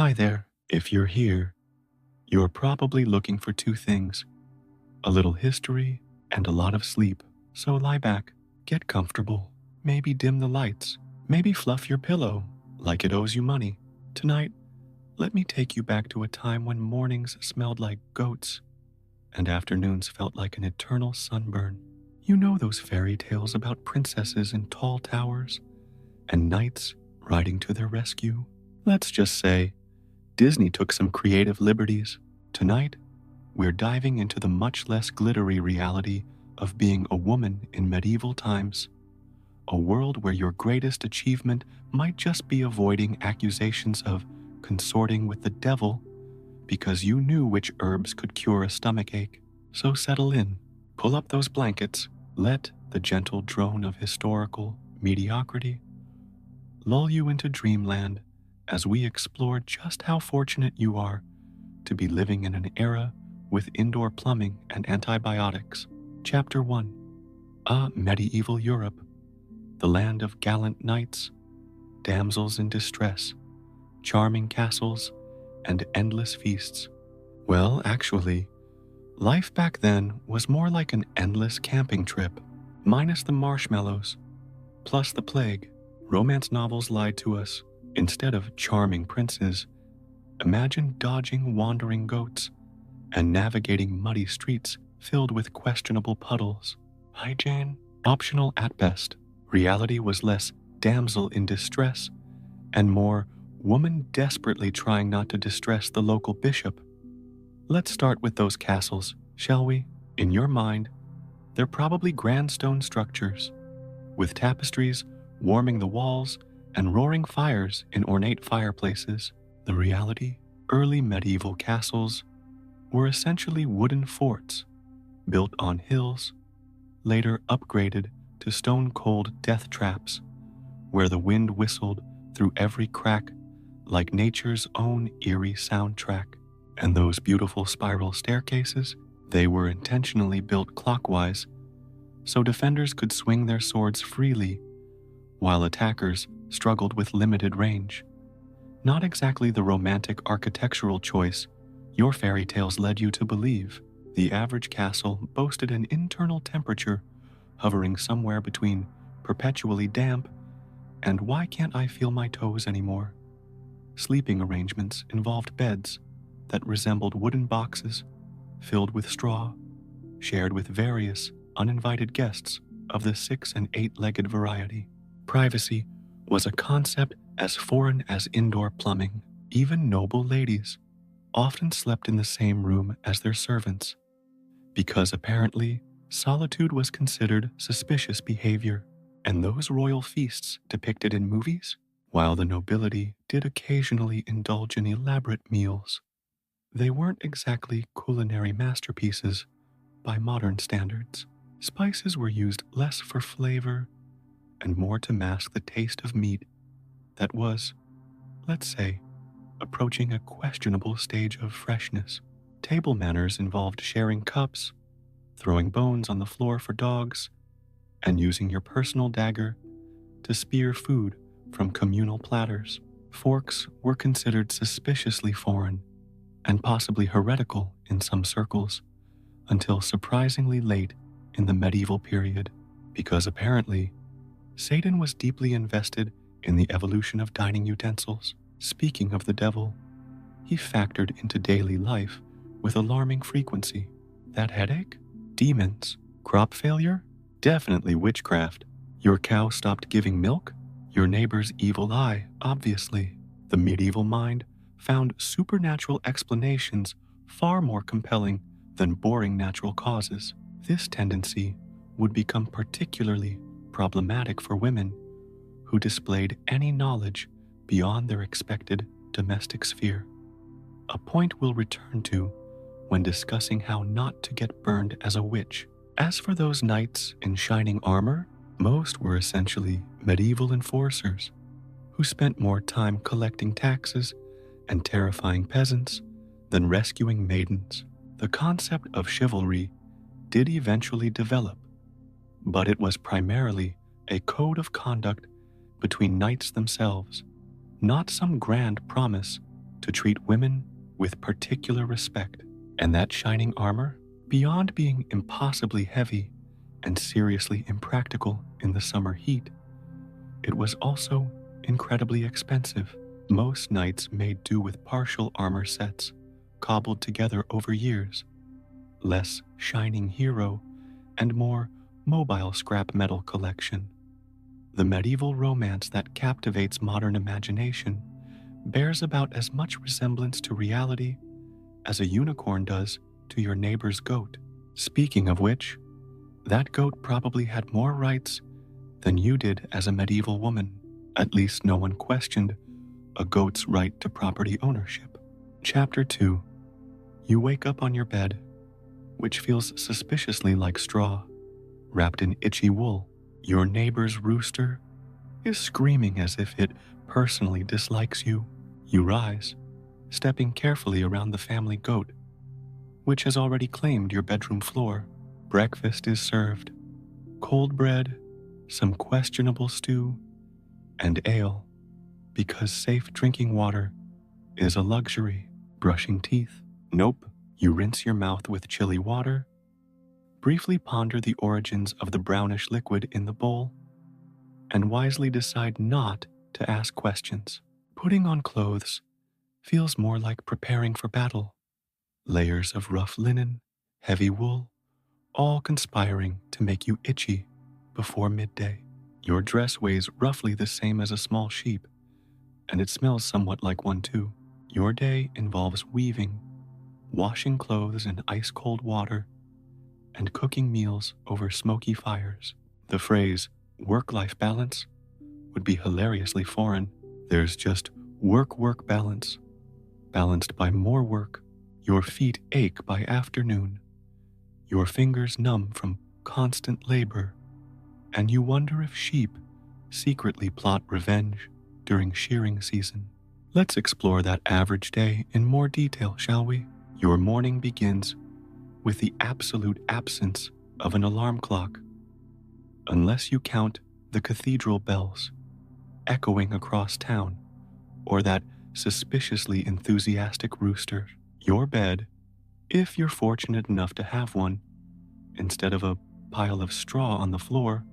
Hi there. If you're here, you're probably looking for two things: a little history and a lot of sleep. So lie back, get comfortable, maybe dim the lights, maybe fluff your pillow like it owes you money. Tonight, let me take you back to a time when mornings smelled like goats and afternoons felt like an eternal sunburn. You know those fairy tales about princesses in tall towers and knights riding to their rescue? Let's just say Disney took some creative liberties. Tonight, we're diving into the much less glittery reality of being a woman in medieval times, a world where your greatest achievement might just be avoiding accusations of consorting with the devil because you knew which herbs could cure a stomachache. So settle in, pull up those blankets, let the gentle drone of historical mediocrity lull you into dreamland as we explore just how fortunate you are to be living in an era with indoor plumbing and antibiotics. Chapter 1: Medieval Europe, the land of gallant knights, damsels in distress, charming castles, and endless feasts. Well, actually, life back then was more like an endless camping trip, minus the marshmallows, plus the plague. Romance novels lied to us. Instead of charming princes, imagine dodging wandering goats and navigating muddy streets filled with questionable puddles. Hi, Jane. Optional at best. Reality was less damsel in distress and more woman desperately trying not to distress the local bishop. Let's start with those castles, shall we? In your mind, they're probably grand stone structures, with tapestries warming the walls and roaring fires in ornate fireplaces. The reality: early medieval castles were essentially wooden forts built on hills, later upgraded to stone-cold death traps, where the wind whistled through every crack like nature's own eerie soundtrack. And those beautiful spiral staircases, they were intentionally built clockwise so defenders could swing their swords freely while attackers struggled with limited range. Not exactly the romantic architectural choice your fairy tales led you to believe. The average castle boasted an internal temperature hovering somewhere between perpetually damp and why can't I feel my toes anymore. Sleeping arrangements involved beds that resembled wooden boxes filled with straw, shared with various uninvited guests of the 6- and 8-legged variety. Privacy was a concept as foreign as indoor plumbing. Even noble ladies often slept in the same room as their servants, because apparently solitude was considered suspicious behavior. And those royal feasts depicted in movies, while the nobility did occasionally indulge in elaborate meals, they weren't exactly culinary masterpieces by modern standards. Spices were used less for flavor and more to mask the taste of meat that was, let's say, approaching a questionable stage of freshness. Table manners involved sharing cups, throwing bones on the floor for dogs, and using your personal dagger to spear food from communal platters. Forks were considered suspiciously foreign and possibly heretical in some circles until surprisingly late in the medieval period, because apparently Satan was deeply invested in the evolution of dining utensils. Speaking of the devil, he factored into daily life with alarming frequency. That headache? Demons. Crop failure? Definitely witchcraft. Your cow stopped giving milk? Your neighbor's evil eye, obviously. The medieval mind found supernatural explanations far more compelling than boring natural causes. This tendency would become particularly problematic for women who displayed any knowledge beyond their expected domestic sphere, a point we'll return to when discussing how not to get burned as a witch. As for those knights in shining armor, most were essentially medieval enforcers who spent more time collecting taxes and terrifying peasants than rescuing maidens. The concept of chivalry did eventually develop, but it was primarily a code of conduct between knights themselves, not some grand promise to treat women with particular respect. And that shining armor, beyond being impossibly heavy and seriously impractical in the summer heat, it was also incredibly expensive. Most knights made do with partial armor sets, cobbled together over years, less shining hero, and more mobile scrap metal collection. The medieval romance that captivates modern imagination bears about as much resemblance to reality as a unicorn does to your neighbor's goat. Speaking of which, that goat probably had more rights than you did as a medieval woman. At least no one questioned a goat's right to property ownership. Chapter 2. You wake up on your bed, which feels suspiciously like straw, wrapped in itchy wool. Your neighbor's rooster is screaming as if it personally dislikes you. You rise, stepping carefully around the family goat, which has already claimed your bedroom floor. Breakfast is served. Cold bread, some questionable stew, and ale, because safe drinking water is a luxury. Brushing teeth? Nope. You rinse your mouth with chilly water, briefly ponder the origins of the brownish liquid in the bowl, and wisely decide not to ask questions. Putting on clothes feels more like preparing for battle. Layers of rough linen, heavy wool, all conspiring to make you itchy before midday. Your dress weighs roughly the same as a small sheep, and it smells somewhat like one too. Your day involves weaving, washing clothes in ice-cold water, and cooking meals over smoky fires. The phrase work-life balance would be hilariously foreign. There's just work-work balance, balanced by more work. Your feet ache by afternoon, your fingers numb from constant labor, and you wonder if sheep secretly plot revenge during shearing season. Let's explore that average day in more detail, shall we? Your morning begins with the absolute absence of an alarm clock, unless you count the cathedral bells echoing across town, or that suspiciously enthusiastic rooster. Your bed, if you're fortunate enough to have one, instead of a pile of straw on the floor,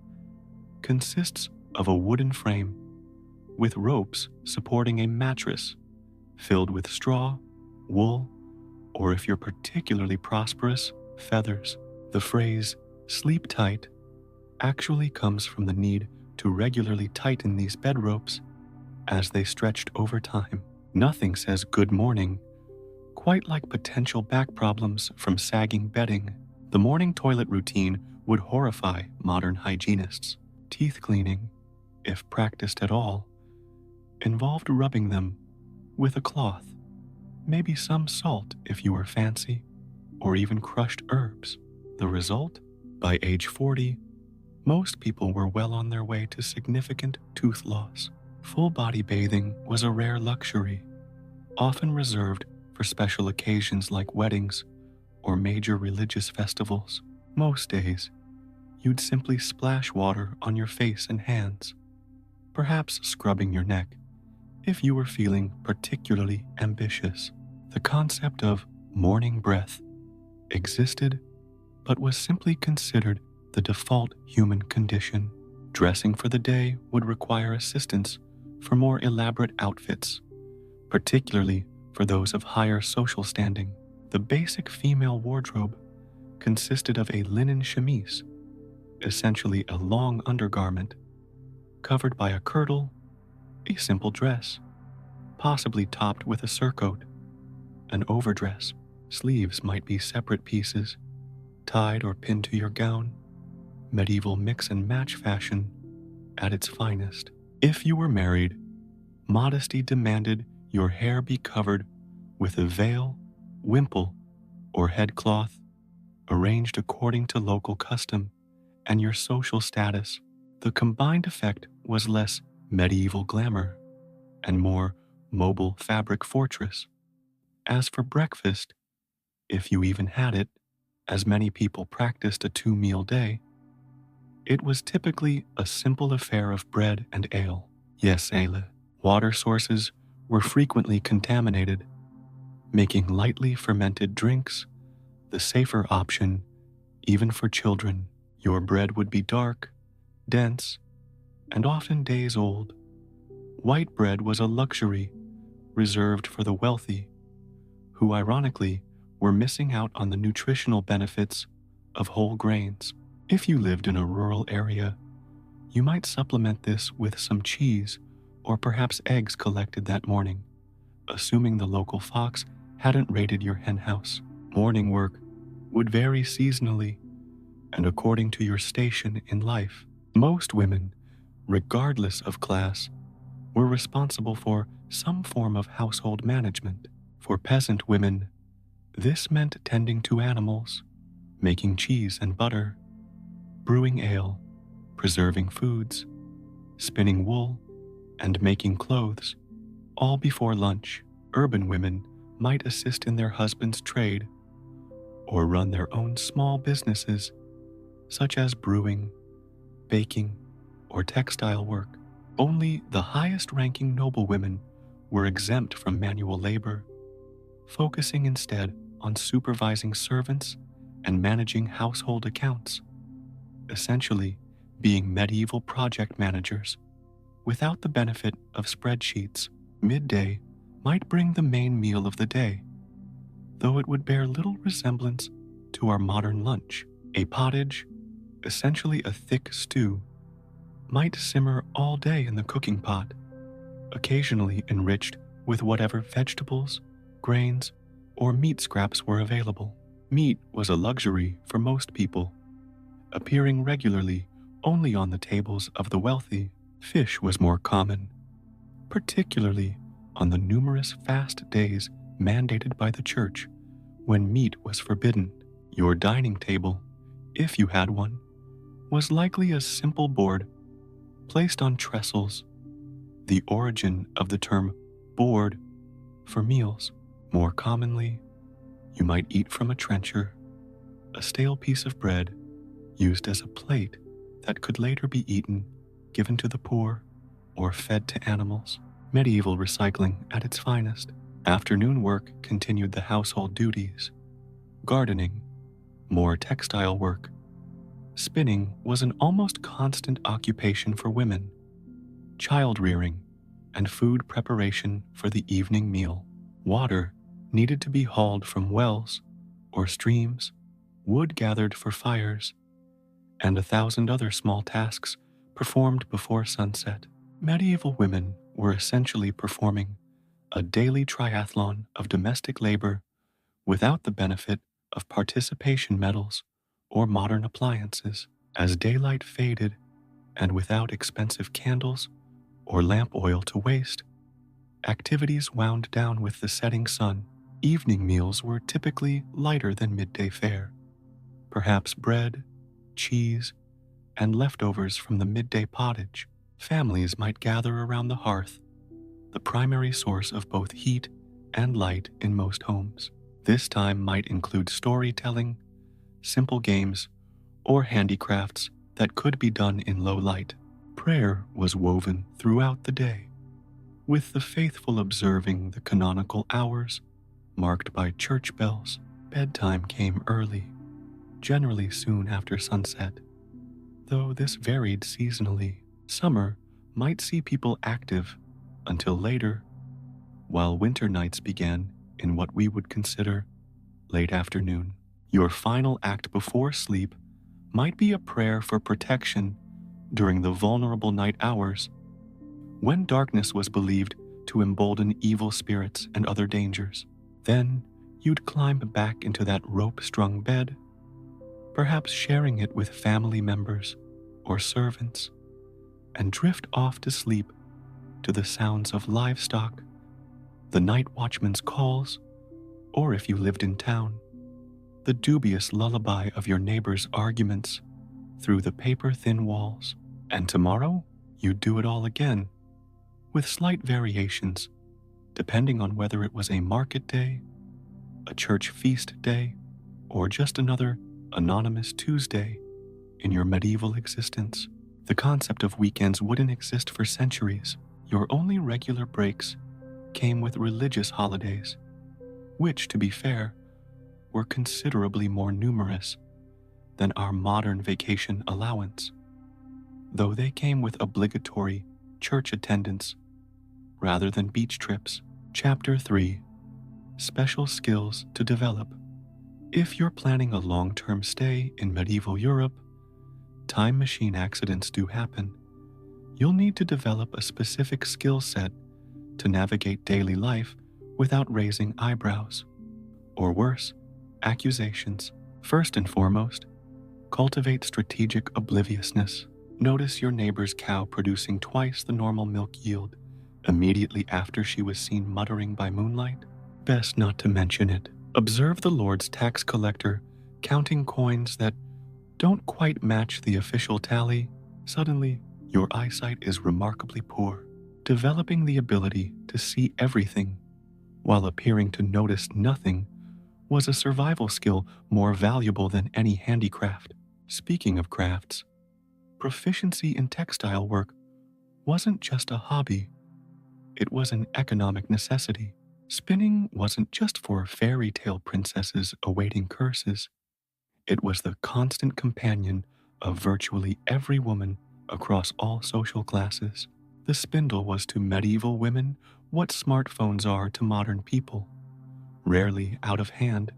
consists of a wooden frame with ropes supporting a mattress filled with straw, wool, or if you're particularly prosperous, feathers. The phrase, sleep tight, actually comes from the need to regularly tighten these bed ropes as they stretched over time. Nothing says good morning quite like potential back problems from sagging bedding. The morning toilet routine would horrify modern hygienists. Teeth cleaning, if practiced at all, involved rubbing them with a cloth, maybe some salt if you were fancy, or even crushed herbs. The result? By age 40, most people were well on their way to significant tooth loss. Full body bathing was a rare luxury, often reserved for special occasions like weddings or major religious festivals. Most days, you'd simply splash water on your face and hands, perhaps scrubbing your neck if you were feeling particularly ambitious. The concept of morning breath existed, but was simply considered the default human condition. Dressing for the day would require assistance for more elaborate outfits, particularly for those of higher social standing. The basic female wardrobe consisted of a linen chemise, essentially a long undergarment, covered by a kirtle, a simple dress, possibly topped with a surcoat, an overdress. Sleeves might be separate pieces, tied or pinned to your gown, medieval mix and match fashion at its finest. If you were married, modesty demanded your hair be covered with a veil, wimple, or headcloth, arranged according to local custom and your social status. The combined effect was less medieval glamour and more mobile fabric fortress. As for breakfast, if you even had it, as many people practiced a 2-meal day, it was typically a simple affair of bread and ale. Yes, ale. Water sources were frequently contaminated, making lightly fermented drinks the safer option even for children. Your bread would be dark, dense, and often days old. White bread was a luxury reserved for the wealthy, who ironically were missing out on the nutritional benefits of whole grains. If you lived in a rural area, you might supplement this with some cheese or perhaps eggs collected that morning, assuming the local fox hadn't raided your henhouse. Morning work would vary seasonally and according to your station in life. Most women, regardless of class, were responsible for some form of household management. For peasant women, this meant tending to animals, making cheese and butter, brewing ale, preserving foods, spinning wool, and making clothes, all before lunch. Urban women might assist in their husband's trade or run their own small businesses, such as brewing, baking, or textile work. Only the highest-ranking noblewomen were exempt from manual labor, focusing instead on supervising servants and managing household accounts, essentially being medieval project managers. Without the benefit of spreadsheets, midday might bring the main meal of the day, though it would bear little resemblance to our modern lunch. A pottage, essentially a thick stew, might simmer all day in the cooking pot, occasionally enriched with whatever vegetables, grains, or meat scraps were available. Meat was a luxury for most people, appearing regularly only on the tables of the wealthy. Fish was more common, particularly on the numerous fast days mandated by the church when meat was forbidden. Your dining table, if you had one, was likely a simple board placed on trestles, the origin of the term board for meals. More commonly, you might eat from a trencher, a stale piece of bread used as a plate that could later be eaten, given to the poor, or fed to animals. Medieval recycling at its finest. Afternoon work continued the household duties. Gardening, more textile work. Spinning was an almost constant occupation for women. Child rearing and food preparation for the evening meal. Water needed to be hauled from wells or streams, wood gathered for fires, and 1,000 other small tasks performed before sunset. Medieval women were essentially performing a daily triathlon of domestic labor without the benefit of participation medals or modern appliances. As daylight faded and without expensive candles or lamp oil to waste, activities wound down with the setting sun. Evening meals were typically lighter than midday fare. Perhaps bread, cheese, and leftovers from the midday pottage. Families might gather around the hearth, the primary source of both heat and light in most homes. This time might include storytelling, simple games, or handicrafts that could be done in low light. Prayer was woven throughout the day, with the faithful observing the canonical hours marked by church bells. Bedtime came early, generally soon after sunset, though this varied seasonally. Summer might see people active until later, while winter nights began in what we would consider late afternoon. Your final act before sleep might be a prayer for protection during the vulnerable night hours, when darkness was believed to embolden evil spirits and other dangers. Then you'd climb back into that rope-strung bed, perhaps sharing it with family members or servants, and drift off to sleep to the sounds of livestock, the night watchman's calls, or if you lived in town, the dubious lullaby of your neighbors' arguments through the paper-thin walls. And tomorrow, you'd do it all again, with slight variations, depending on whether it was a market day, a church feast day, or just another anonymous Tuesday in your medieval existence. The concept of weekends wouldn't exist for centuries. Your only regular breaks came with religious holidays, which, to be fair, were considerably more numerous than our modern vacation allowance, though they came with obligatory church attendance rather than beach trips. Chapter 3: Special Skills to Develop. If you're planning a long-term stay in medieval Europe, time machine accidents do happen. You'll need to develop a specific skill set to navigate daily life without raising eyebrows, or worse, accusations. First and foremost, cultivate strategic obliviousness. Notice your neighbor's cow producing twice the normal milk yield immediately after she was seen muttering by moonlight. Best not to mention it. Observe the Lord's tax collector counting coins that don't quite match the official tally. Suddenly, your eyesight is remarkably poor. Developing the ability to see everything while appearing to notice nothing was a survival skill more valuable than any handicraft. Speaking of crafts, proficiency in textile work wasn't just a hobby, it was an economic necessity. Spinning wasn't just for fairy tale princesses awaiting curses. It was the constant companion of virtually every woman across all social classes. The spindle was to medieval women what smartphones are to modern people, rarely out of hand,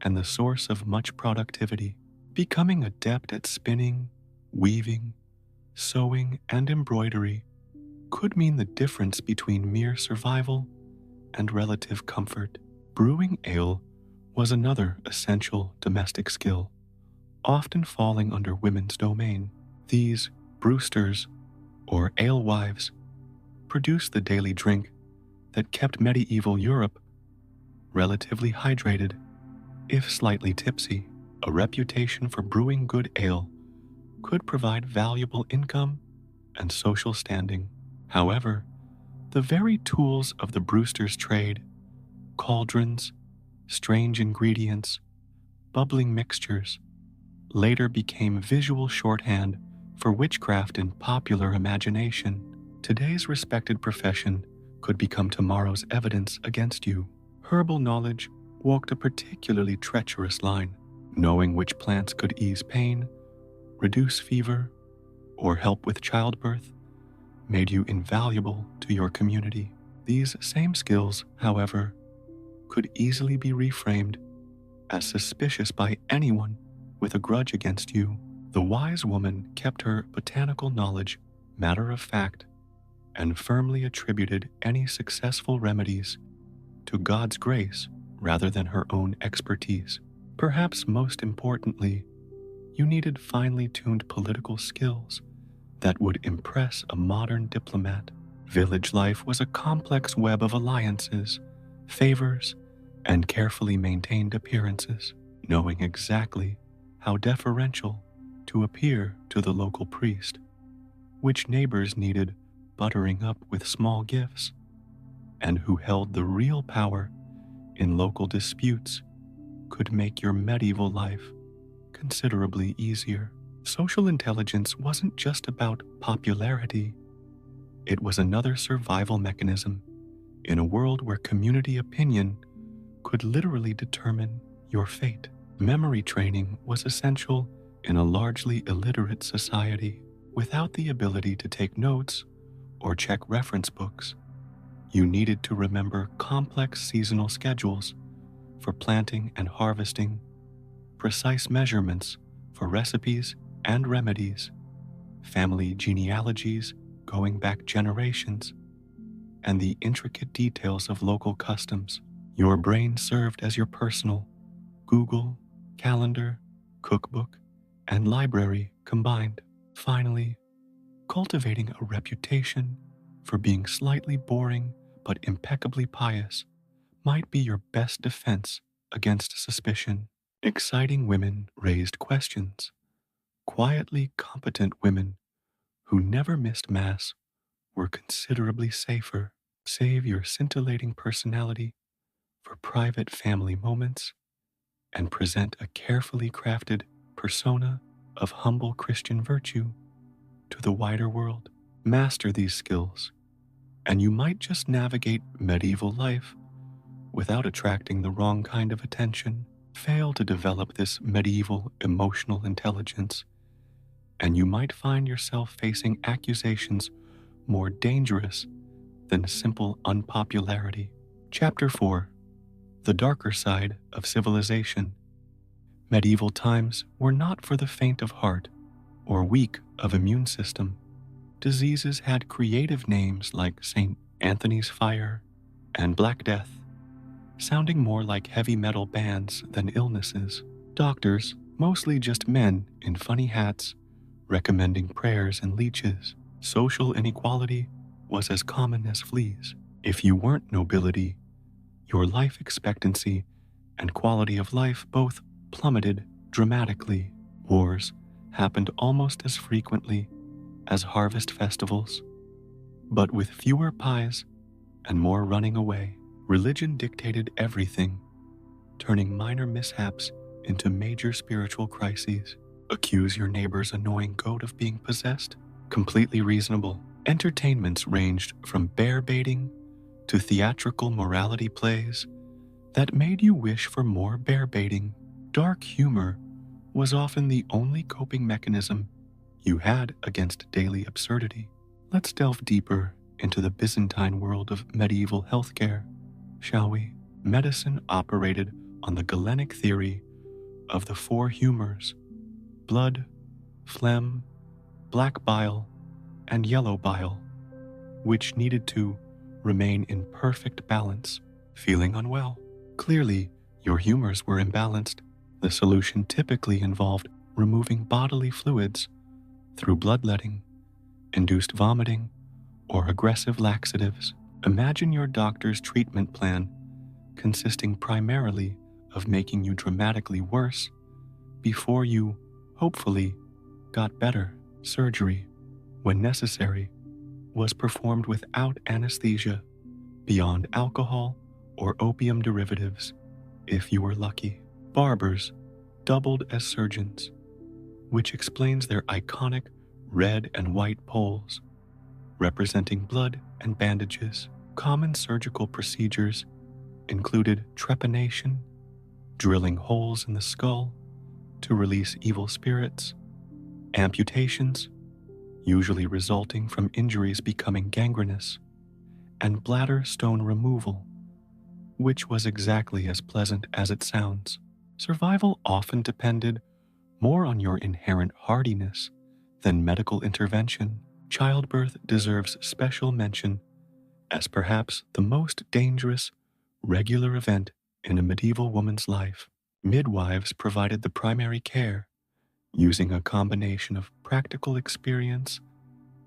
and the source of much productivity. Becoming adept at spinning, weaving, sewing, and embroidery could mean the difference between mere survival and relative comfort. Brewing ale was another essential domestic skill, often falling under women's domain. These brewsters, or alewives, produced the daily drink that kept medieval Europe relatively hydrated, if slightly tipsy. A reputation for brewing good ale could provide valuable income and social standing. However, the very tools of the brewster's trade, cauldrons, strange ingredients, bubbling mixtures, later became visual shorthand for witchcraft in popular imagination. Today's respected profession could become tomorrow's evidence against you. Herbal knowledge walked a particularly treacherous line. Knowing which plants could ease pain, reduce fever, or help with childbirth made you invaluable to your community. These same skills, however, could easily be reframed as suspicious by anyone with a grudge against you. The wise woman kept her botanical knowledge matter of fact and firmly attributed any successful remedies to God's grace rather than her own expertise. Perhaps most importantly, you needed finely tuned political skills that would impress a modern diplomat. Village life was a complex web of alliances, favors, and carefully maintained appearances. Knowing exactly how deferential to appear to the local priest, which neighbors needed buttering up with small gifts, and who held the real power in local disputes could make your medieval life considerably easier. Social intelligence wasn't just about popularity, it was another survival mechanism in a world where community opinion could literally determine your fate. Memory training was essential in a largely illiterate society. Without the ability to take notes or check reference books, you needed to remember complex seasonal schedules for planting and harvesting, precise measurements for recipes and remedies, family genealogies going back generations, and the intricate details of local customs. Your brain served as your personal Google, calendar, cookbook, and library combined. Finally, cultivating a reputation for being slightly boring but impeccably pious might be your best defense against suspicion. Exciting women raised questions. Quietly competent women who never missed Mass were considerably safer. Save your scintillating personality for private family moments and present a carefully crafted persona of humble Christian virtue to the wider world. Master these skills, and you might just navigate medieval life without attracting the wrong kind of attention. Fail to develop this medieval emotional intelligence, and you might find yourself facing accusations more dangerous than simple unpopularity. Chapter 4: The Darker Side of Civilization. Medieval times were not for the faint of heart or weak of immune system. Diseases had creative names like St. Anthony's Fire and Black Death, sounding more like heavy metal bands than illnesses. Doctors, mostly just men in funny hats, recommending prayers and leeches. Social inequality was as common as fleas. If you weren't nobility, your life expectancy and quality of life both plummeted dramatically. Wars happened almost as frequently as harvest festivals, but with fewer pies and more running away. Religion dictated everything, turning minor mishaps into major spiritual crises. Accuse your neighbor's annoying goat of being possessed? Completely reasonable. Entertainments ranged from bear baiting to theatrical morality plays that made you wish for more bear baiting. Dark humor was often the only coping mechanism you had against daily absurdity. Let's delve deeper into the Byzantine world of medieval healthcare, shall we? Medicine operated on the Galenic theory of the four humors: blood, phlegm, black bile, and yellow bile, which needed to remain in perfect balance. Feeling unwell? Clearly, your humors were imbalanced. The solution typically involved removing bodily fluids through bloodletting, induced vomiting, or aggressive laxatives. Imagine your doctor's treatment plan consisting primarily of making you dramatically worse before you, hopefully, got better. Surgery, when necessary, was performed without anesthesia, beyond alcohol or opium derivatives, if you were lucky. Barbers doubled as surgeons, which explains their iconic red and white poles, representing blood and bandages. Common surgical procedures included trepanation, drilling holes in the skull to release evil spirits, amputations, usually resulting from injuries becoming gangrenous, and bladder stone removal, which was exactly as pleasant as it sounds. Survival often depended more on your inherent hardiness than medical intervention. Childbirth deserves special mention as perhaps the most dangerous regular event in a medieval woman's life. Midwives provided the primary care, using a combination of practical experience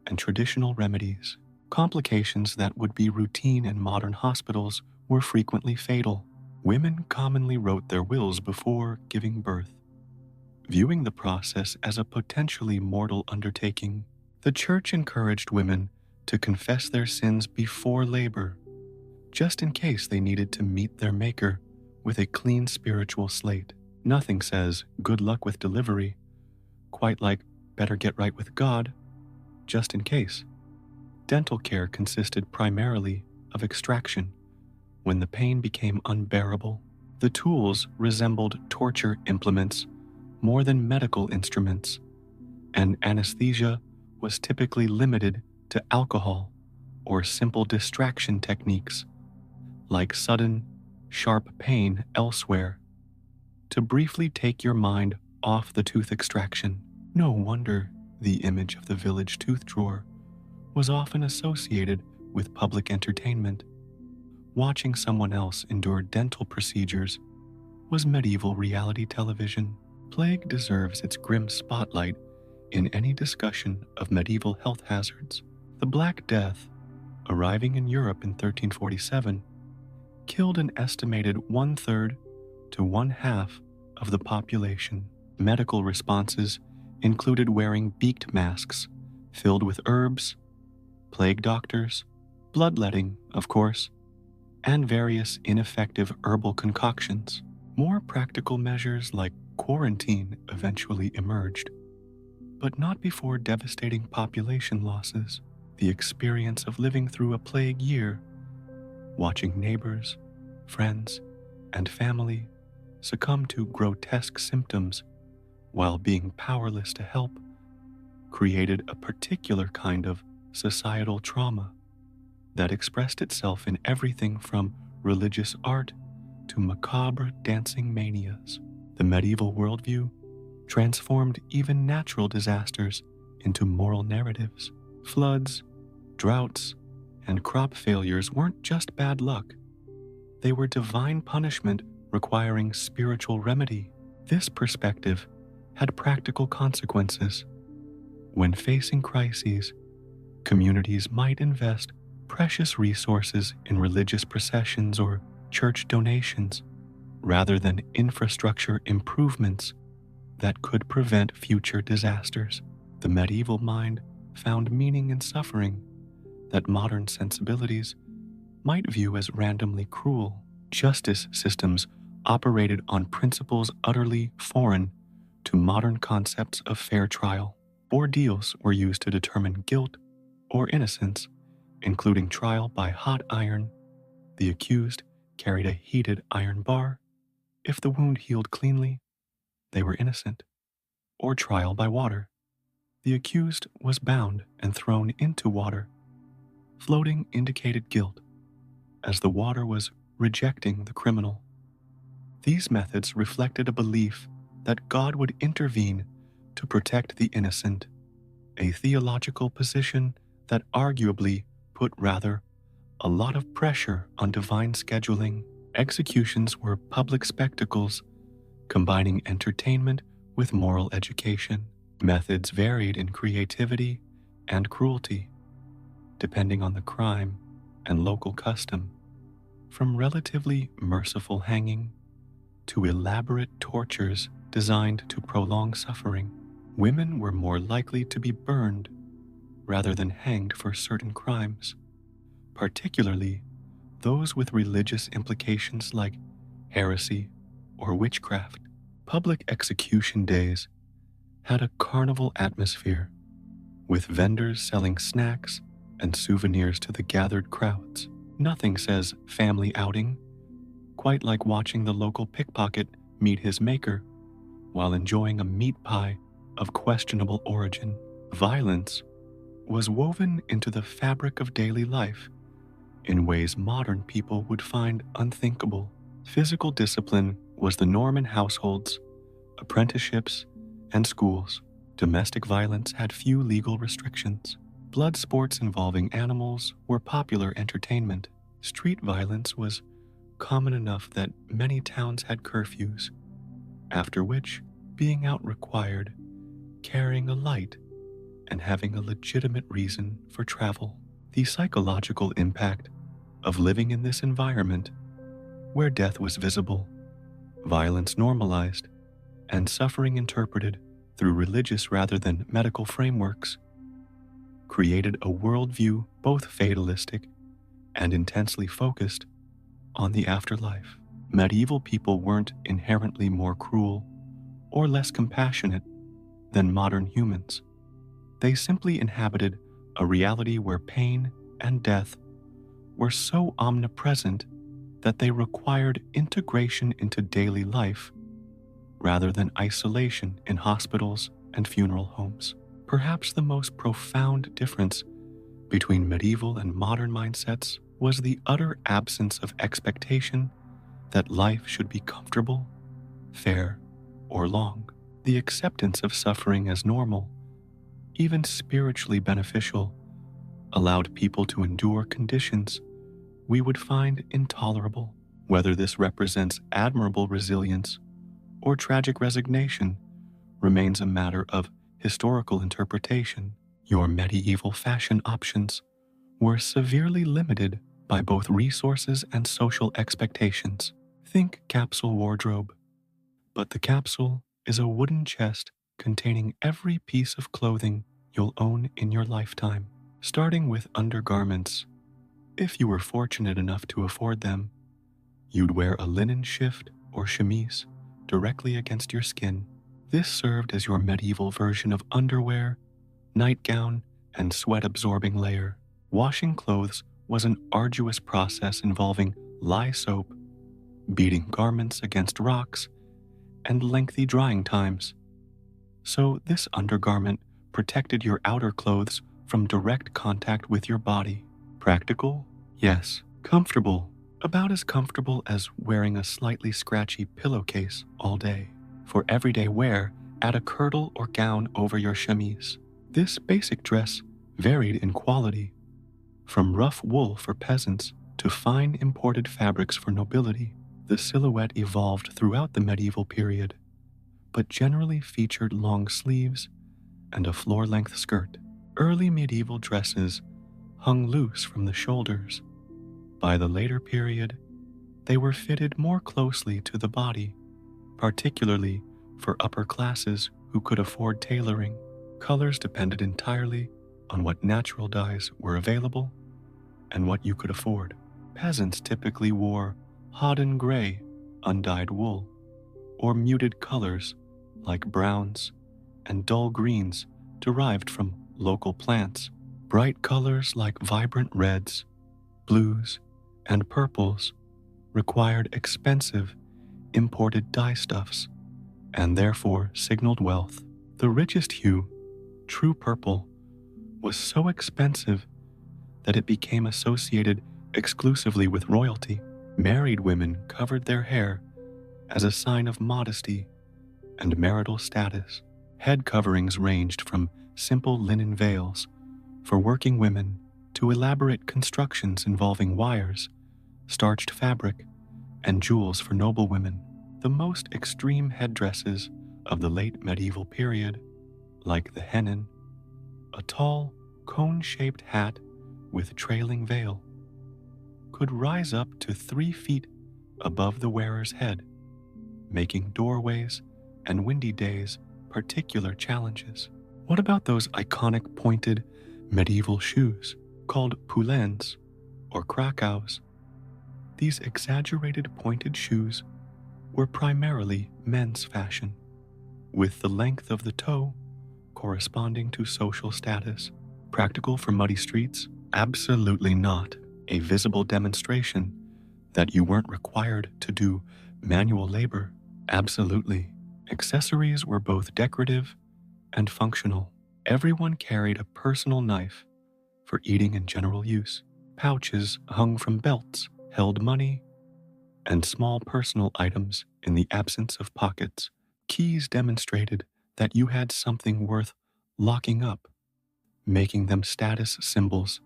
and traditional remedies. Complications that would be routine in modern hospitals were frequently fatal. Women commonly wrote their wills before giving birth, viewing the process as a potentially mortal undertaking. The Church encouraged women to confess their sins before labor, just in case they needed to meet their Maker with a clean spiritual slate. Nothing says good luck with delivery quite like better get right with God, just in case. Dental care consisted primarily of extraction. When the pain became unbearable, the tools resembled torture implements more than medical instruments, and anesthesia was typically limited to alcohol or simple distraction techniques, like sudden, sharp pain elsewhere, to briefly take your mind off the tooth extraction. No wonder the image of the village tooth drawer was often associated with public entertainment. Watching someone else endure dental procedures was medieval reality television. Plague deserves its grim spotlight in any discussion of medieval health hazards. The Black Death, arriving in Europe in 1347, killed an estimated 1/3 to 1/2 of the population. Medical responses included wearing beaked masks filled with herbs, plague doctors, bloodletting, of course, and various ineffective herbal concoctions. More practical measures like quarantine eventually emerged, but not before devastating population losses. the experience of living through a plague year, watching neighbors, friends, and family succumb to grotesque symptoms while being powerless to help, created a particular kind of societal trauma that expressed itself in everything from religious art to macabre dancing manias. The medieval worldview transformed even natural disasters into moral narratives. Floods, droughts, and crop failures weren't just bad luck. They were divine punishment requiring spiritual remedy. This perspective had practical consequences. When facing crises, communities might invest precious resources in religious processions or church donations, rather than infrastructure improvements that could prevent future disasters. The medieval mind found meaning in suffering that modern sensibilities might view as randomly cruel. Justice systems operated on principles utterly foreign to modern concepts of fair trial. Ordeals were used to determine guilt or innocence, including trial by hot iron. The accused carried a heated iron bar. If the wound healed cleanly, they were innocent. Or trial by water. The accused was bound and thrown into water. Floating indicated guilt, as the water was rejecting the criminal. These methods reflected a belief that God would intervene to protect the innocent, a theological position that arguably put rather a lot of pressure on divine scheduling. Executions were public spectacles, combining entertainment with moral education. Methods varied in creativity and cruelty, depending on the crime and local custom, from relatively merciful hanging to elaborate tortures designed to prolong suffering. Women were more likely to be burned rather than hanged for certain crimes, particularly those with religious implications like heresy or witchcraft. Public execution days had a carnival atmosphere, with vendors selling snacks and souvenirs to the gathered crowds. Nothing says family outing quite like watching the local pickpocket meet his maker while enjoying a meat pie of questionable origin. Violence was woven into the fabric of daily life in ways modern people would find unthinkable. Physical discipline was the norm in households, apprenticeships, and schools. Domestic violence had few legal restrictions. Blood sports involving animals were popular entertainment. Street violence was common enough that many towns had curfews, after which being out required carrying a light and having a legitimate reason for travel. The psychological impact of living in this environment, where death was visible, violence normalized, and suffering interpreted through religious rather than medical frameworks, created a worldview both fatalistic and intensely focused on the afterlife. Medieval people weren't inherently more cruel or less compassionate than modern humans. They simply inhabited a reality where pain and death were so omnipresent that they required integration into daily life rather than isolation in hospitals and funeral homes. Perhaps the most profound difference between medieval and modern mindsets was the utter absence of expectation that life should be comfortable, fair, or long. The acceptance of suffering as normal, even spiritually beneficial, allowed people to endure conditions we would find intolerable. Whether this represents admirable resilience or tragic resignation remains a matter of historical interpretation. Your medieval fashion options were severely limited by both resources and social expectations. Think capsule wardrobe. But the capsule is a wooden chest containing every piece of clothing you'll own in your lifetime, starting with undergarments. If you were fortunate enough to afford them, you'd wear a linen shift or chemise directly against your skin. This served as your medieval version of underwear, nightgown, and sweat-absorbing layer. Washing clothes was an arduous process involving lye soap, beating garments against rocks, and lengthy drying times. So this undergarment protected your outer clothes from direct contact with your body. Practical? Yes. Comfortable? About as comfortable as wearing a slightly scratchy pillowcase all day. For everyday wear, add a kirtle or gown over your chemise. This basic dress varied in quality, from rough wool for peasants to fine imported fabrics for nobility. The silhouette evolved throughout the medieval period, but generally featured long sleeves and a floor-length skirt. Early medieval dresses hung loose from the shoulders. By the later period, they were fitted more closely to the body, particularly for upper classes who could afford tailoring. Colors depended entirely on what natural dyes were available and what you could afford. Peasants typically wore hodden gray, undyed wool, or muted colors like browns and dull greens derived from local plants. Bright colors like vibrant reds, blues, and purples required expensive imported dyestuffs and therefore signaled wealth. The richest hue, true purple, was so expensive that it became associated exclusively with royalty. Married women covered their hair as a sign of modesty and marital status. Head coverings ranged from simple linen veils for working women to elaborate constructions involving wires, starched fabric, and jewels for noble women. The most extreme headdresses of the late medieval period, like the hennin, a tall, cone-shaped hat with trailing veil, could rise up to 3 feet above the wearer's head, making doorways and windy days particular challenges. What about those iconic pointed medieval shoes called poulains or krakows? These exaggerated pointed shoes were primarily men's fashion, with the length of the toe corresponding to social status. Practical for muddy streets? Absolutely not. A visible demonstration that you weren't required to do manual labor? Absolutely. Accessories were both decorative and functional. Everyone carried a personal knife for eating and general use. Pouches hung from belts held money and small personal items in the absence of pockets. Keys demonstrated that you had something worth locking up, making them status symbols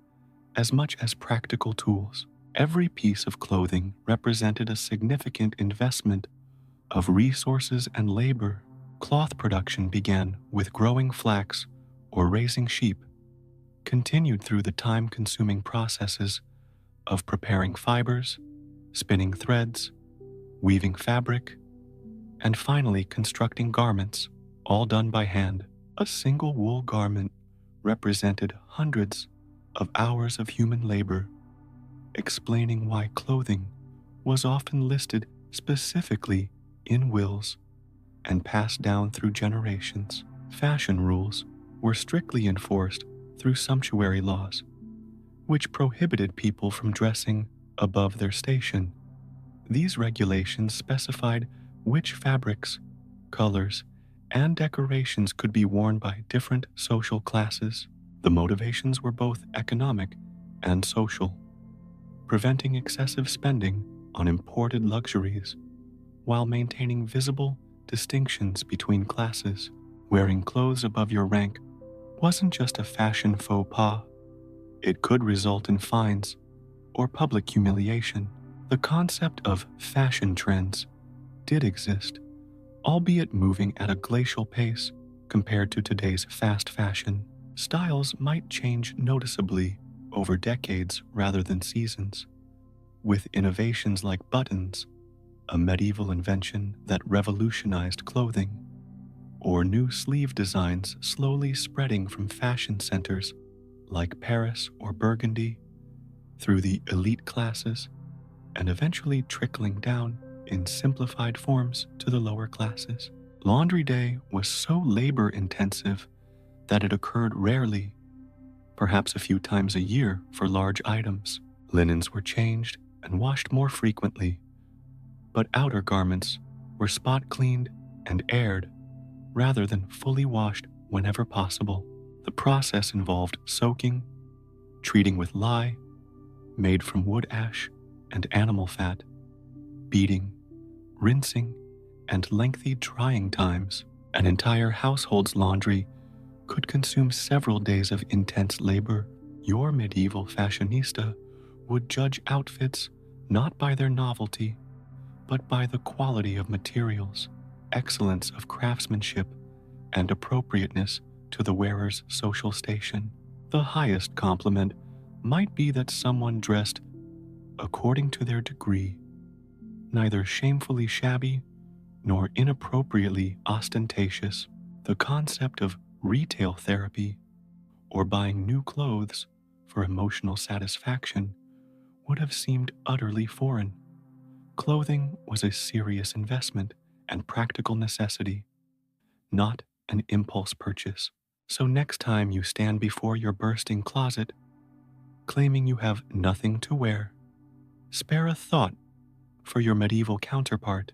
as much as practical tools. Every piece of clothing represented a significant investment of resources and labor. Cloth production began with growing flax or raising sheep, continued through the time-consuming processes of preparing fibers, spinning threads, weaving fabric, and finally constructing garments, all done by hand. A single wool garment represented hundreds of hours of human labor, explaining why clothing was often listed specifically in wills and passed down through generations. Fashion rules were strictly enforced through sumptuary laws, which prohibited people from dressing above their station. These regulations specified which fabrics, colors, and decorations could be worn by different social classes. The motivations were both economic and social, preventing excessive spending on imported luxuries while maintaining visible distinctions between classes. Wearing clothes above your rank wasn't just a fashion faux pas. It could result in fines or public humiliation. The concept of fashion trends did exist, albeit moving at a glacial pace compared to today's fast fashion. Styles might change noticeably over decades rather than seasons, with innovations like buttons, a medieval invention that revolutionized clothing, or new sleeve designs slowly spreading from fashion centers like Paris or Burgundy through the elite classes and eventually trickling down in simplified forms to the lower classes. Laundry day was so labor-intensive that it occurred rarely, perhaps a few times a year for large items. Linens were changed and washed more frequently, but outer garments were spot cleaned and aired rather than fully washed whenever possible. The process involved soaking, treating with lye, made from wood ash and animal fat, beating, rinsing, and lengthy drying times. An entire household's laundry could consume several days of intense labor. Your medieval fashionista would judge outfits not by their novelty, but by the quality of materials, excellence of craftsmanship, and appropriateness to the wearer's social station. The highest compliment might be that someone dressed according to their degree, neither shamefully shabby nor inappropriately ostentatious. The concept of retail therapy or buying new clothes for emotional satisfaction would have seemed utterly foreign. Clothing was a serious investment and practical necessity, not an impulse purchase. So next time you stand before your bursting closet, claiming you have nothing to wear, spare a thought for your medieval counterpart,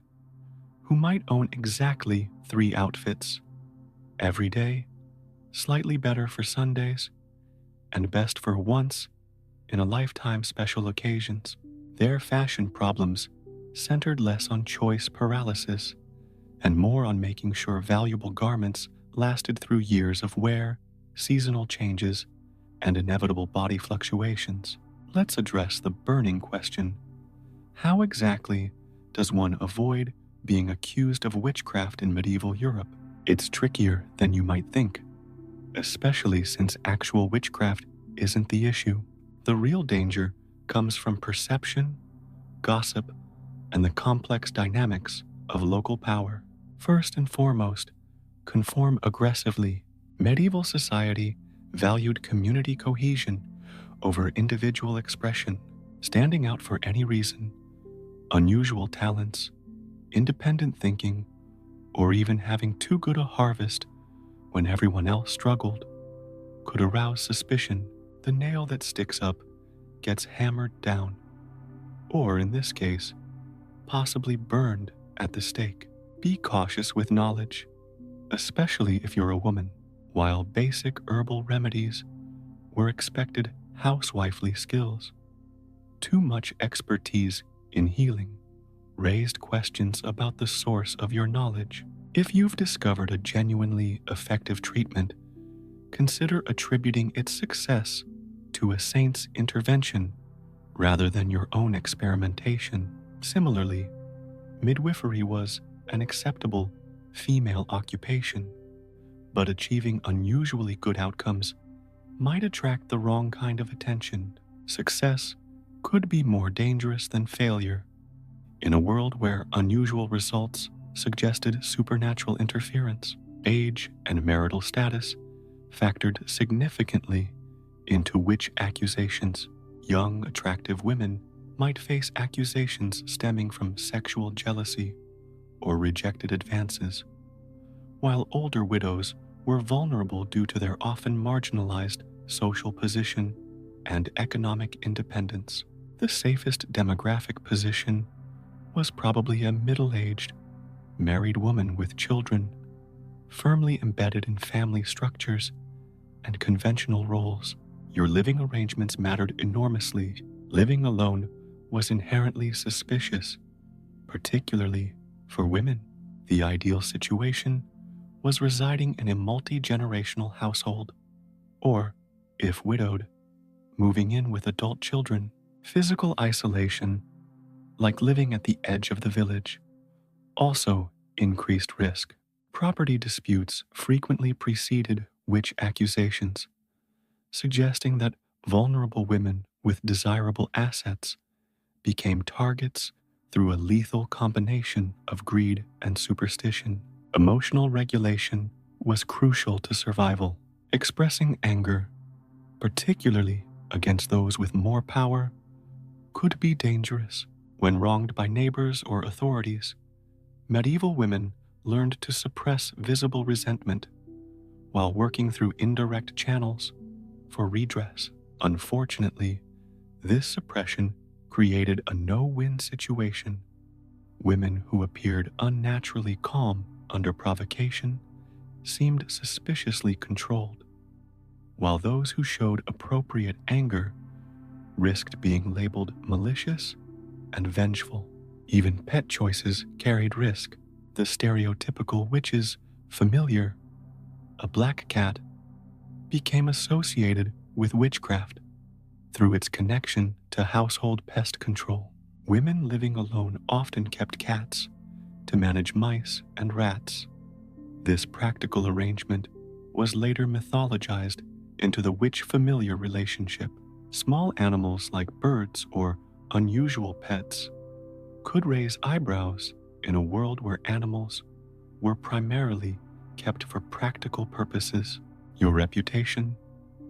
who might own exactly 3 outfits: every day, slightly better for Sundays, and best for once in a lifetime special occasions. Their fashion problems centered less on choice paralysis and more on making sure valuable garments lasted through years of wear, seasonal changes, and inevitable body fluctuations. Let's address the burning question: how exactly does one avoid being accused of witchcraft in medieval Europe? It's trickier than you might think, especially since actual witchcraft isn't the issue. The real danger comes from perception, gossip, and the complex dynamics of local power. First and foremost, conform aggressively. Medieval society valued community cohesion over individual expression. Standing out for any reason, unusual talents, independent thinking, or even having too good a harvest when everyone else struggled, could arouse suspicion. The nail that sticks up gets hammered down, or in this case, possibly burned at the stake. Be cautious with knowledge, especially if you're a woman. While basic herbal remedies were expected housewifely skills, too much expertise in healing raised questions about the source of your knowledge. If you've discovered a genuinely effective treatment, consider attributing its success to a saint's intervention rather than your own experimentation. Similarly, midwifery was an acceptable female occupation, but achieving unusually good outcomes might attract the wrong kind of attention. Success could be more dangerous than failure. In a world where unusual results suggested supernatural interference, age and marital status factored significantly into witch accusations. Young, attractive women might face accusations stemming from sexual jealousy or rejected advances, while older widows were vulnerable due to their often marginalized social position and economic independence. The safest demographic position was probably a middle-aged, married woman with children, firmly embedded in family structures and conventional roles. Your living arrangements mattered enormously. Living alone was inherently suspicious, particularly for women. The ideal situation was residing in a multi-generational household, or, if widowed, moving in with adult children. Physical isolation, like living at the edge of the village, also increased risk. Property disputes frequently preceded witch accusations, suggesting that vulnerable women with desirable assets became targets through a lethal combination of greed and superstition. Emotional regulation was crucial to survival. Expressing anger, particularly against those with more power, could be dangerous. When wronged by neighbors or authorities, medieval women learned to suppress visible resentment while working through indirect channels. for redress. Unfortunately, this suppression created a no-win situation. Women who appeared unnaturally calm under provocation seemed suspiciously controlled, while those who showed appropriate anger risked being labeled malicious and vengeful. Even pet choices carried risk. The stereotypical witch's familiar, a black cat, became associated with witchcraft through its connection to household pest control. Women living alone often kept cats to manage mice and rats. This practical arrangement was later mythologized into the witch-familiar relationship. Small animals like birds or unusual pets could raise eyebrows in a world where animals were primarily kept for practical purposes. Your reputation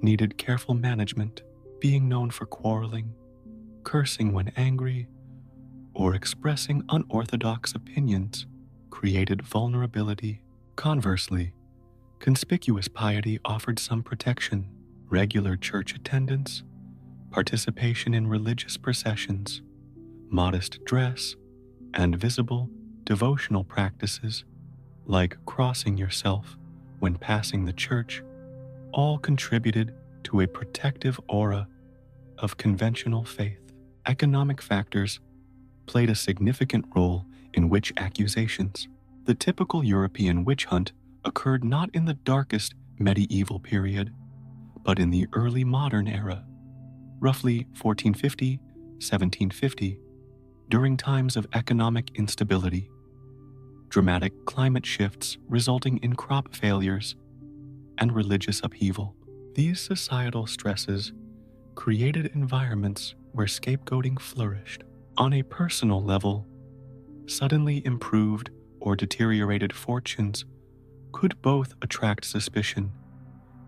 needed careful management. Being known for quarreling, cursing when angry, or expressing unorthodox opinions created vulnerability. Conversely, conspicuous piety offered some protection. Regular church attendance, participation in religious processions, modest dress, and visible devotional practices like crossing yourself when passing the church all contributed to a protective aura of conventional faith. Economic factors played a significant role in witch accusations. The typical European witch hunt occurred not in the darkest medieval period, but in the early modern era, roughly 1450, 1750, during times of economic instability, dramatic climate shifts resulting in crop failures, and religious upheaval. These societal stresses created environments where scapegoating flourished. On a personal level, suddenly improved or deteriorated fortunes could both attract suspicion.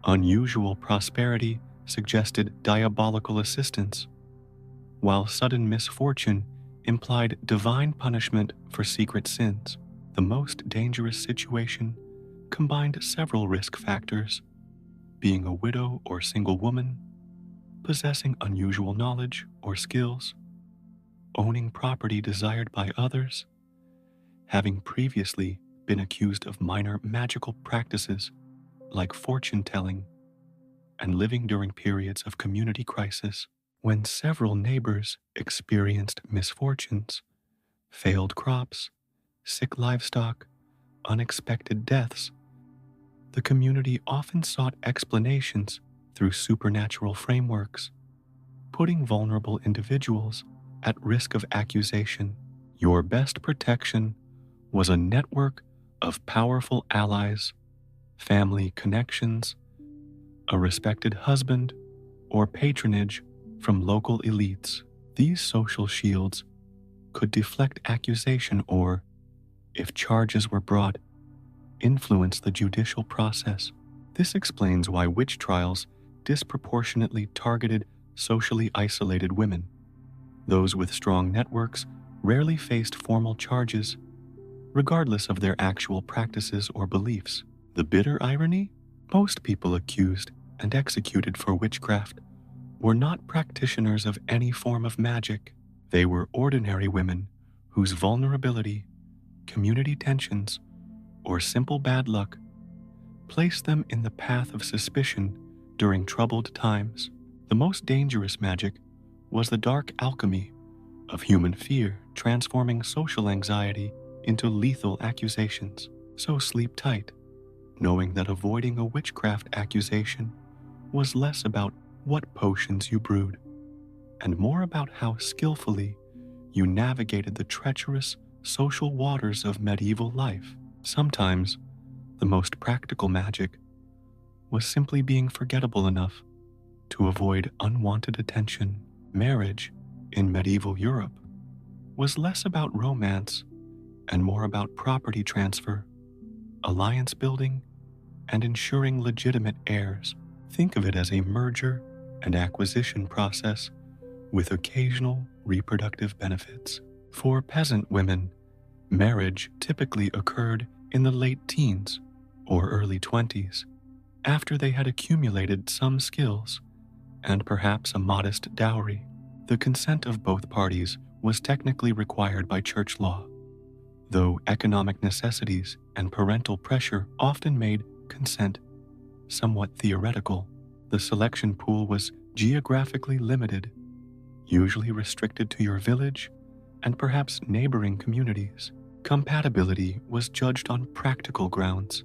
Unusual prosperity suggested diabolical assistance, while sudden misfortune implied divine punishment for secret sins. The most dangerous situation combined several risk factors: being a widow or single woman, possessing unusual knowledge or skills, owning property desired by others, having previously been accused of minor magical practices like fortune-telling, and living during periods of community crisis when several neighbors experienced misfortunes, failed crops, sick livestock, unexpected deaths. The community often sought explanations through supernatural frameworks, putting vulnerable individuals at risk of accusation. Your best protection was a network of powerful allies, family connections, a respected husband, or patronage from local elites. These social shields could deflect accusation or, if charges were brought, influence the judicial process. This explains why witch trials disproportionately targeted socially isolated women. Those with strong networks rarely faced formal charges, regardless of their actual practices or beliefs. The bitter irony? Most people accused and executed for witchcraft were not practitioners of any form of magic. They were ordinary women whose vulnerability, community tensions, or simple bad luck placed them in the path of suspicion during troubled times. The most dangerous magic was the dark alchemy of human fear, transforming social anxiety into lethal accusations. So sleep tight, knowing that avoiding a witchcraft accusation was less about what potions you brewed, and more about how skillfully you navigated the treacherous social waters of medieval life. Sometimes, the most practical magic was simply being forgettable enough to avoid unwanted attention. Marriage in medieval Europe was less about romance and more about property transfer, alliance building, and ensuring legitimate heirs. Think of it as a merger and acquisition process with occasional reproductive benefits. For peasant women, marriage typically occurred in the late teens or early 20s, after they had accumulated some skills and perhaps a modest dowry. The consent of both parties was technically required by church law, though economic necessities and parental pressure often made consent somewhat theoretical. The selection pool was geographically limited, usually restricted to your village and perhaps neighboring communities. Compatibility was judged on practical grounds.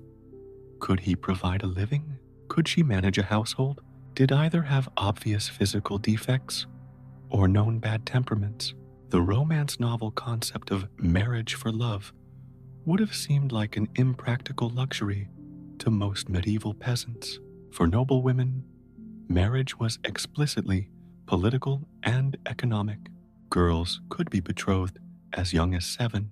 Could he provide a living? Could she manage a household? Did either have obvious physical defects or known bad temperaments? The romance novel concept of marriage for love would have seemed like an impractical luxury to most medieval peasants. For noble women, marriage was explicitly political and economic. Girls could be betrothed as young as 7,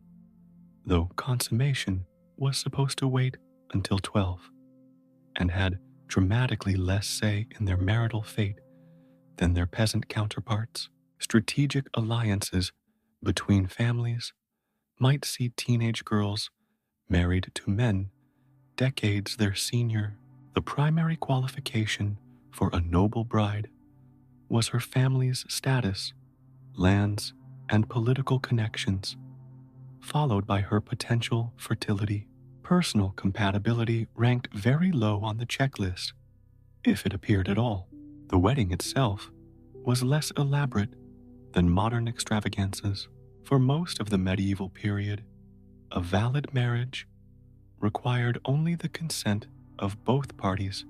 though consummation was supposed to wait until 12, and had dramatically less say in their marital fate than their peasant counterparts. Strategic alliances between families might see teenage girls married to men decades their senior. The primary qualification for a noble bride was her family's status, lands, and political connections, followed by her potential fertility. Personal compatibility ranked very low on the checklist, if it appeared at all. The wedding itself was less elaborate than modern extravaganzas. For most of the medieval period, a valid marriage required only the consent of both parties,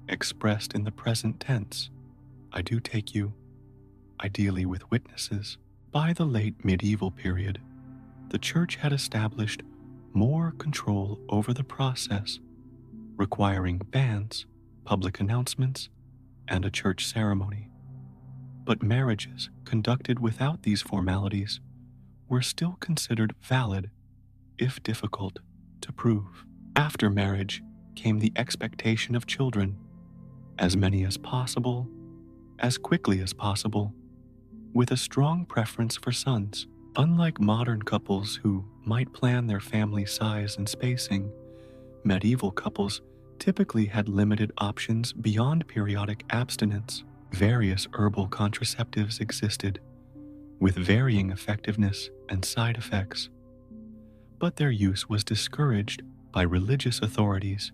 expressed in the present tense. I do take you, ideally with witnesses. By the late medieval period, the church had established more control over the process, requiring bans, public announcements, and a church ceremony. But marriages conducted without these formalities were still considered valid, if difficult to prove. After marriage came the expectation of children, as many as possible, as quickly as possible, with a strong preference for sons. Unlike modern couples who might plan their family size and spacing, medieval couples typically had limited options beyond periodic abstinence. Various herbal contraceptives existed, with varying effectiveness and side effects, but their use was discouraged by religious authorities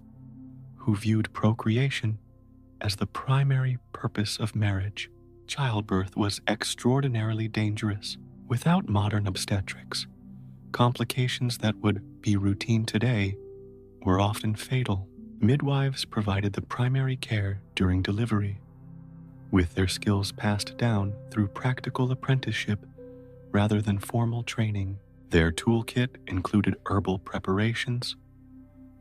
who viewed procreation as the primary purpose of marriage. Childbirth was extraordinarily dangerous. Without modern obstetrics, complications that would be routine today were often fatal. Midwives provided the primary care during delivery, with their skills passed down through practical apprenticeship rather than formal training. Their toolkit included herbal preparations,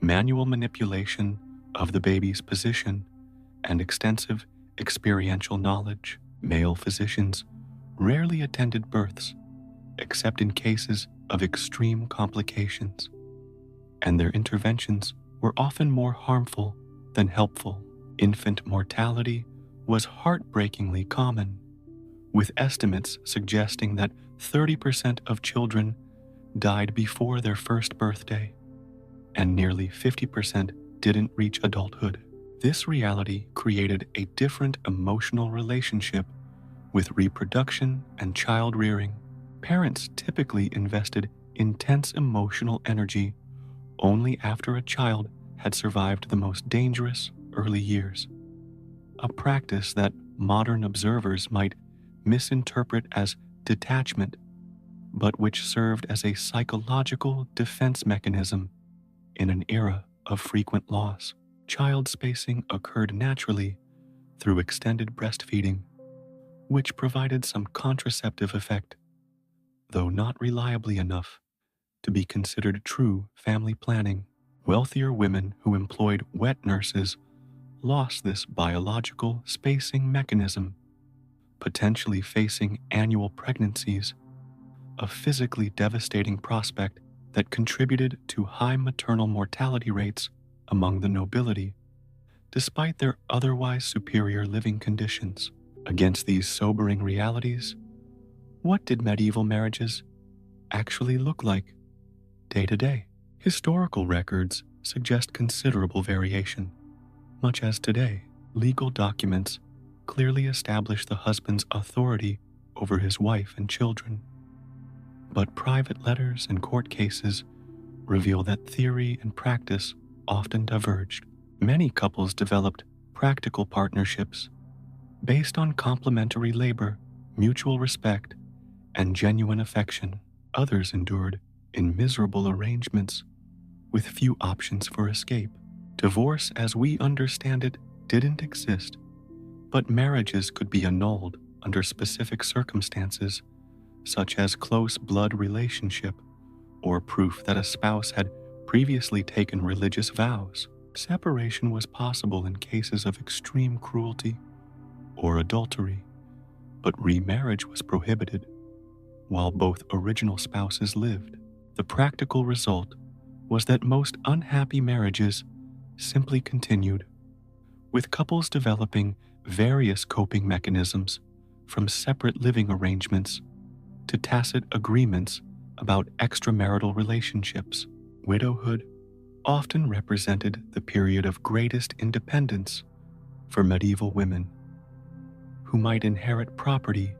manual manipulation of the baby's position, and extensive experiential knowledge. Male physicians rarely attended births, except in cases of extreme complications, and their interventions were often more harmful than helpful. Infant mortality was heartbreakingly common, with estimates suggesting that 30% of children died before their first birthday, and nearly 50% didn't reach adulthood. This reality created a different emotional relationship with reproduction and child rearing. Parents typically invested intense emotional energy only after a child had survived the most dangerous early years, a practice that modern observers might misinterpret as detachment, but which served as a psychological defense mechanism in an era of frequent loss. Child spacing occurred naturally through extended breastfeeding, which provided some contraceptive effect, though not reliably enough to be considered true family planning. Wealthier women who employed wet nurses lost this biological spacing mechanism, potentially facing annual pregnancies, a physically devastating prospect that contributed to high maternal mortality rates among the nobility, despite their otherwise superior living conditions. Against these sobering realities, what did medieval marriages actually look like day to day? Historical records suggest considerable variation. much as today. Legal documents clearly establish the husband's authority over his wife and children. But private letters and court cases reveal that theory and practice often diverged. Many couples developed practical partnerships based on complementary labor, mutual respect, and genuine affection. Others endured in miserable arrangements with few options for escape. Divorce, as we understand it, didn't exist, but marriages could be annulled under specific circumstances, such as close blood relationship or proof that a spouse had previously taken religious vows. Separation was possible in cases of extreme cruelty or adultery, but remarriage was prohibited while both original spouses lived. The practical result was that most unhappy marriages simply continued, with couples developing various coping mechanisms from separate living arrangements to tacit agreements about extramarital relationships. Widowhood often represented the period of greatest independence for medieval women, who might inherit property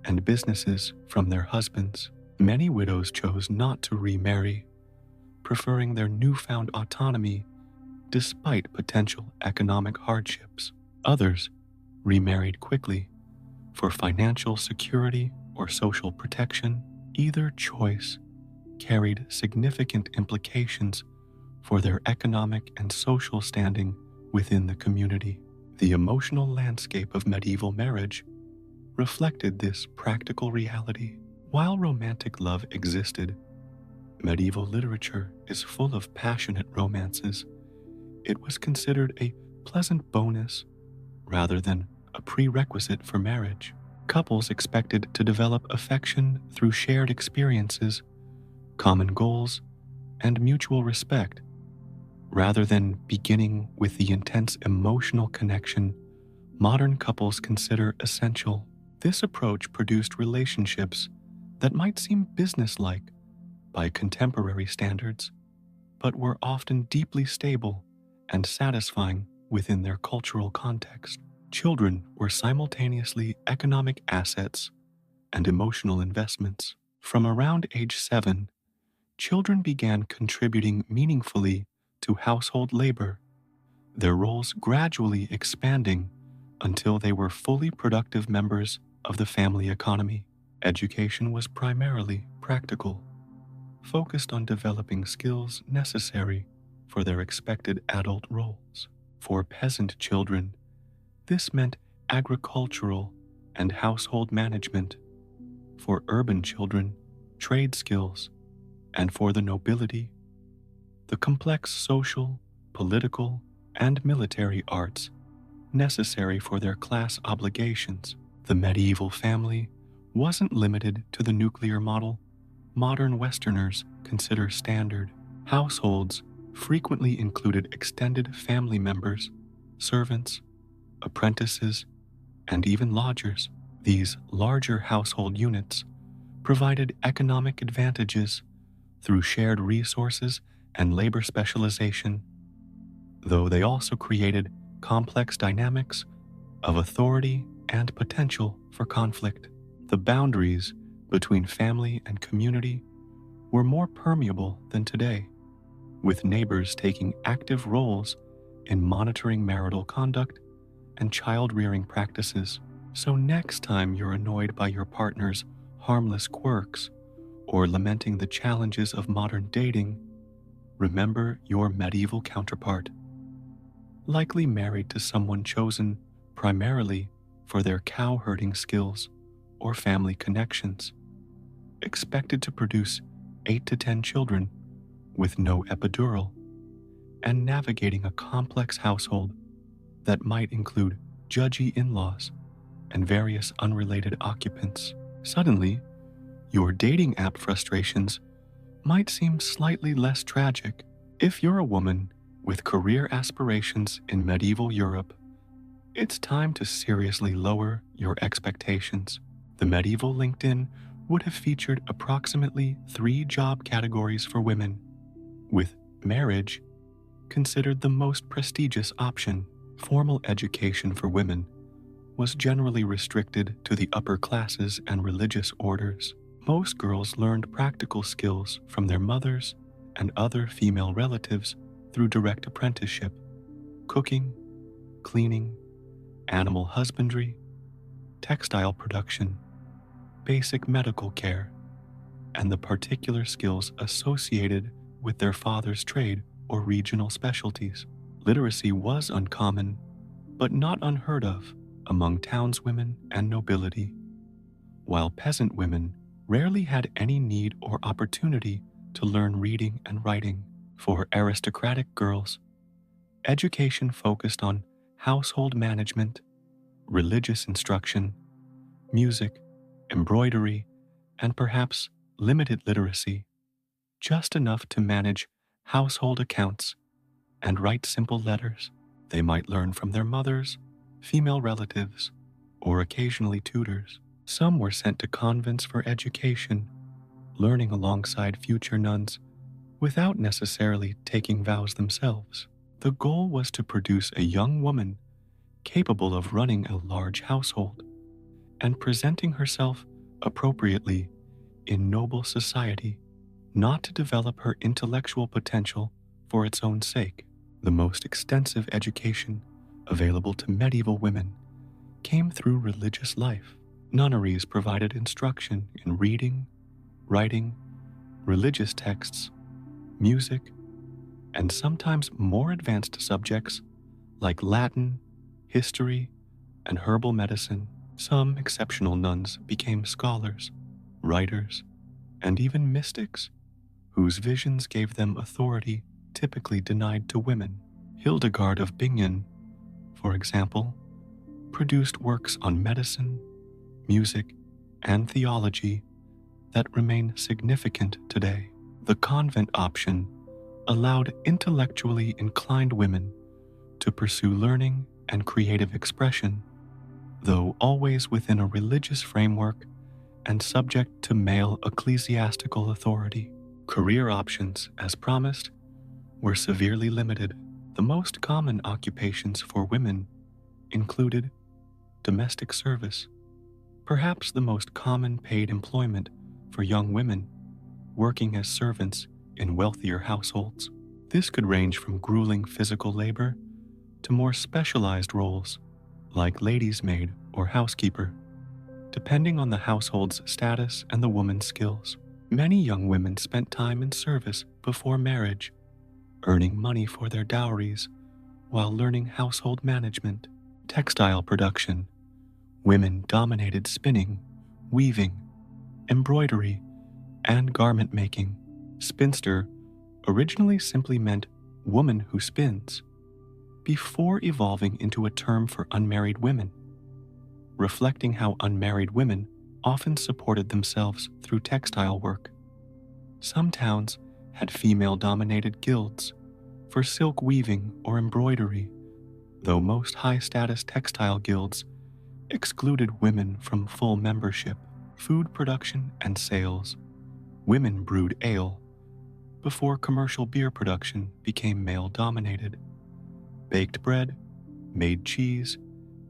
and businesses from their husbands. Many widows chose not to remarry, preferring their newfound autonomy despite potential economic hardships. Others remarried quickly for financial security or social protection. Either choice carried significant implications for their economic and social standing within the community. The emotional landscape of medieval marriage reflected this practical reality. While romantic love existed, medieval literature is full of passionate romances. It was considered a pleasant bonus rather than a prerequisite for marriage. Couples expected to develop affection through shared experiences, common goals, and mutual respect, rather than beginning with the intense emotional connection modern couples consider essential. This approach produced relationships that might seem businesslike by contemporary standards, but were often deeply stable and satisfying within their cultural context. Children were simultaneously economic assets and emotional investments. From around age 7, children began contributing meaningfully to household labor, their roles gradually expanding until they were fully productive members of the family economy. Education was primarily practical, focused on developing skills necessary for their expected adult roles. For peasant children, this meant agricultural and household management. For urban children, trade skills, and for the nobility, the complex social, political, and military arts necessary for their class obligations. The medieval family wasn't limited to the nuclear model modern Westerners consider standard. Households frequently included extended family members, servants, apprentices, and even lodgers. These larger household units provided economic advantages through shared resources and labor specialization, though they also created complex dynamics of authority and potential for conflict. The boundaries between family and community were more permeable than today, with neighbors taking active roles in monitoring marital conduct and child-rearing practices. So next time you're annoyed by your partner's harmless quirks or lamenting the challenges of modern dating, remember your medieval counterpart, likely married to someone chosen primarily for their cow-herding skills or family connections, expected to produce 8 to 10 children with no epidural, and navigating a complex household that might include judgy in-laws and various unrelated occupants. Suddenly, your dating app frustrations might seem slightly less tragic. If you're a woman with career aspirations in medieval Europe, it's time to seriously lower your expectations. The medieval LinkedIn would have featured approximately 3 job categories for women, with marriage considered the most prestigious option. Formal education for women was generally restricted to the upper classes and religious orders. Most girls learned practical skills from their mothers and other female relatives through direct apprenticeship, cooking, cleaning, animal husbandry, textile production, basic medical care, and the particular skills associated with their father's trade or regional specialties. Literacy was uncommon, but not unheard of, among townswomen and nobility, while peasant women rarely had any need or opportunity to learn reading and writing. For aristocratic girls, education focused on household management, religious instruction, music, embroidery, and perhaps limited literacy, just enough to manage household accounts and write simple letters. They might learn from their mothers, female relatives, or occasionally tutors. Some were sent to convents for education, learning alongside future nuns without necessarily taking vows themselves. The goal was to produce a young woman capable of running a large household and presenting herself appropriately in noble society, not to develop her intellectual potential for its own sake. The most extensive education available to medieval women came through religious life. Nunneries provided instruction in reading, writing, religious texts, music, and sometimes more advanced subjects like Latin, history, and herbal medicine. Some exceptional nuns became scholars, writers, and even mystics, whose visions gave them authority typically denied to women. Hildegard of Bingen, for example, produced works on medicine, music, and theology that remain significant today. The convent option allowed intellectually inclined women to pursue learning and creative expression, though always within a religious framework and subject to male ecclesiastical authority. Career options, as promised, were severely limited. The most common occupations for women included domestic service, perhaps the most common paid employment for young women working as servants in wealthier households. This could range from grueling physical labor to more specialized roles like lady's maid or housekeeper, depending on the household's status and the woman's skills. Many young women spent time in service before marriage, earning money for their dowries while learning household management. Textile production. Women dominated spinning, weaving, embroidery, and garment making. Spinster originally simply meant woman who spins, before evolving into a term for unmarried women, reflecting how unmarried women often supported themselves through textile work. Some towns had female-dominated guilds for silk weaving or embroidery, though most high-status textile guilds excluded women from full membership. Food production and sales. Women brewed ale before commercial beer production became male-dominated, baked bread, made cheese,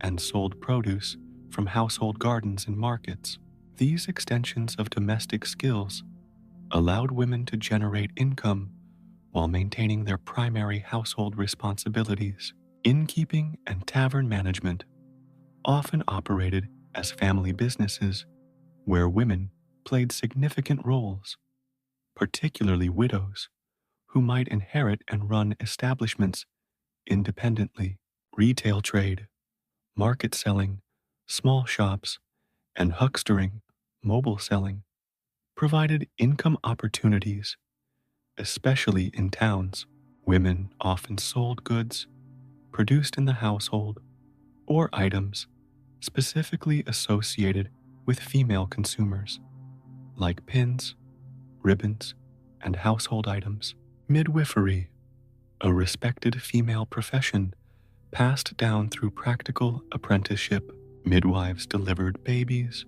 and sold produce from household gardens and markets. These extensions of domestic skills allowed women to generate income while maintaining their primary household responsibilities. Innkeeping and tavern management often operated as family businesses where women played significant roles, particularly widows, who might inherit and run establishments independently. Retail trade, market selling, small shops, and huckstering, mobile selling, provided income opportunities, especially in towns. Women often sold goods produced in the household or items specifically associated with female consumers, like pins, ribbons, and household items. Midwifery, a respected female profession passed down through practical apprenticeship. Midwives delivered babies,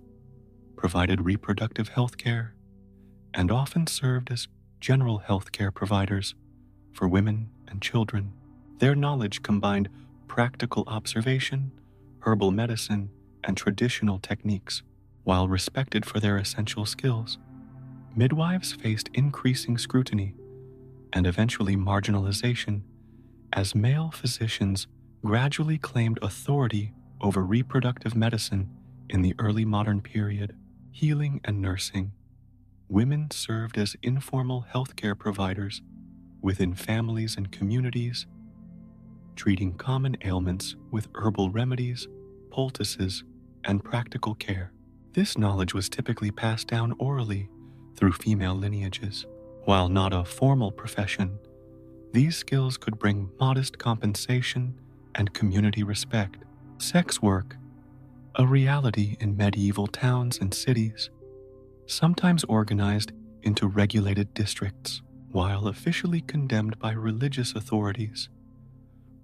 provided reproductive health care, and often served as general health care providers for women and children. Their knowledge combined practical observation, herbal medicine, and traditional techniques. While respected for their essential skills, midwives faced increasing scrutiny and eventually marginalization as male physicians gradually claimed authority over reproductive medicine in the early modern period. Healing and nursing. Women served as informal healthcare providers within families and communities, treating common ailments with herbal remedies, poultices, and practical care. This knowledge was typically passed down orally through female lineages. While not a formal profession, these skills could bring modest compensation and community respect. Sex work, a reality in medieval towns and cities, sometimes organized into regulated districts. While officially condemned by religious authorities,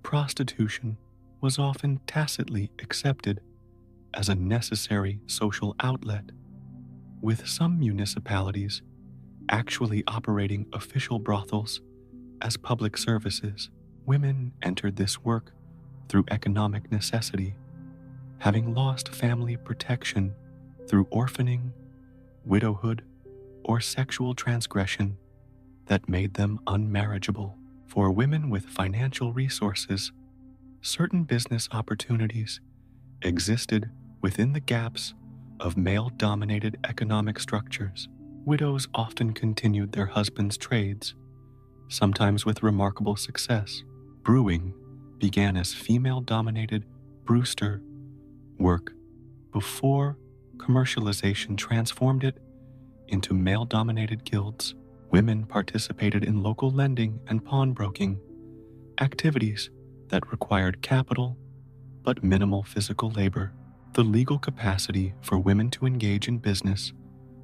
prostitution was often tacitly accepted as a necessary social outlet, with some municipalities actually operating official brothels as public services. Women entered this work through economic necessity, having lost family protection through orphaning, widowhood, or sexual transgression that made them unmarriageable. For women with financial resources, certain business opportunities existed within the gaps of male-dominated economic structures. Widows often continued their husbands' trades, sometimes with remarkable success. Brewing began as female-dominated brewster work before commercialization transformed it into male-dominated guilds. Women participated in local lending and pawnbroking, activities that required capital but minimal physical labor. The legal capacity for women to engage in business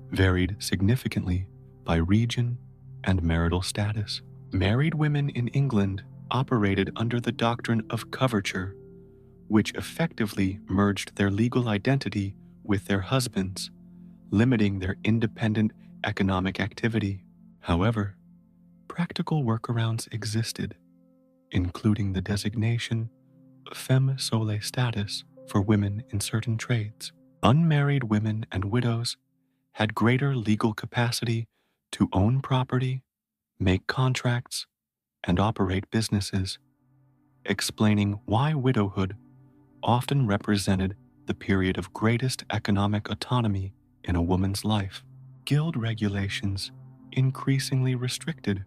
varied significantly by region and marital status. Married women in England operated under the doctrine of coverture, which effectively merged their legal identity with their husbands, limiting their independent economic activity. However, practical workarounds existed, including the designation of femme sole status for women in certain trades. Unmarried women and widows had greater legal capacity to own property, make contracts, and operate businesses, explaining why widowhood often represented the period of greatest economic autonomy in a woman's life. Guild regulations increasingly restricted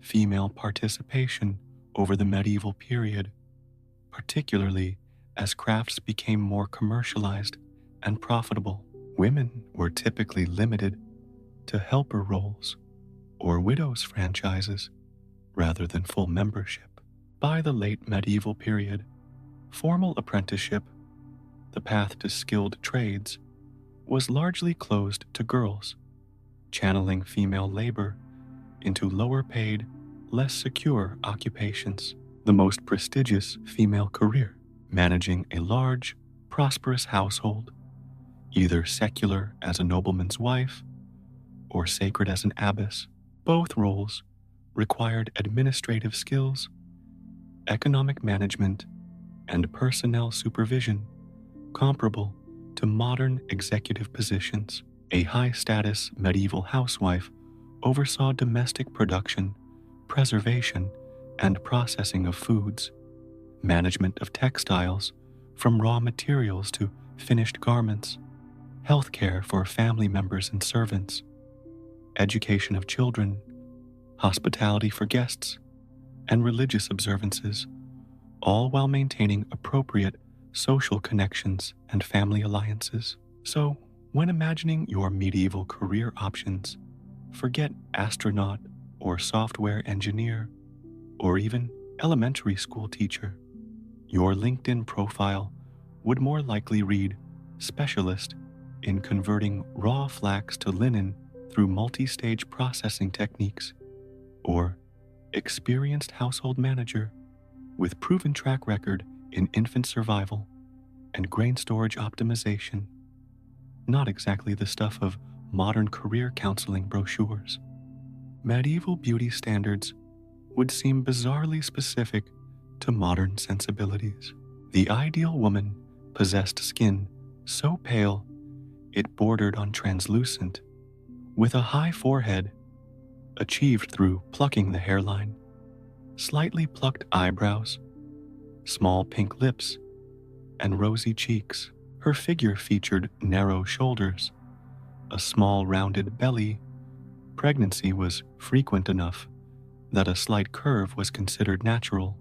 female participation over the medieval period, particularly as crafts became more commercialized and profitable. Women were typically limited to helper roles or widows' franchises rather than full membership. By the late medieval period, formal apprenticeship, the path to skilled trades, was largely closed to girls, channeling female labor into lower-paid, less secure occupations. The most prestigious female career, managing a large, prosperous household, either secular as a nobleman's wife or sacred as an abbess. Both roles required administrative skills, economic management, and personnel supervision comparable to modern executive positions. A high-status medieval housewife oversaw domestic production, preservation, and processing of foods, management of textiles from raw materials to finished garments, healthcare for family members and servants, education of children, hospitality for guests, and religious observances, all while maintaining appropriate social connections and family alliances. So, when imagining your medieval career options, forget astronaut or software engineer or even elementary school teacher. Your LinkedIn profile would more likely read specialist in converting raw flax to linen through multi-stage processing techniques, or experienced household manager with proven track record in infant survival and grain storage optimization. Not exactly the stuff of modern career counseling brochures. Medieval beauty standards would seem bizarrely specific to modern sensibilities. The ideal woman possessed skin so pale it bordered on translucent, with a high forehead achieved through plucking the hairline, slightly plucked eyebrows, small pink lips, and rosy cheeks. Her figure featured narrow shoulders, a small rounded belly. Pregnancy was frequent enough that a slight curve was considered natural,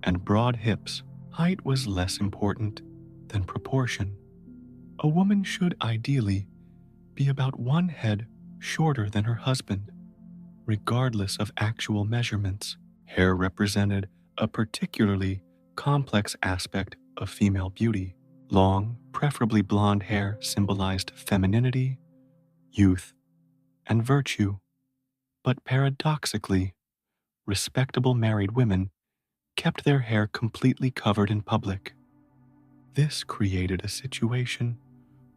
and broad hips. Height was less important than proportion. A woman should ideally be about one head shorter than her husband, regardless of actual measurements. Hair represented a particularly complex aspect of female beauty. Long, preferably blonde hair symbolized femininity, youth, and virtue. But paradoxically, respectable married women kept their hair completely covered in public. This created a situation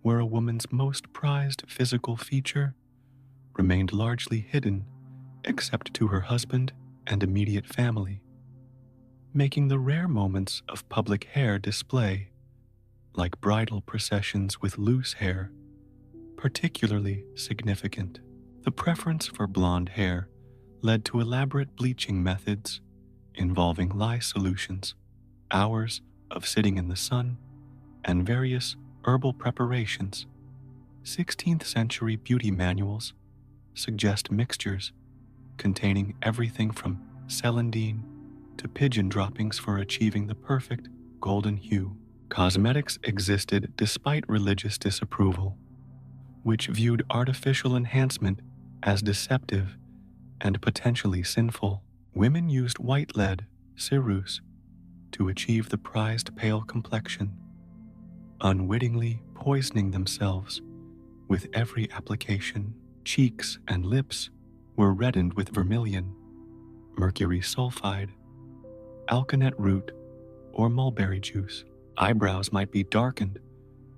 where a woman's most prized physical feature remained largely hidden except to her husband and immediate family, making the rare moments of public hair display, like bridal processions with loose hair, particularly significant. The preference for blonde hair led to elaborate bleaching methods involving lye solutions, hours of sitting in the sun, and various herbal preparations. 16th century beauty manuals suggest mixtures containing everything from celandine to pigeon droppings for achieving the perfect golden hue. Cosmetics existed despite religious disapproval, which viewed artificial enhancement as deceptive and potentially sinful. Women used white lead, ceruse, to achieve the prized pale complexion, unwittingly poisoning themselves with every application. Cheeks and lips were reddened with vermilion, mercury sulfide, alkanet root, or mulberry juice. Eyebrows might be darkened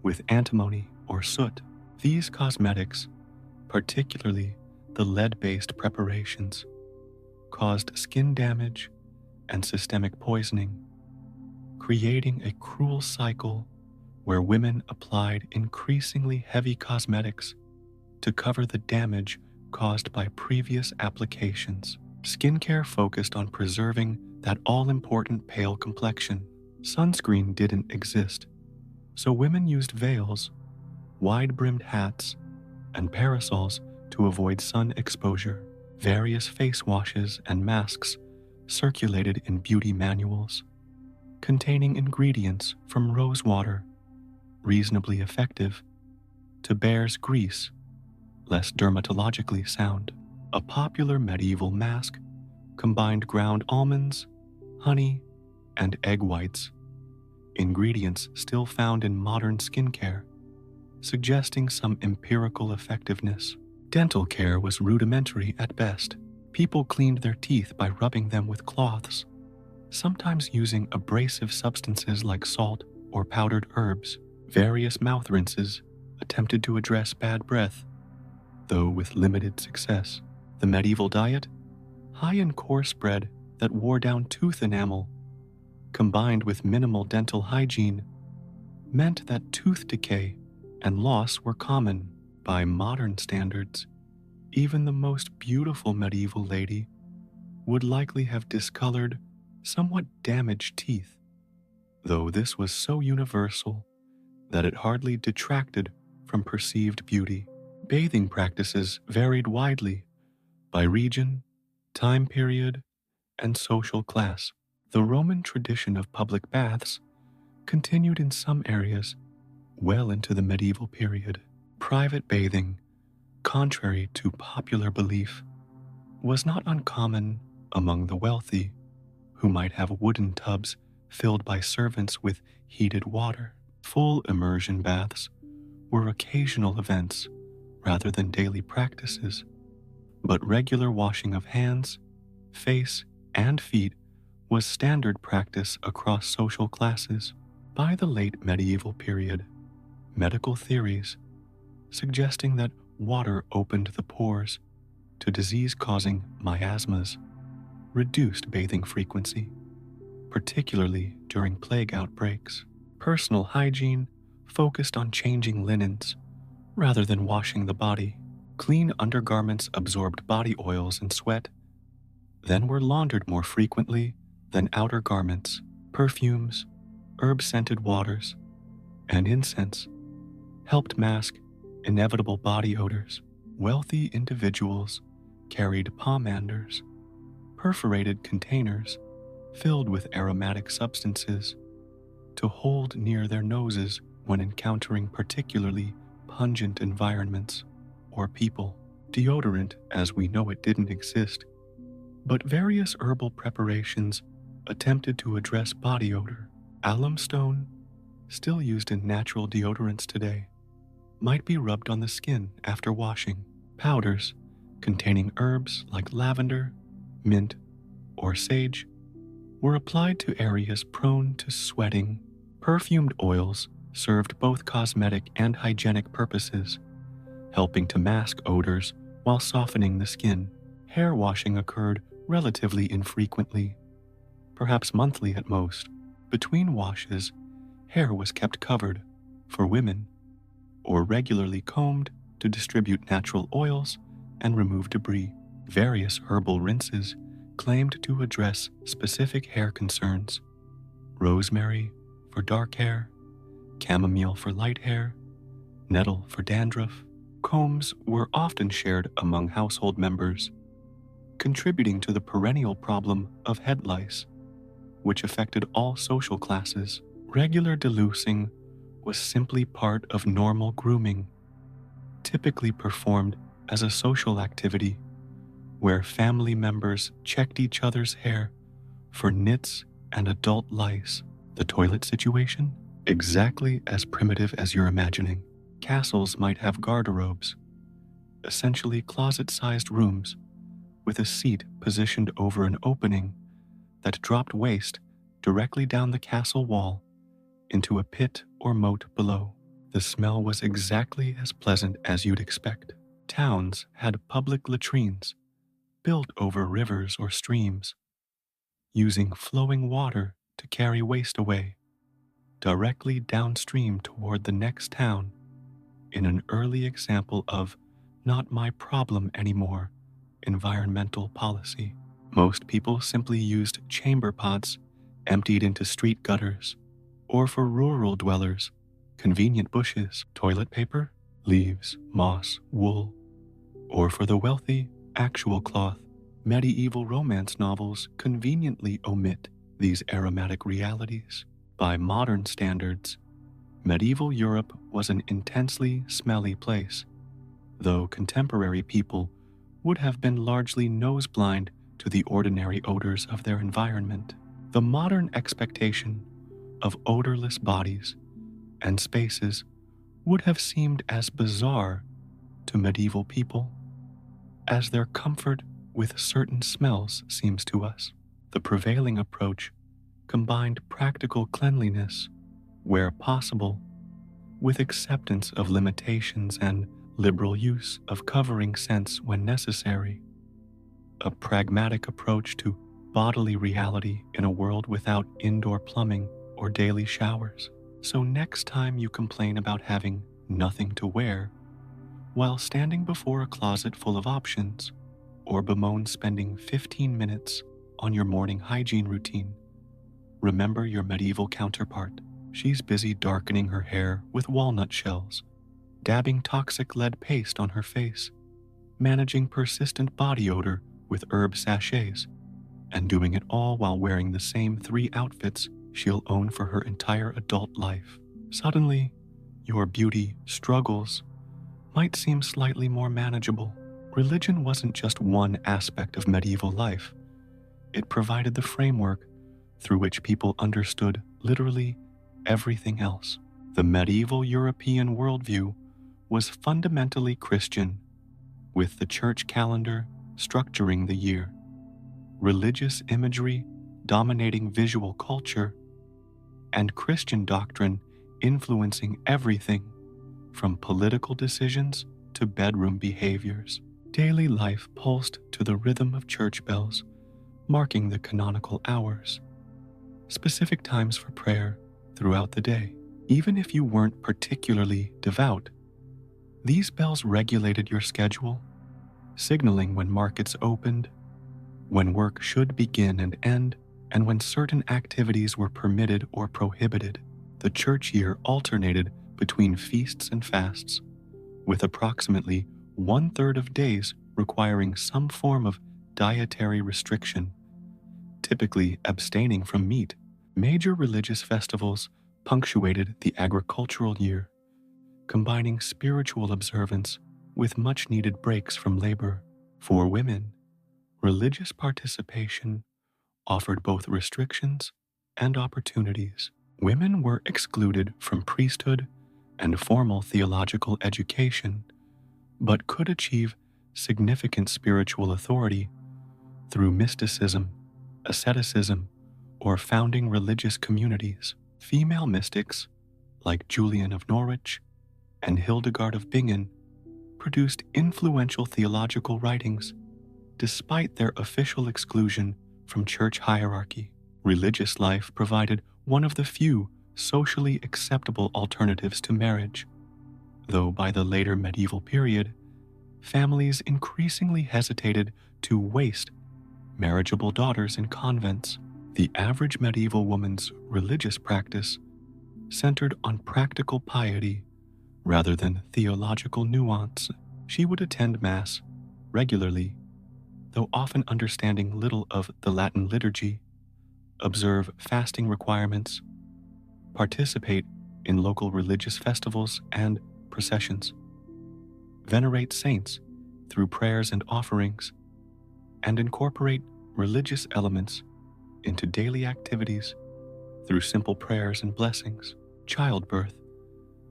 with antimony or soot. These cosmetics, particularly the lead-based preparations, caused skin damage and systemic poisoning, creating a cruel cycle where women applied increasingly heavy cosmetics to cover the damage caused by previous applications. Skincare focused on preserving that all-important pale complexion. Sunscreen didn't exist, so women used veils, wide-brimmed hats, and parasols to avoid sun exposure. Various face washes and masks circulated in beauty manuals, containing ingredients from rose water, reasonably effective, to bear's grease, less dermatologically sound. A popular medieval mask combined ground almonds, honey, and egg whites, ingredients still found in modern skincare, suggesting some empirical effectiveness. Dental care was rudimentary at best. People cleaned their teeth by rubbing them with cloths, sometimes using abrasive substances like salt or powdered herbs. Various mouth rinses attempted to address bad breath, though with limited success. The medieval diet, high in coarse bread that wore down tooth enamel, combined with minimal dental hygiene, meant that tooth decay and loss were common. By modern standards, even the most beautiful medieval lady would likely have discolored, somewhat damaged teeth, though this was so universal that it hardly detracted from perceived beauty. Bathing practices varied widely by region, time period, and social class. The Roman tradition of public baths continued in some areas well into the medieval period. Private bathing, contrary to popular belief, was not uncommon among the wealthy, who might have wooden tubs filled by servants with heated water. Full immersion baths were occasional events rather than daily practices, but regular washing of hands, face, and feet was standard practice across social classes. By the late medieval period, medical theories suggesting that water opened the pores to disease-causing miasmas reduced bathing frequency. particularly during plague outbreaks. Personal hygiene focused on changing linens rather than washing the body. Clean undergarments absorbed body oils and sweat, then were laundered more frequently than outer garments. Perfumes, herb-scented waters, and incense helped mask inevitable body odors. Wealthy individuals carried pomanders, perforated containers filled with aromatic substances, to hold near their noses when encountering particularly pungent environments or people. Deodorant, as we know it, didn't exist, but various herbal preparations attempted to address body odor. Alum stone, still used in natural deodorants today, might be rubbed on the skin after washing. Powders containing herbs like lavender, mint, or sage were applied to areas prone to sweating. Perfumed oils served both cosmetic and hygienic purposes, helping to mask odors while softening the skin. Hair washing occurred relatively infrequently, perhaps monthly at most. Between washes, hair was kept covered, for women, or regularly combed to distribute natural oils and remove debris. Various herbal rinses claimed to address specific hair concerns: rosemary for dark hair, chamomile for light hair, nettle for dandruff. Combs were often shared among household members, contributing to the perennial problem of head lice, which affected all social classes. Regular delousing was simply part of normal grooming, typically performed as a social activity where family members checked each other's hair for nits and adult lice. The toilet situation? Exactly as primitive as you're imagining. Castles might have garderobes, essentially closet-sized rooms with a seat positioned over an opening that dropped waste directly down the castle wall into a pit or moat below. The smell was exactly as pleasant as you'd expect. Towns had public latrines built over rivers or streams, using flowing water to carry waste away, directly downstream toward the next town, in an early example of not my problem anymore environmental policy. Most people simply used chamber pots emptied into street gutters, or for rural dwellers, convenient bushes. Toilet paper, leaves, moss, wool, or for the wealthy, actual cloth. Medieval romance novels conveniently omit these aromatic realities. By modern standards, medieval Europe was an intensely smelly place, though contemporary people would have been largely nose-blind to the ordinary odors of their environment. The modern expectation of odorless bodies and spaces would have seemed as bizarre to medieval people as their comfort with certain smells seems to us. The prevailing approach combined practical cleanliness, where possible, with acceptance of limitations and liberal use of covering scents when necessary. A pragmatic approach to bodily reality in a world without indoor plumbing or daily showers. So next time you complain about having nothing to wear while standing before a closet full of options, or bemoan spending 15 minutes on your morning hygiene routine, remember your medieval counterpart. She's busy darkening her hair with walnut shells, dabbing toxic lead paste on her face, managing persistent body odor with herb sachets, and doing it all while wearing the same 3 outfits she'll own for her entire adult life. Suddenly, your beauty struggles might seem slightly more manageable. Religion wasn't just one aspect of medieval life. It provided the framework through which people understood literally everything else. The medieval European worldview was fundamentally Christian, with the church calendar structuring the year, religious imagery dominating visual culture, and Christian doctrine influencing everything from political decisions to bedroom behaviors. Daily life pulsed to the rhythm of church bells, marking the canonical hours. specific times for prayer throughout the day. Even if you weren't particularly devout, these bells regulated your schedule, signaling when markets opened, when work should begin and end, and when certain activities were permitted or prohibited. The church year alternated between feasts and fasts, with approximately one-third of days requiring some form of dietary restriction, typically abstaining from meat. Major religious festivals punctuated the agricultural year, combining spiritual observance with much-needed breaks from labor. For women, religious participation offered both restrictions and opportunities. Women were excluded from priesthood and formal theological education, but could achieve significant spiritual authority through mysticism, asceticism, or founding religious communities. Female mystics, like Julian of Norwich and Hildegard of Bingen, produced influential theological writings despite their official exclusion from church hierarchy. Religious life provided one of the few socially acceptable alternatives to marriage, though by the later medieval period, families increasingly hesitated to waste marriageable daughters in convents. The average medieval woman's religious practice centered on practical piety rather than theological nuance. She would attend Mass regularly, though often understanding little of the Latin liturgy, observe fasting requirements, participate in local religious festivals and processions, venerate saints through prayers and offerings, and incorporate religious elements into daily activities through simple prayers and blessings. Childbirth,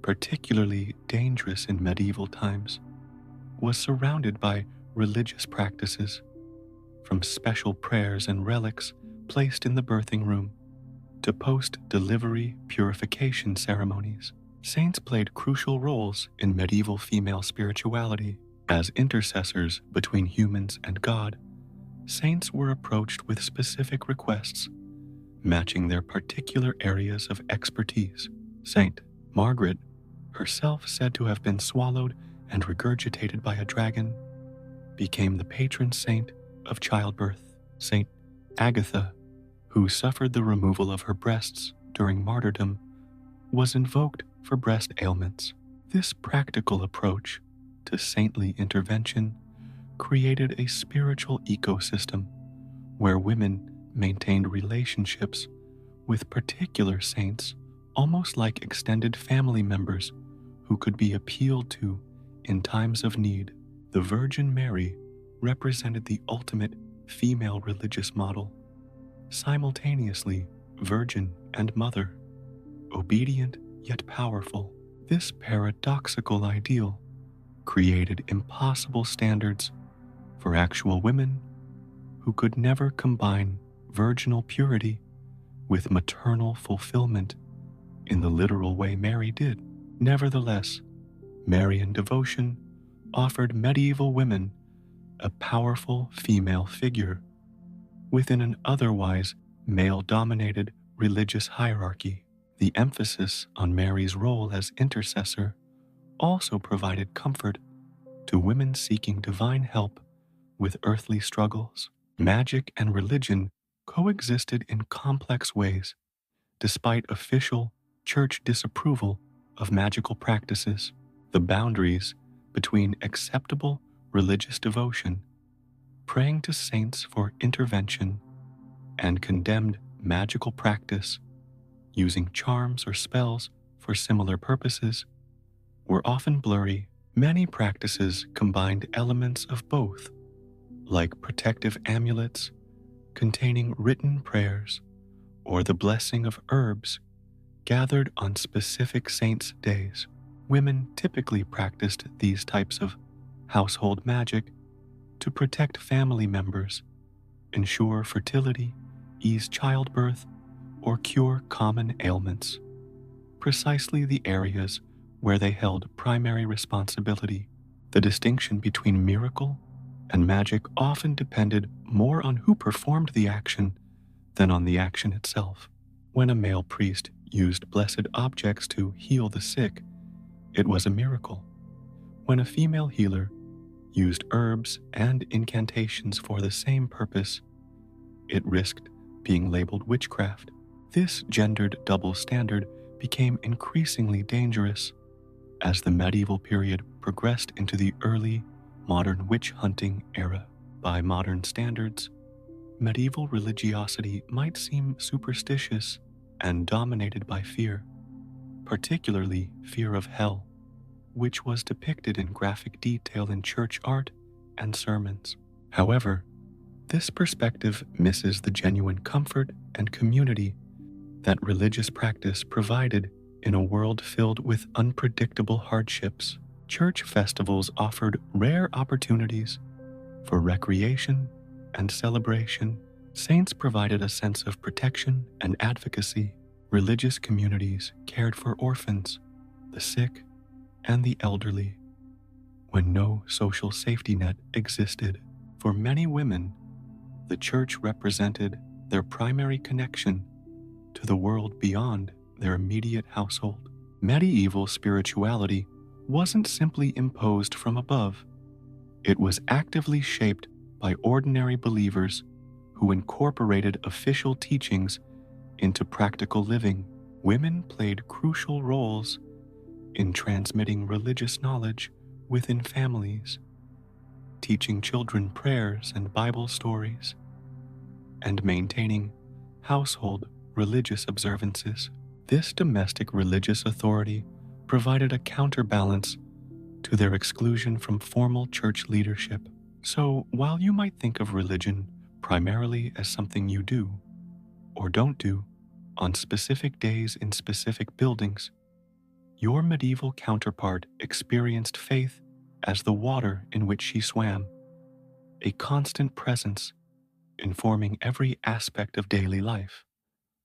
particularly dangerous in medieval times, was surrounded by religious practices, from special prayers and relics placed in the birthing room to post-delivery purification ceremonies. Saints played crucial roles in medieval female spirituality. As intercessors between humans and God, saints were approached with specific requests, matching their particular areas of expertise. Saint Margaret, herself said to have been swallowed and regurgitated by a dragon, became the patron saint of childbirth. Saint Agatha, who suffered the removal of her breasts during martyrdom, was invoked for breast ailments. This practical approach to saintly intervention created a spiritual ecosystem where women maintained relationships with particular saints, almost like extended family members who could be appealed to in times of need. The Virgin Mary represented the ultimate female religious model, simultaneously virgin and mother, obedient yet powerful. This paradoxical ideal created impossible standards for actual women who could never combine virginal purity with maternal fulfillment in the literal way Mary did. Nevertheless, Marian devotion offered medieval women a powerful female figure within an otherwise male-dominated religious hierarchy. The emphasis on Mary's role as intercessor also provided comfort to women seeking divine help with earthly struggles. Magic and religion coexisted in complex ways, despite official church disapproval of magical practices. The boundaries between acceptable religious devotion, praying to saints for intervention, and condemned magical practice, using charms or spells for similar purposes, were often blurry. Many practices combined elements of both, like protective amulets containing written prayers or the blessing of herbs gathered on specific saints' days. Women typically practiced these types of household magic to protect family members, ensure fertility, ease childbirth, or cure common ailments, precisely the areas where they held primary responsibility. The distinction between miracle and magic often depended more on who performed the action than on the action itself. When a male priest used blessed objects to heal the sick, it was a miracle. When a female healer used herbs and incantations for the same purpose, it risked being labeled witchcraft. This gendered double standard became increasingly dangerous as the medieval period progressed into the early modern witch hunting era. By modern standards, medieval religiosity might seem superstitious and dominated by fear, particularly fear of hell, which was depicted in graphic detail in church art and sermons. However, this perspective misses the genuine comfort and community that religious practice provided in a world filled with unpredictable hardships. Church festivals offered rare opportunities for recreation and celebration. Saints provided a sense of protection and advocacy. Religious communities cared for orphans, the sick, and the elderly when no social safety net existed. For many women, the church represented their primary connection to the world beyond their immediate household. Medieval spirituality wasn't simply imposed from above. It was actively shaped by ordinary believers who incorporated official teachings into practical living. Women played crucial roles in transmitting religious knowledge within families, teaching children prayers and Bible stories, and maintaining household religious observances. This domestic religious authority provided a counterbalance to their exclusion from formal church leadership. So, while you might think of religion primarily as something you do or don't do on specific days in specific buildings, your medieval counterpart experienced faith as the water in which she swam, a constant presence informing every aspect of daily life,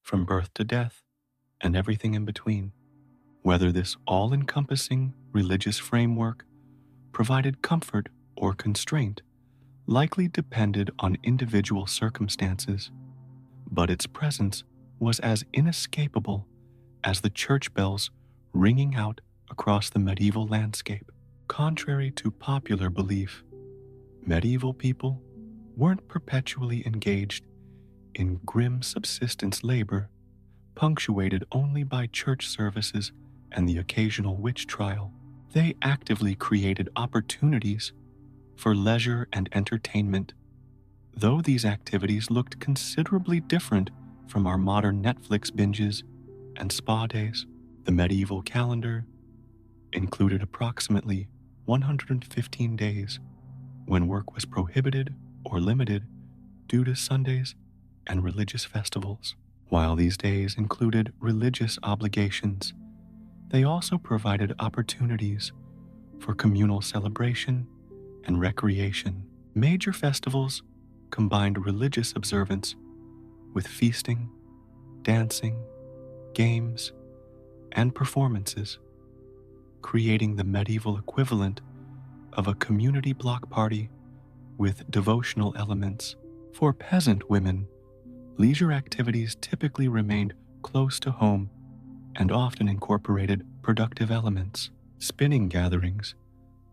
from birth to death and everything in between. Whether this all-encompassing religious framework provided comfort or constraint likely depended on individual circumstances, but its presence was as inescapable as the church bells ringing out across the medieval landscape. Contrary to popular belief, medieval people weren't perpetually engaged in grim subsistence labor, punctuated only by church services and the occasional witch trial. They actively created opportunities for leisure and entertainment, though these activities looked considerably different from our modern Netflix binges and spa days. The medieval calendar included approximately 115 days when work was prohibited or limited due to Sundays and religious festivals. While these days included religious obligations, they also provided opportunities for communal celebration and recreation. Major festivals combined religious observance with feasting, dancing, games, and performances, creating the medieval equivalent of a community block party with devotional elements. For peasant women, leisure activities typically remained close to home and often incorporated productive elements. Spinning gatherings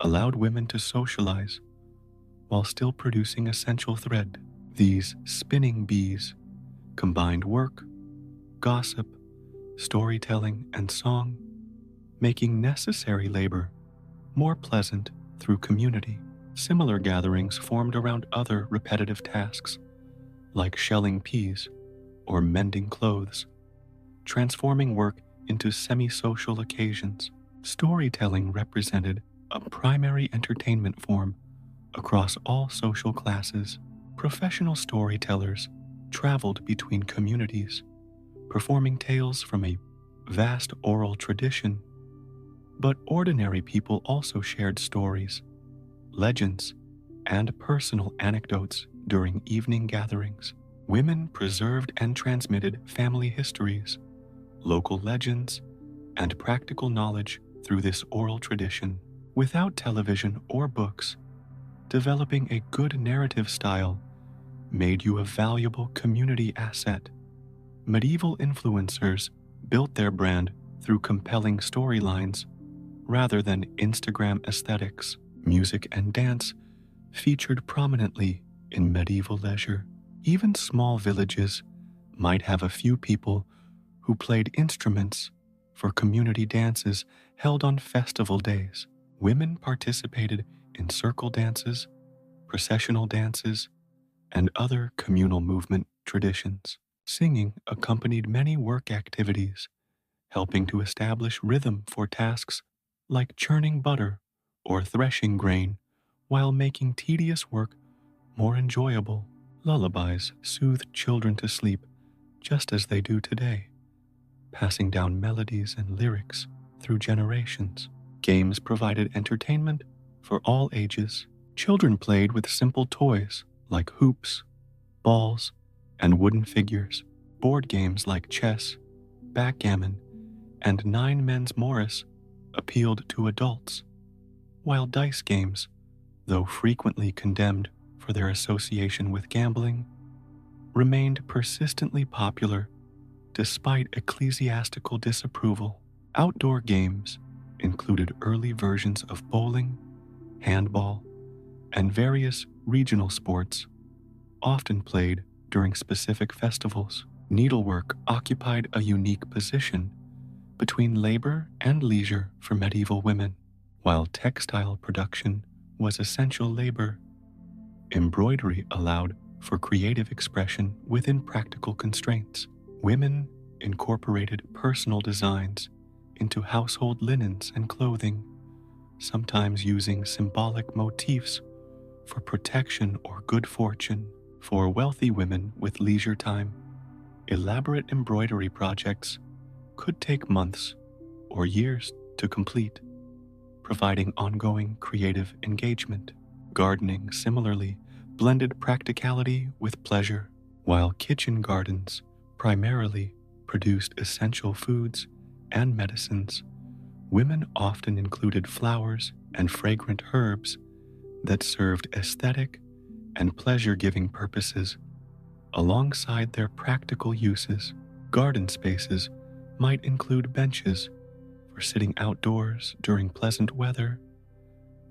allowed women to socialize while still producing essential thread. These spinning bees combined work, gossip, storytelling, and song, making necessary labor more pleasant through community. Similar gatherings formed around other repetitive tasks, like shelling peas or mending clothes, transforming work into semi-social occasions. Storytelling represented a primary entertainment form across all social classes. Professional storytellers traveled between communities, performing tales from a vast oral tradition. But ordinary people also shared stories, legends, and personal anecdotes during evening gatherings. Women preserved and transmitted family histories, local legends, and practical knowledge through this oral tradition. Without television or books, developing a good narrative style made you a valuable community asset. Medieval influencers built their brand through compelling storylines rather than Instagram aesthetics. Music and dance featured prominently in medieval leisure. Even small villages might have a few people who played instruments for community dances held on festival days. Women participated in circle dances, processional dances, and other communal movement traditions. Singing accompanied many work activities, helping to establish rhythm for tasks like churning butter or threshing grain, while making tedious work more enjoyable. Lullabies soothed children to sleep just as they do today, passing down melodies and lyrics through generations. Games provided entertainment for all ages. Children played with simple toys like hoops, balls, and wooden figures. Board games like chess, backgammon, and Nine Men's Morris appealed to adults, while dice games, though frequently condemned for their association with gambling, remained persistently popular despite ecclesiastical disapproval. Outdoor games included early versions of bowling, handball, and various regional sports, often played during specific festivals. Needlework occupied a unique position between labor and leisure for medieval women. While textile production was essential labor, embroidery allowed for creative expression within practical constraints. Women incorporated personal designs into household linens and clothing, sometimes using symbolic motifs for protection or good fortune. For wealthy women with leisure time, elaborate embroidery projects could take months or years to complete, providing ongoing creative engagement. Gardening, similarly, blended practicality with pleasure, while kitchen gardens primarily produced essential foods and medicines. Women often included flowers and fragrant herbs that served aesthetic and pleasure-giving purposes alongside their practical uses. Garden spaces might include benches for sitting outdoors during pleasant weather,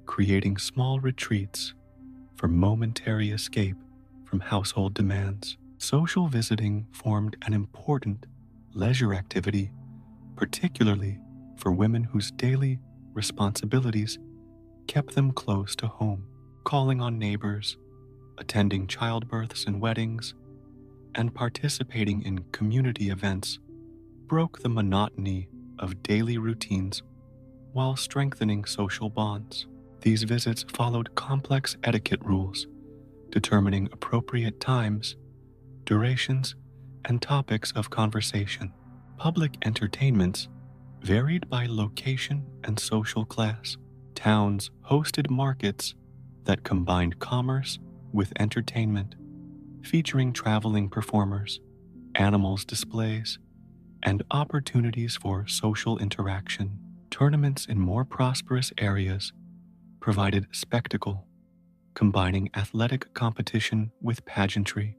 creating small retreats for momentary escape from household demands. Social visiting formed an important leisure activity, particularly for women whose daily responsibilities kept them close to home. Calling on neighbors, attending childbirths and weddings, and participating in community events broke the monotony of daily routines while strengthening social bonds. These visits followed complex etiquette rules, determining appropriate times, durations, and topics of conversation. Public entertainments varied by location and social class. Towns hosted markets that combined commerce with entertainment, featuring traveling performers, animals displays, and opportunities for social interaction. Tournaments in more prosperous areas provided spectacle, combining athletic competition with pageantry,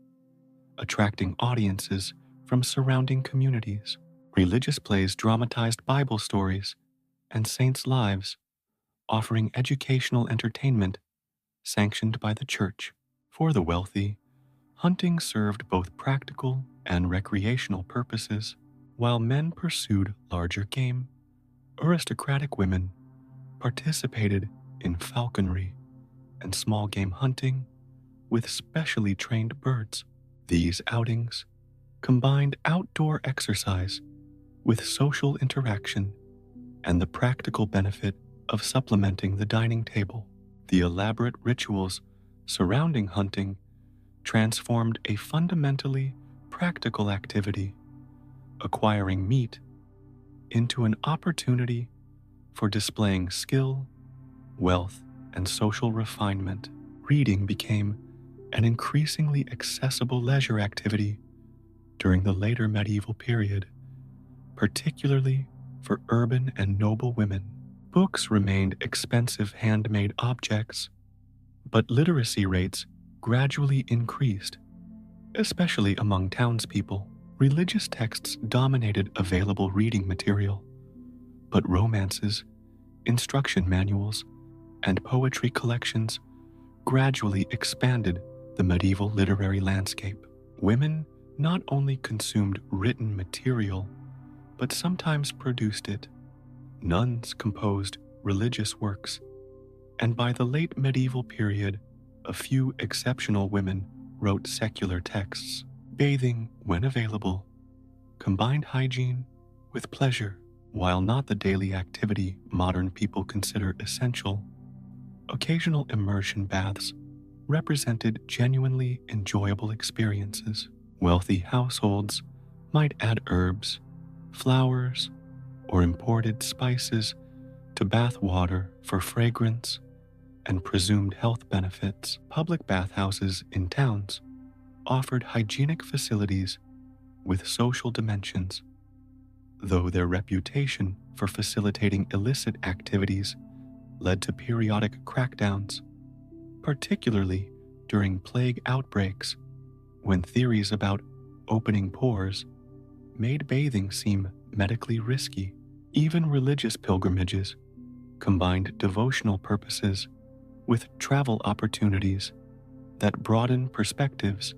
attracting audiences from surrounding communities. Religious plays dramatized Bible stories and saints' lives, offering educational entertainment sanctioned by the church. For the wealthy, hunting served both practical and recreational purposes. While men pursued larger game, aristocratic women participated in falconry and small game hunting with specially trained birds. These outings combined outdoor exercise with social interaction and the practical benefit of supplementing the dining table. The elaborate rituals surrounding hunting transformed a fundamentally practical activity, acquiring meat, into an opportunity for displaying skill, wealth, and social refinement. Reading became an increasingly accessible leisure activity during the later medieval period, particularly for urban and noble women. Books remained expensive handmade objects, but literacy rates gradually increased, especially among townspeople. Religious texts dominated available reading material, but romances, instruction manuals, and poetry collections gradually expanded the medieval literary landscape. Women not only consumed written material, but sometimes produced it. Nuns composed religious works, and by the late medieval period, a few exceptional women wrote secular texts. Bathing, when available, combined hygiene with pleasure. While not the daily activity modern people consider essential, occasional immersion baths represented genuinely enjoyable experiences. Wealthy households might add herbs, flowers, or imported spices to bath water for fragrance and presumed health benefits. Public bathhouses in towns offered hygienic facilities with social dimensions, though their reputation for facilitating illicit activities led to periodic crackdowns, particularly during plague outbreaks, when theories about opening pores made bathing seem medically risky. Even religious pilgrimages combined devotional purposes with travel opportunities that broadened perspectives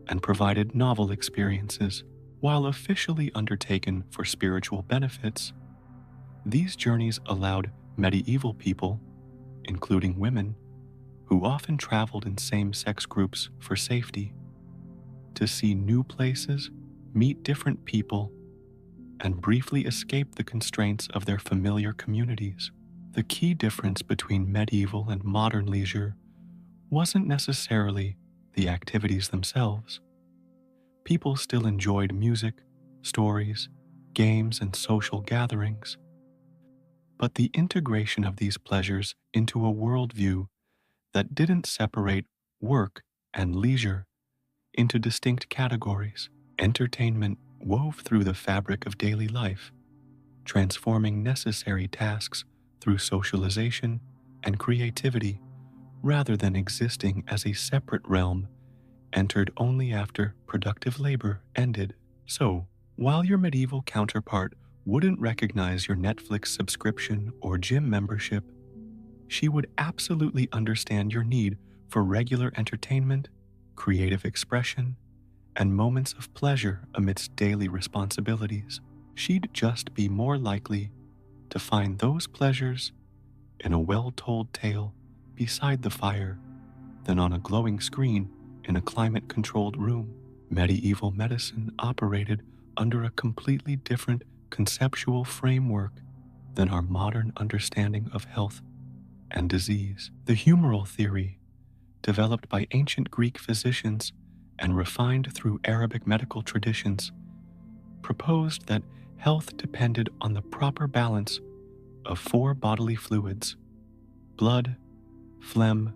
and provided novel experiences. While officially undertaken for spiritual benefits, these journeys allowed medieval people, including women, who often traveled in same-sex groups for safety, to see new places, meet different people, and briefly escape the constraints of their familiar communities. The key difference between medieval and modern leisure wasn't necessarily the activities themselves. People still enjoyed music, stories, games, and social gatherings. But the integration of these pleasures into a worldview that didn't separate work and leisure into distinct categories. Entertainment wove through the fabric of daily life, transforming necessary tasks through socialization and creativity rather than existing as a separate realm entered only after productive labor ended. So, while your medieval counterpart wouldn't recognize your Netflix subscription or gym membership, she would absolutely understand your need for regular entertainment, creative expression, and moments of pleasure amidst daily responsibilities. She'd just be more likely to find those pleasures in a well-told tale beside the fire than on a glowing screen in a climate-controlled room. Medieval medicine operated under a completely different conceptual framework than our modern understanding of health and disease. The humoral theory, developed by ancient Greek physicians and refined through Arabic medical traditions, proposed that health depended on the proper balance of four bodily fluids: blood, phlegm,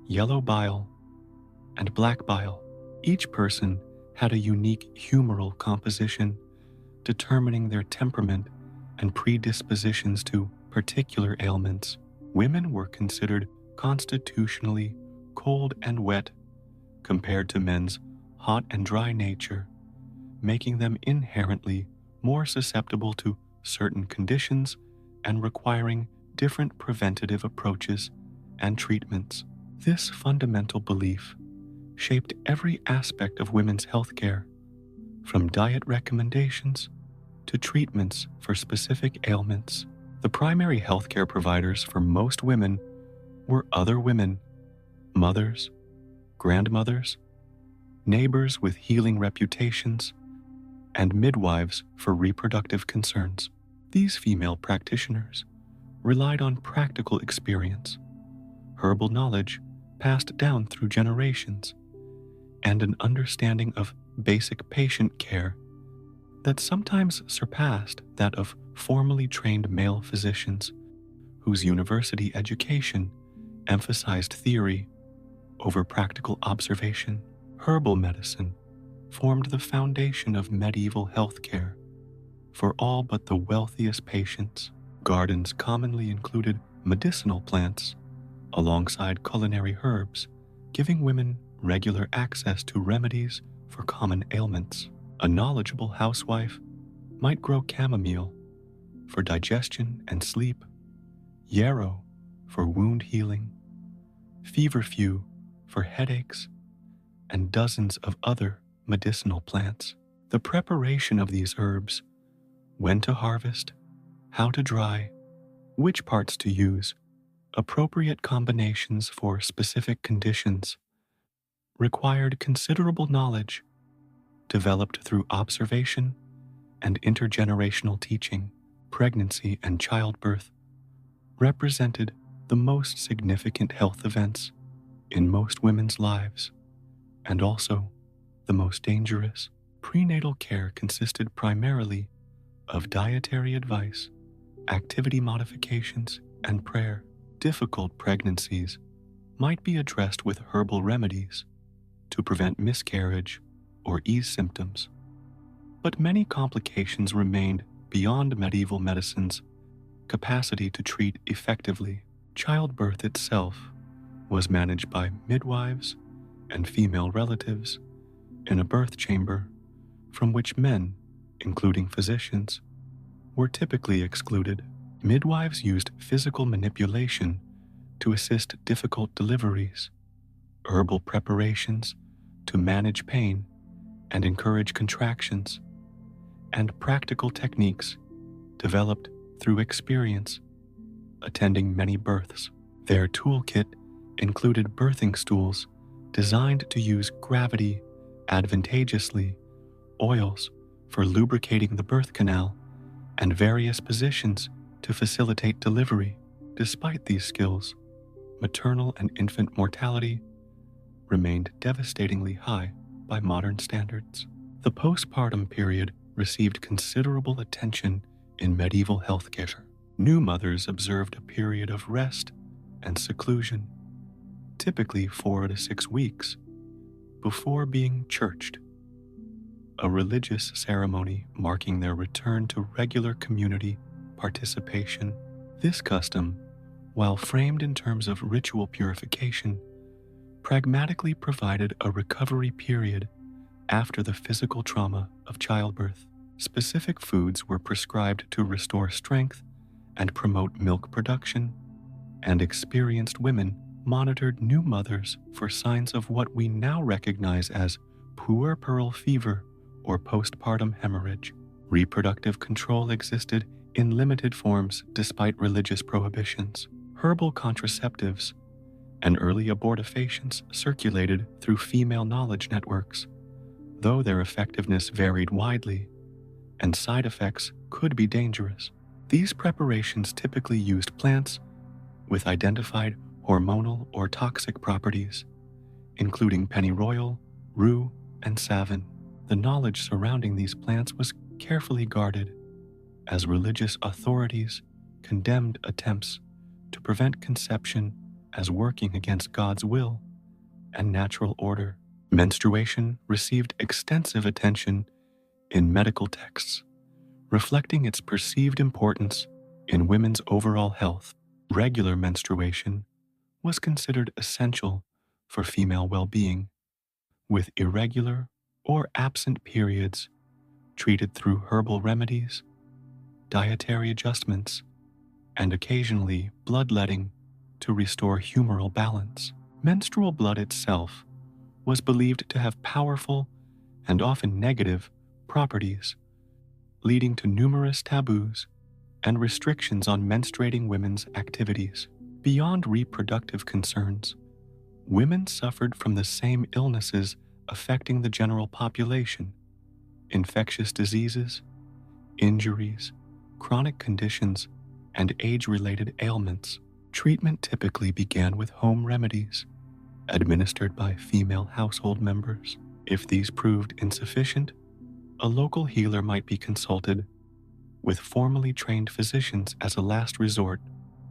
yellow bile, and black bile. Each person had a unique humoral composition, determining their temperament and predispositions to particular ailments. Women were considered constitutionally cold and wet compared to men's hot and dry nature, making them inherently more susceptible to certain conditions and requiring different preventative approaches and treatments. This fundamental belief shaped every aspect of women's healthcare, from diet recommendations to treatments for specific ailments. The primary healthcare providers for most women were other women, mothers, grandmothers, neighbors with healing reputations, and midwives for reproductive concerns. These female practitioners relied on practical experience, herbal knowledge passed down through generations, and an understanding of basic patient care that sometimes surpassed that of formally trained male physicians whose university education emphasized theory over practical observation. Herbal medicine formed the foundation of medieval healthcare for all but the wealthiest patients. Gardens commonly included medicinal plants alongside culinary herbs, giving women regular access to remedies for common ailments. A knowledgeable housewife might grow chamomile for digestion and sleep, yarrow for wound healing, feverfew for headaches, and dozens of other medicinal plants. The preparation of these herbs, when to harvest, how to dry, which parts to use, appropriate combinations for specific conditions, required considerable knowledge developed through observation and intergenerational teaching. Pregnancy and childbirth represented the most significant health events in most women's lives, and also the most dangerous. Prenatal care consisted primarily of dietary advice, activity modifications, and prayer. Difficult pregnancies might be addressed with herbal remedies to prevent miscarriage or ease symptoms, but many complications remained beyond medieval medicine's capacity to treat effectively. Childbirth itself was managed by midwives and female relatives in a birth chamber from which men, including physicians, were typically excluded. Midwives used physical manipulation to assist difficult deliveries, herbal preparations to manage pain and encourage contractions, and practical techniques developed through experience attending many births. Their toolkit included birthing stools designed to use gravity advantageously, oils for lubricating the birth canal, and various positions to facilitate delivery. Despite these skills, maternal and infant mortality remained devastatingly high by modern standards. The postpartum period received considerable attention in medieval healthcare. New mothers observed a period of rest and seclusion, typically 4 to 6 weeks, before being churched, a religious ceremony marking their return to regular community participation. This custom, while framed in terms of ritual purification, pragmatically provided a recovery period after the physical trauma of childbirth. Specific foods were prescribed to restore strength and promote milk production, and experienced women monitored new mothers for signs of what we now recognize as puerperal fever or postpartum hemorrhage. Reproductive control existed in limited forms despite religious prohibitions. Herbal contraceptives and early abortifacients circulated through female knowledge networks, though their effectiveness varied widely and side effects could be dangerous. These preparations typically used plants with identified hormonal or toxic properties, including pennyroyal, rue, and savin. The knowledge surrounding these plants was carefully guarded, as religious authorities condemned attempts to prevent conception as working against God's will and natural order. Menstruation received extensive attention in medical texts, reflecting its perceived importance in women's overall health. Regular menstruation was considered essential for female well-being, with irregular or absent periods treated through herbal remedies, dietary adjustments, and occasionally bloodletting to restore humoral balance. Menstrual blood itself was believed to have powerful and often negative properties, leading to numerous taboos and restrictions on menstruating women's activities. Beyond reproductive concerns, women suffered from the same illnesses affecting the general population: infectious diseases, injuries, chronic conditions, and age-related ailments. Treatment typically began with home remedies, administered by female household members. If these proved insufficient, a local healer might be consulted, with formally trained physicians as a last resort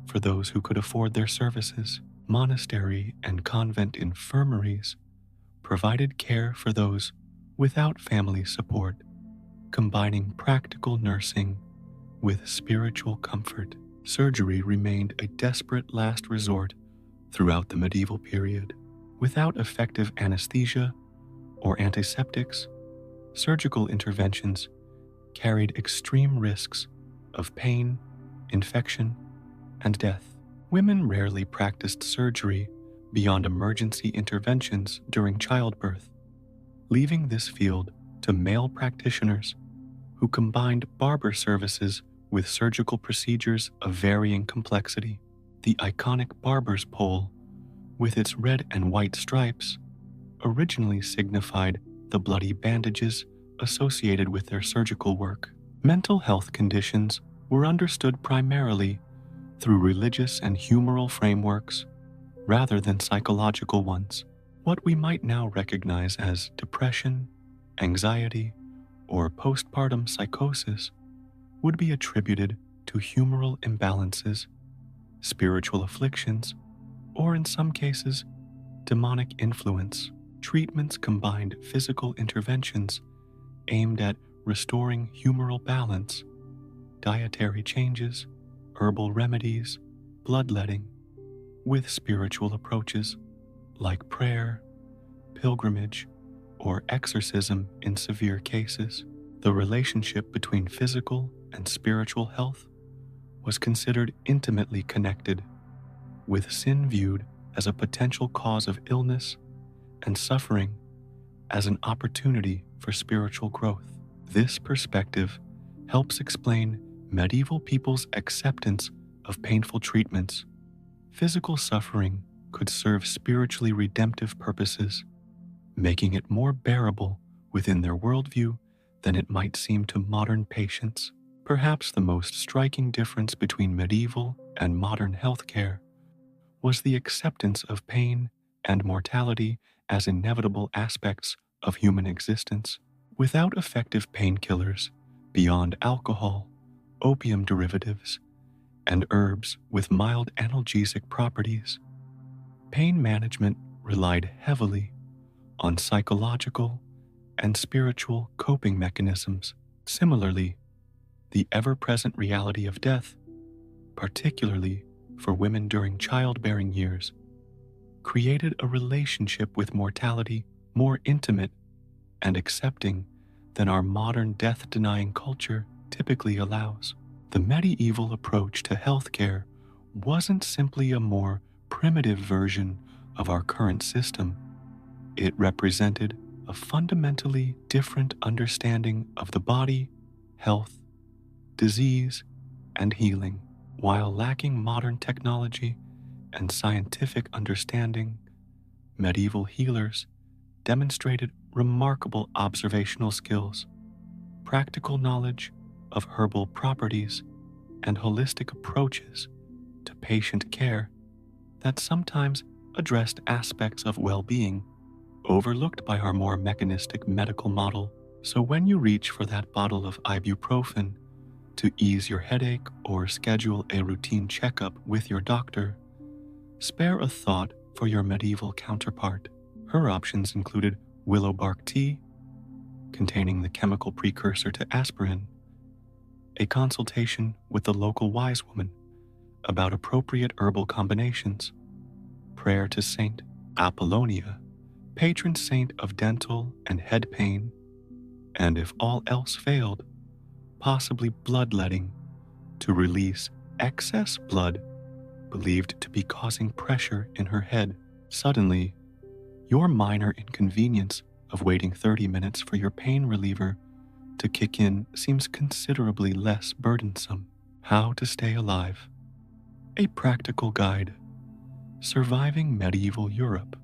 for those who could afford their services. Monastery and convent infirmaries provided care for those without family support, combining practical nursing with spiritual comfort. Surgery remained a desperate last resort throughout the medieval period. Without effective anesthesia or antiseptics, Surgical interventions carried extreme risks of pain, infection, and death. Women rarely practiced surgery beyond emergency interventions during childbirth, leaving this field to male practitioners who combined barber services with surgical procedures of varying complexity. The iconic barber's pole, with its red and white stripes, originally signified the bloody bandages associated with their surgical work. Mental health conditions were understood primarily through religious and humoral frameworks rather than psychological ones. What we might now recognize as depression, anxiety, or postpartum psychosis would be attributed to humoral imbalances, spiritual afflictions, or in some cases, demonic influence. Treatments combined physical interventions aimed at restoring humoral balance, dietary changes, herbal remedies, bloodletting, with spiritual approaches like prayer, pilgrimage, or exorcism in severe cases. The relationship between physical and spiritual health was considered intimately connected, with sin viewed as a potential cause of illness and suffering as an opportunity for spiritual growth. This perspective helps explain medieval people's acceptance of painful treatments. Physical suffering could serve spiritually redemptive purposes, making it more bearable within their worldview than it might seem to modern patients. Perhaps the most striking difference between medieval and modern healthcare was the acceptance of pain and mortality as inevitable aspects of human existence. Without effective painkillers beyond alcohol, opium derivatives, and herbs with mild analgesic properties, pain management relied heavily on psychological and spiritual coping mechanisms. Similarly, the ever-present reality of death, particularly for women during childbearing years, created a relationship with mortality more intimate and accepting than our modern death-denying culture typically allows. The medieval approach to healthcare wasn't simply a more primitive version of our current system. It represented a fundamentally different understanding of the body, health, disease, and healing. While lacking modern technology and scientific understanding, medieval healers demonstrated remarkable observational skills, practical knowledge of herbal properties, and holistic approaches to patient care that sometimes addressed aspects of well-being overlooked by our more mechanistic medical model. So when you reach for that bottle of ibuprofen to ease your headache or schedule a routine checkup with your doctor, spare a thought for your medieval counterpart. Her options included willow bark tea, containing the chemical precursor to aspirin, a consultation with the local wise woman about appropriate herbal combinations, prayer to Saint Apollonia, patron saint of dental and head pain, and if all else failed, possibly bloodletting to release excess blood believed to be causing pressure in her head. Suddenly, your minor inconvenience of waiting 30 minutes for your pain reliever to kick in seems considerably less burdensome. How to stay alive. A practical guide. Surviving medieval Europe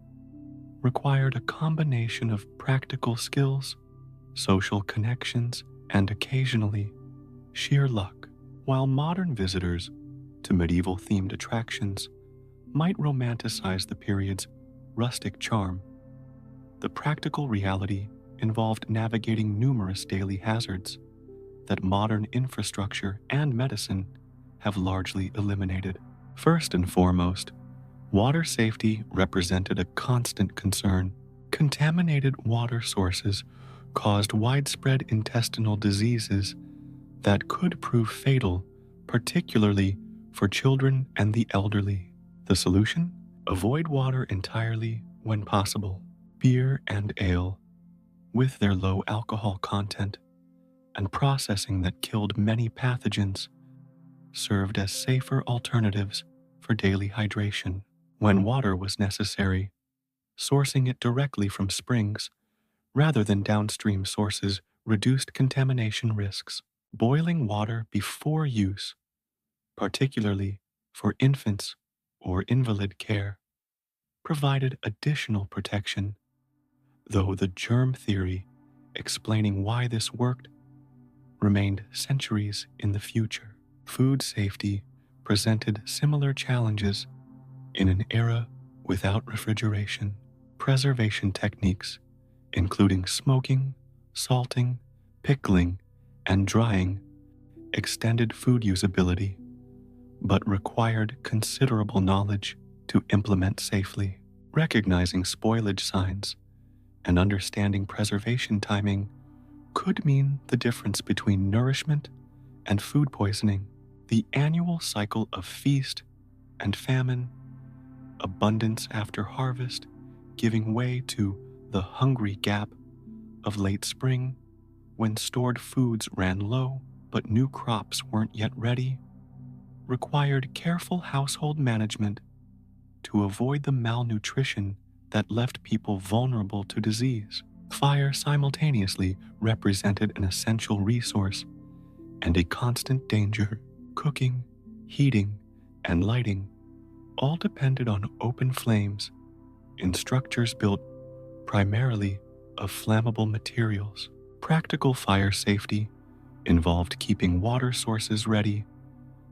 required a combination of practical skills, social connections, and occasionally sheer luck. While modern visitors to medieval-themed attractions might romanticize the period's rustic charm, the practical reality involved navigating numerous daily hazards that modern infrastructure and medicine have largely eliminated. First and foremost, water safety represented a constant concern. Contaminated water sources caused widespread intestinal diseases that could prove fatal, particularly for children and the elderly. The solution? Avoid water entirely when possible. Beer and ale, with their low alcohol content and processing that killed many pathogens, served as safer alternatives for daily hydration. When water was necessary, sourcing it directly from springs rather than downstream sources reduced contamination risks. Boiling water before use, particularly for infants or invalid care, provided additional protection, though the germ theory explaining why this worked remained centuries in the future. Food safety presented similar challenges in an era without refrigeration. Preservation techniques, including smoking, salting, pickling, and drying, extended food usability, but required considerable knowledge to implement safely. Recognizing spoilage signs and understanding preservation timing could mean the difference between nourishment and food poisoning. The annual cycle of feast and famine, abundance after harvest, giving way to the hungry gap of late spring when stored foods ran low but new crops weren't yet ready, required careful household management to avoid the malnutrition that left people vulnerable to disease. Fire simultaneously represented an essential resource and a constant danger. Cooking, heating, and lighting all depended on open flames in structures built primarily of flammable materials. Practical fire safety involved keeping water sources ready,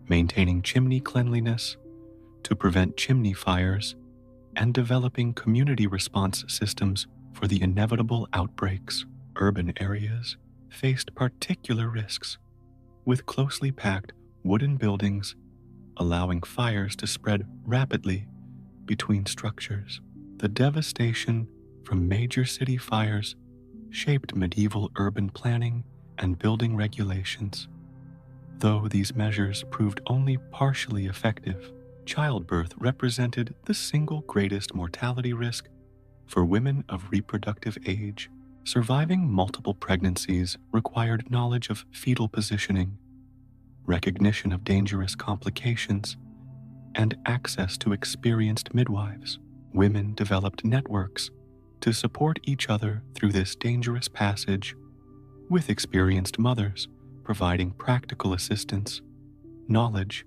maintaining chimney cleanliness to prevent chimney fires, and developing community response systems for the inevitable outbreaks. Urban areas faced particular risks, with closely packed wooden buildings allowing fires to spread rapidly between structures. The devastation from major city fires shaped medieval urban planning and building regulations. Though these measures proved only partially effective, childbirth represented the single greatest mortality risk for women of reproductive age. Surviving multiple pregnancies required knowledge of fetal positioning, recognition of dangerous complications, and access to experienced midwives. Women developed networks to support each other through this dangerous passage, with experienced mothers providing practical assistance, knowledge,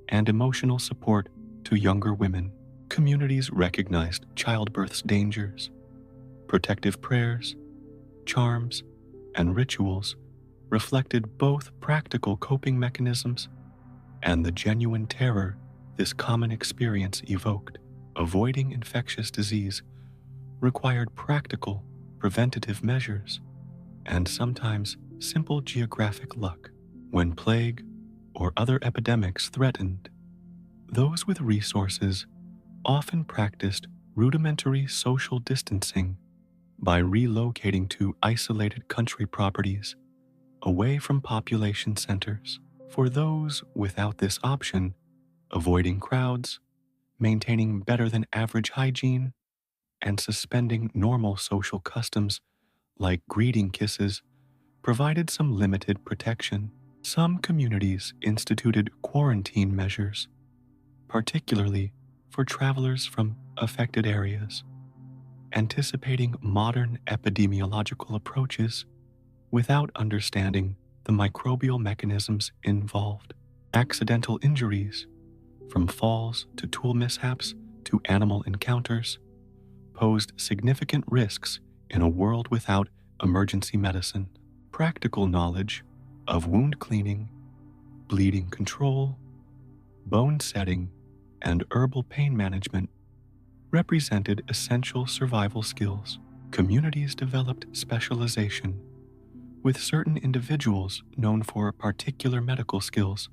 and emotional support to younger women. Communities recognized childbirth's dangers. Protective prayers, charms, and rituals reflected both practical coping mechanisms and the genuine terror this common experience evoked. Avoiding infectious disease required practical, preventative measures, and sometimes simple geographic luck. When plague or other epidemics threatened, those with resources often practiced rudimentary social distancing by relocating to isolated country properties away from population centers. For those without this option, avoiding crowds, maintaining better than average hygiene, and suspending normal social customs like greeting kisses provided some limited protection. Some communities instituted quarantine measures, particularly for travelers from affected areas, anticipating modern epidemiological approaches without understanding the microbial mechanisms involved. Accidental injuries, from falls to tool mishaps to animal encounters, posed significant risks in a world without emergency medicine. Practical knowledge of wound cleaning, bleeding control, bone setting, and herbal pain management represented essential survival skills. Communities developed specialization, with certain individuals known for particular medical skills,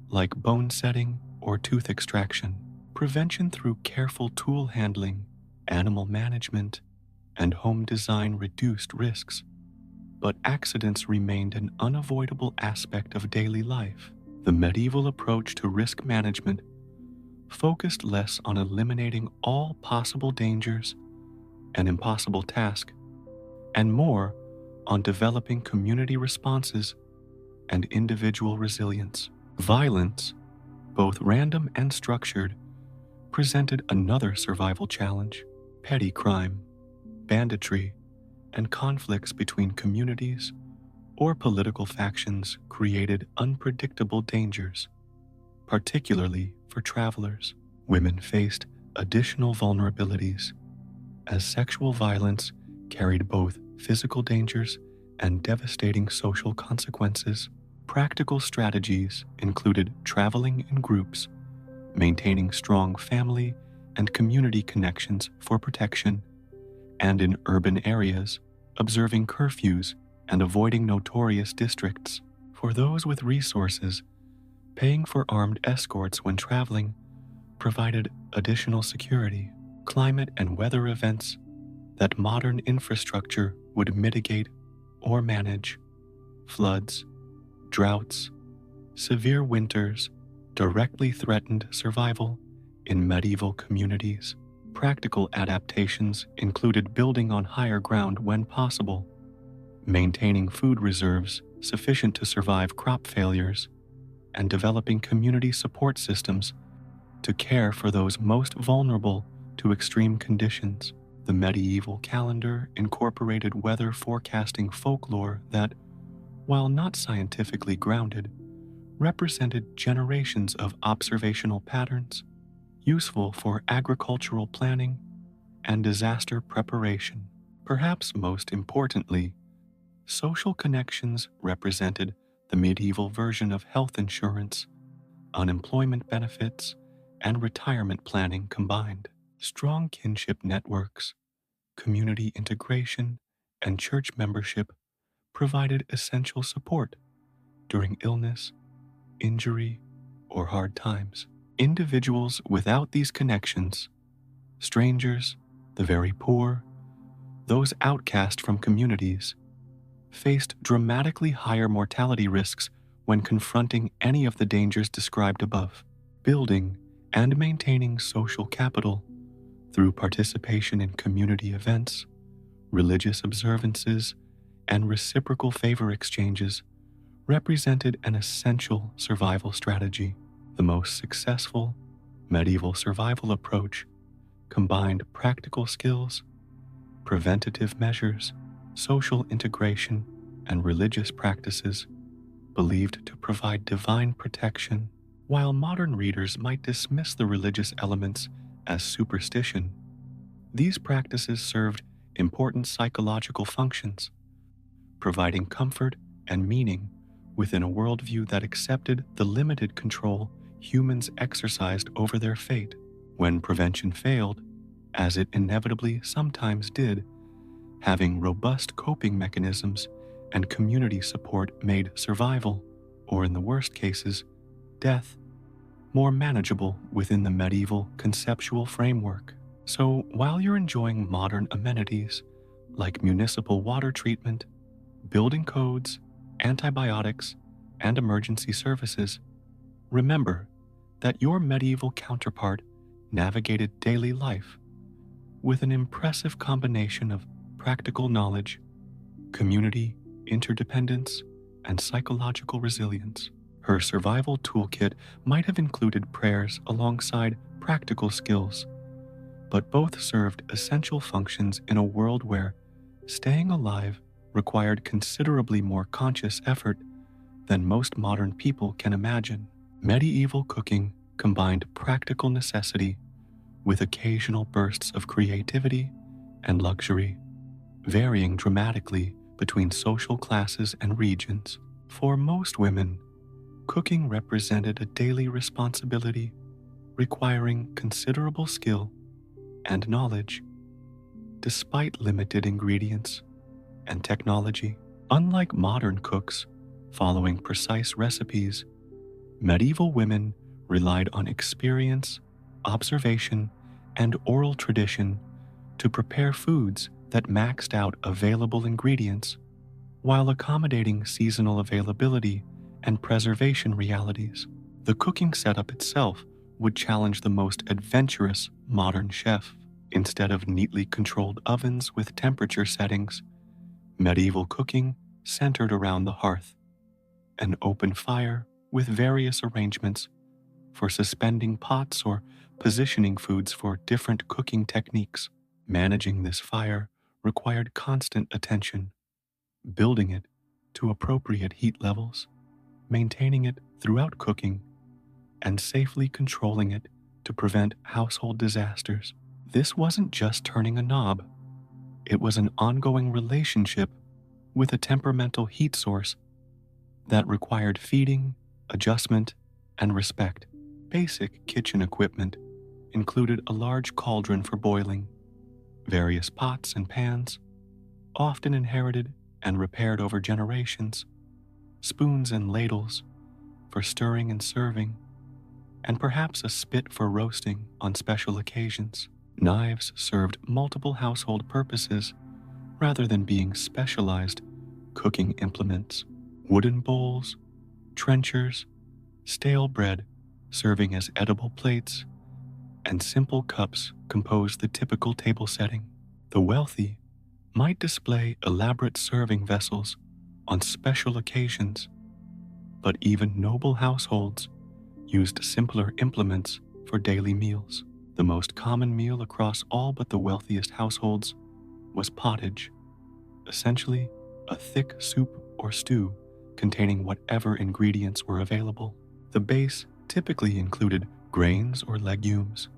like bone setting or tooth extraction. Prevention through careful tool handling, animal management, and home design reduced risks, but accidents remained an unavoidable aspect of daily life. The medieval approach to risk management focused less on eliminating all possible dangers, an impossible task, and more on developing community responses and individual resilience. Violence, both random and structured, presented another survival challenge. Petty crime, banditry, and conflicts between communities or political factions created unpredictable dangers, particularly for travelers. Women faced additional vulnerabilities as sexual violence carried both physical dangers and devastating social consequences. Practical strategies included traveling in groups, maintaining strong family and community connections for protection, and in urban areas, observing curfews and avoiding notorious districts. For those with resources, paying for armed escorts when traveling provided additional security. Climate and weather events that modern infrastructure would mitigate or manage, floods, droughts, severe winters, directly threatened survival in medieval communities. Practical adaptations included building on higher ground when possible, maintaining food reserves sufficient to survive crop failures, and developing community support systems to care for those most vulnerable to extreme conditions. The medieval calendar incorporated weather forecasting folklore that, while not scientifically grounded, represented generations of observational patterns useful for agricultural planning and disaster preparation. Perhaps most importantly, social connections represented the medieval version of health insurance, unemployment benefits, and retirement planning combined. Strong kinship networks, community integration, and church membership provided essential support during illness, injury, or hard times. Individuals without these connections, strangers, the very poor, those outcast from communities, faced dramatically higher mortality risks when confronting any of the dangers described above. Building and maintaining social capital through participation in community events, religious observances, and reciprocal favor exchanges represented an essential survival strategy. The most successful medieval survival approach combined practical skills, preventative measures, social integration, and religious practices believed to provide divine protection. While modern readers might dismiss the religious elements as superstition, these practices served important psychological functions, providing comfort and meaning within a worldview that accepted the limited control humans exercised over their fate. When prevention failed, as it inevitably sometimes did, having robust coping mechanisms and community support made survival, or in the worst cases, death, more manageable within the medieval conceptual framework. So while you're enjoying modern amenities like municipal water treatment, building codes, antibiotics, and emergency services, remember that your medieval counterpart navigated daily life with an impressive combination of practical knowledge, community interdependence, and psychological resilience. Her survival toolkit might have included prayers alongside practical skills, but both served essential functions in a world where staying alive required considerably more conscious effort than most modern people can imagine. Medieval cooking combined practical necessity with occasional bursts of creativity and luxury, varying dramatically between social classes and regions. For most women, cooking represented a daily responsibility requiring considerable skill and knowledge, despite limited ingredients and technology. Unlike modern cooks following precise recipes, medieval women relied on experience, observation, and oral tradition to prepare foods that maxed out available ingredients while accommodating seasonal availability and preservation realities. The cooking setup itself would challenge the most adventurous modern chef. Instead of neatly controlled ovens with temperature settings, Medieval cooking centered around the hearth, an open fire with various arrangements for suspending pots or positioning foods for different cooking techniques. Managing this fire required constant attention, building it to appropriate heat levels, maintaining it throughout cooking, and safely controlling it to prevent household disasters. This wasn't just turning a knob, it was an ongoing relationship with a temperamental heat source that required feeding, adjustment, and respect. Basic kitchen equipment included a large cauldron for boiling, various pots and pans, often inherited and repaired over generations, spoons and ladles for stirring and serving, and perhaps a spit for roasting on special occasions. Knives served multiple household purposes rather than being specialized cooking implements. Wooden bowls, trenchers, stale bread serving as edible plates, and simple cups composed the typical table setting. The wealthy might display elaborate serving vessels on special occasions, but even noble households used simpler implements for daily meals. The most common meal across all but the wealthiest households was pottage, essentially a thick soup or stew containing whatever ingredients were available. The base typically included grains or legumes,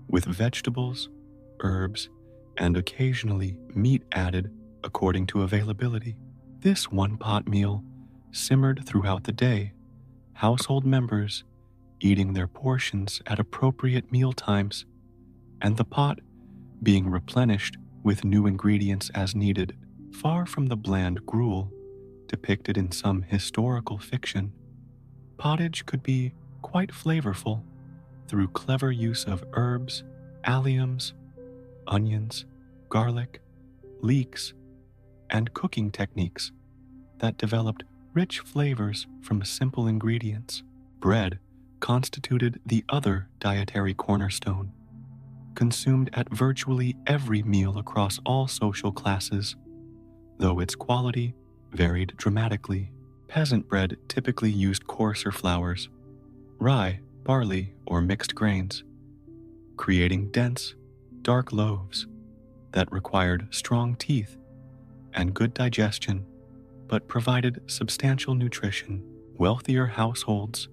with vegetables, herbs, and occasionally meat added according to availability. This one-pot meal simmered throughout the day, household members eating their portions at appropriate meal times, and the pot being replenished with new ingredients as needed. Far from the bland gruel depicted in some historical fiction, pottage could be quite flavorful through clever use of herbs, alliums, onions, garlic, leeks, and cooking techniques that developed rich flavors from simple ingredients. Bread constituted the other dietary cornerstone, consumed at virtually every meal across all social classes, though its quality varied dramatically. Peasant bread typically used coarser flours, rye, barley, or mixed grains, creating dense, dark loaves that required strong teeth and good digestion, but provided substantial nutrition. Wealthier households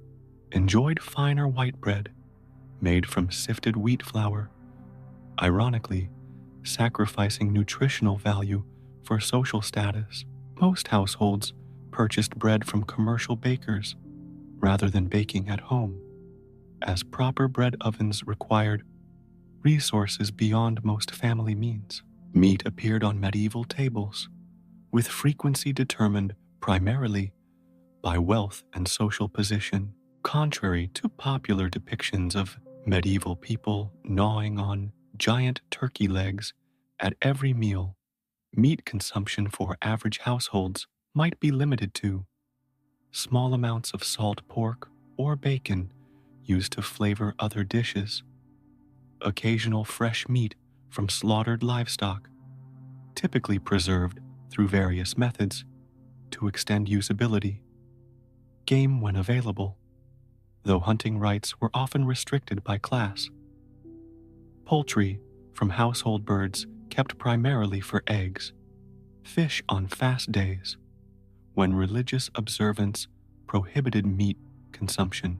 enjoyed finer white bread made from sifted wheat flour, ironically, sacrificing nutritional value for social status. Most households purchased bread from commercial bakers rather than baking at home, as proper bread ovens required resources beyond most family means. Meat appeared on medieval tables, with frequency determined primarily by wealth and social position. Contrary to popular depictions of medieval people gnawing on giant turkey legs at every meal, meat consumption for average households might be limited to small amounts of salt pork or bacon used to flavor other dishes, occasional fresh meat from slaughtered livestock, typically preserved through various methods to extend usability, game when available, though hunting rights were often restricted by class, poultry from household birds kept primarily for eggs, fish on fast days, when religious observance prohibited meat consumption.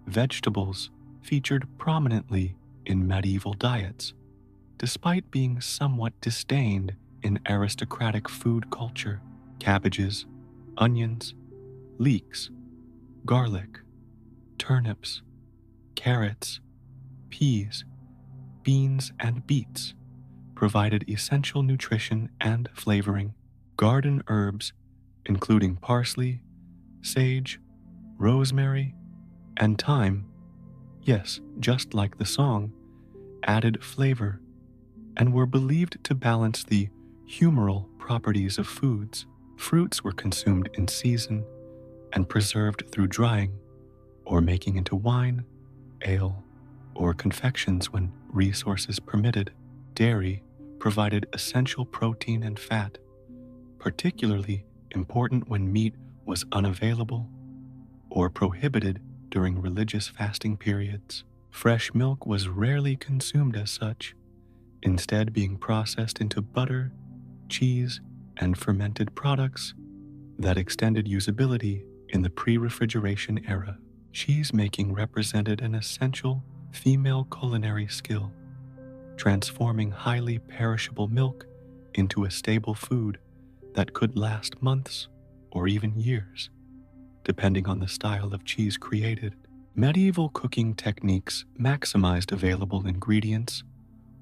Vegetables featured prominently in medieval diets, despite being somewhat disdained in aristocratic food culture. Cabbages, onions, leeks, garlic, turnips, carrots, peas, beans, and beets provided essential nutrition and flavoring. Garden herbs, including parsley, sage, rosemary, and thyme, yes, just like the song, added flavor and were believed to balance the humoral properties of foods. Fruits were consumed in season and preserved through drying or making into wine, ale, or confections when resources permitted. Dairy provided essential protein and fat, particularly important when meat was unavailable or prohibited during religious fasting periods. Fresh milk was rarely consumed as such, instead being processed into butter, cheese, and fermented products that extended usability in the pre-refrigeration era. Cheese making represented an essential female culinary skill, transforming highly perishable milk into a stable food that could last months or even years, depending on the style of cheese created. Medieval cooking techniques maximized available ingredients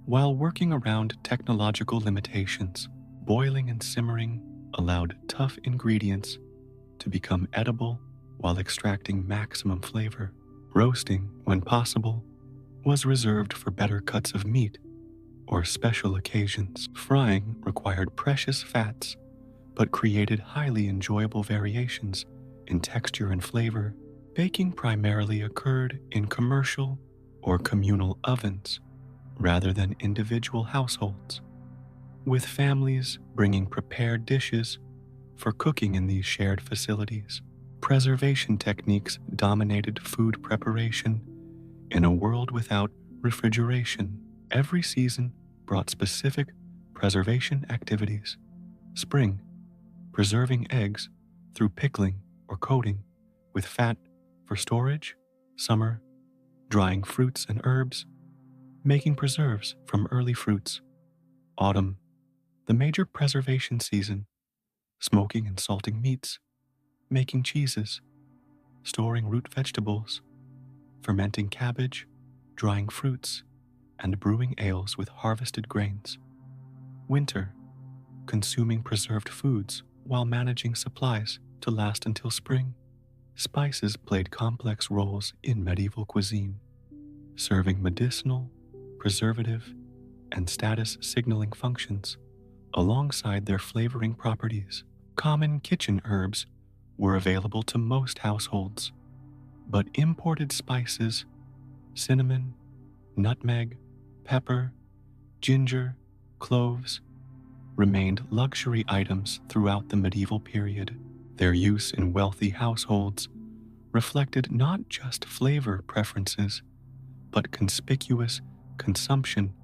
while working around technological limitations. Boiling and simmering allowed tough ingredients to become edible while extracting maximum flavor. Roasting, when possible, was reserved for better cuts of meat or special occasions. Frying required precious fats but created highly enjoyable variations in texture and flavor. Baking primarily occurred in commercial or communal ovens rather than individual households, with families bringing prepared dishes for cooking in these shared facilities. Preservation techniques dominated food preparation in a world without refrigeration. Every season brought specific preservation activities. Spring, preserving eggs through pickling or coating with fat for storage. Summer, drying fruits and herbs, making preserves from early fruits. Autumn, the major preservation season, smoking and salting meats, making cheeses, storing root vegetables, fermenting cabbage, drying fruits, and brewing ales with harvested grains. Winter, consuming preserved foods while managing supplies to last until spring. Spices played complex roles in medieval cuisine, serving medicinal, preservative, and status signaling functions alongside their flavoring properties. Common kitchen herbs were available to most households, but imported spices, cinnamon, nutmeg, pepper, ginger, cloves, remained luxury items throughout the medieval period. Their use in wealthy households reflected not just flavor preferences, but conspicuous consumption,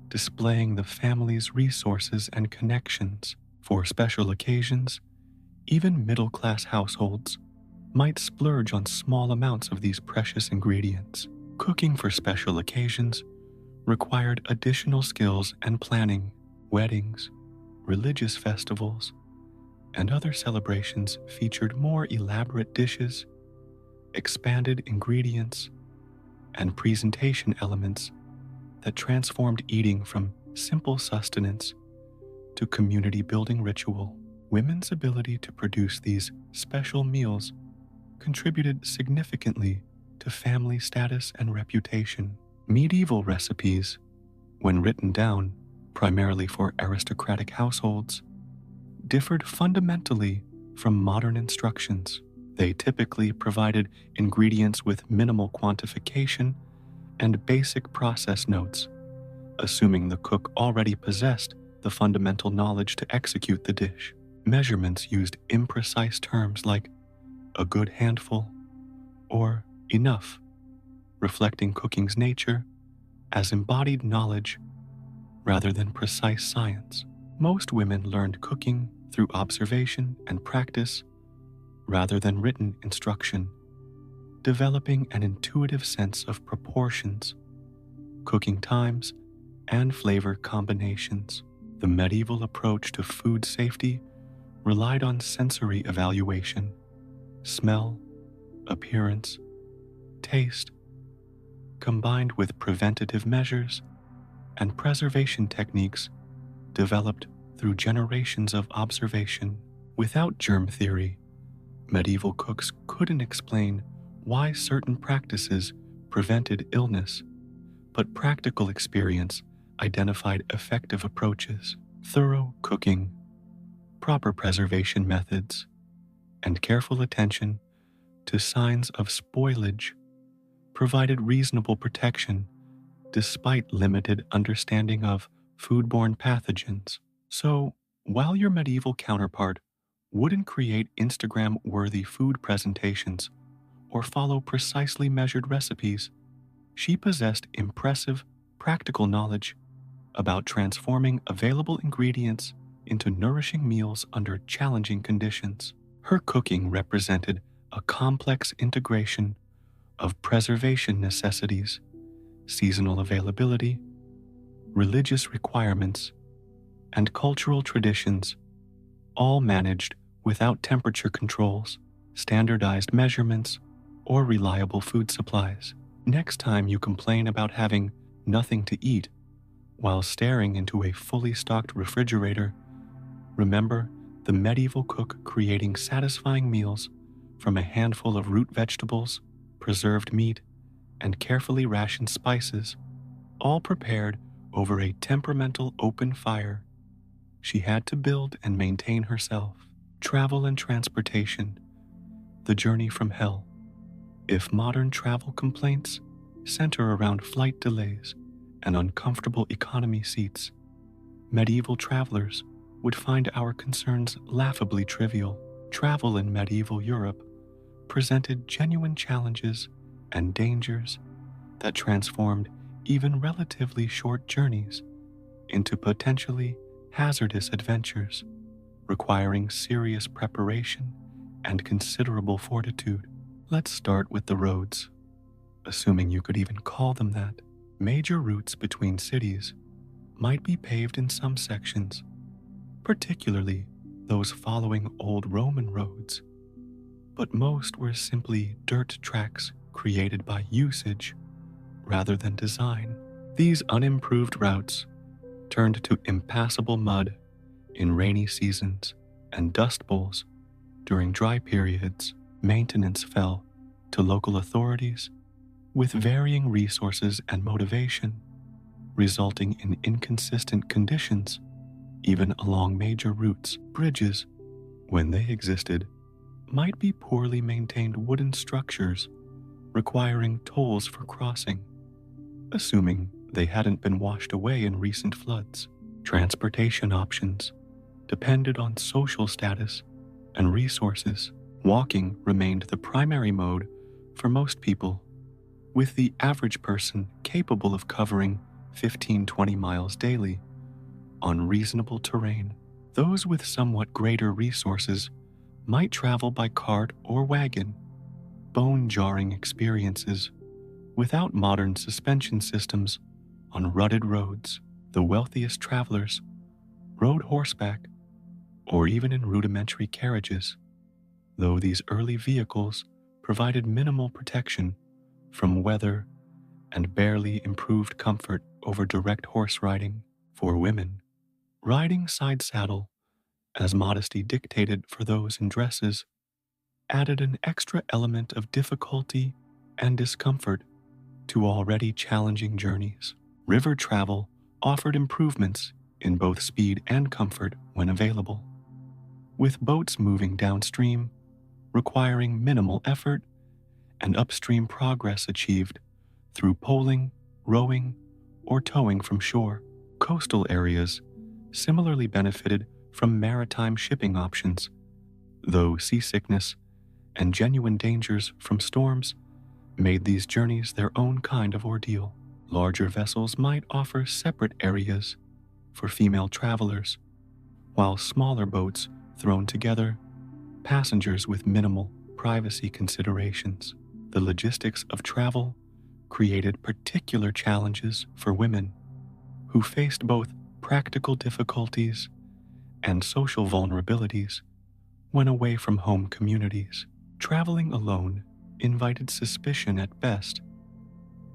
displaying the family's resources and connections. For special occasions, even middle-class households might splurge on small amounts of these precious ingredients. Cooking for special occasions required additional skills and planning. Weddings, religious festivals, and other celebrations featured more elaborate dishes, expanded ingredients, and presentation elements that transformed eating from simple sustenance to community-building ritual. Women's ability to produce these special meals contributed significantly to family status and reputation. Medieval recipes, when written down primarily for aristocratic households, differed fundamentally from modern instructions. They typically provided ingredients with minimal quantification and basic process notes, assuming the cook already possessed the fundamental knowledge to execute the dish. Measurements used imprecise terms like a good handful or enough, reflecting cooking's nature as embodied knowledge rather than precise science. Most women learned cooking through observation and practice rather than written instruction, developing an intuitive sense of proportions, cooking times, and flavor combinations. The medieval approach to food safety relied on sensory evaluation, smell, appearance, taste, combined with preventative measures and preservation techniques developed through generations of observation. Without germ theory, medieval cooks couldn't explain why certain practices prevented illness, but practical experience identified effective approaches. Thorough cooking, proper preservation methods, and careful attention to signs of spoilage provided reasonable protection despite limited understanding of foodborne pathogens. So, While your medieval counterpart wouldn't create Instagram-worthy food presentations or follow precisely measured recipes, she possessed impressive, practical knowledge about transforming available ingredients into nourishing meals under challenging conditions. Her cooking represented a complex integration of preservation necessities, seasonal availability, religious requirements, and cultural traditions, all managed without temperature controls, standardized measurements, or reliable food supplies. Next time you complain about having nothing to eat while staring into a fully stocked refrigerator, remember the medieval cook creating satisfying meals from a handful of root vegetables, preserved meat, and carefully rationed spices, all prepared over a temperamental open fire she had to build and maintain herself. Travel and transportation, the journey from hell. If modern travel complaints center around flight delays and uncomfortable economy seats, medieval travelers would find our concerns laughably trivial. Travel in medieval Europe presented genuine challenges and dangers that transformed even relatively short journeys into potentially hazardous adventures, requiring serious preparation and considerable fortitude. Let's start with the roads. Assuming you could even call them that, major routes between cities might be paved in some sections, particularly those following old Roman roads, but most were simply dirt tracks created by usage rather than design. These unimproved routes turned to impassable mud in rainy seasons and dust bowls during dry periods. Maintenance fell to local authorities with varying resources and motivation, resulting in inconsistent conditions even along major routes. Bridges, when they existed, might be poorly maintained wooden structures requiring tolls for crossing, assuming they hadn't been washed away in recent floods. Transportation options depended on social status and resources. Walking remained the primary mode for most people, with the average person capable of covering 15-20 miles daily on reasonable terrain. Those with somewhat greater resources might travel by cart or wagon, bone-jarring experiences without modern suspension systems on rutted roads. The wealthiest travelers rode horseback or even in rudimentary carriages, though these early vehicles provided minimal protection from weather and barely improved comfort over direct horse riding. For women, riding side saddle, as modesty dictated for those in dresses, added an extra element of difficulty and discomfort to already challenging journeys. River travel offered improvements in both speed and comfort when available, with boats moving downstream requiring minimal effort and upstream progress achieved through poling, rowing, or towing from shore. Coastal areas similarly benefited from maritime shipping options, though seasickness and genuine dangers from storms made these journeys their own kind of ordeal. Larger vessels might offer separate areas for female travelers, while smaller boats thrown together, passengers with minimal privacy considerations. The logistics of travel created particular challenges for women, who faced both practical difficulties and social vulnerabilities when away from home communities. Traveling alone invited suspicion at best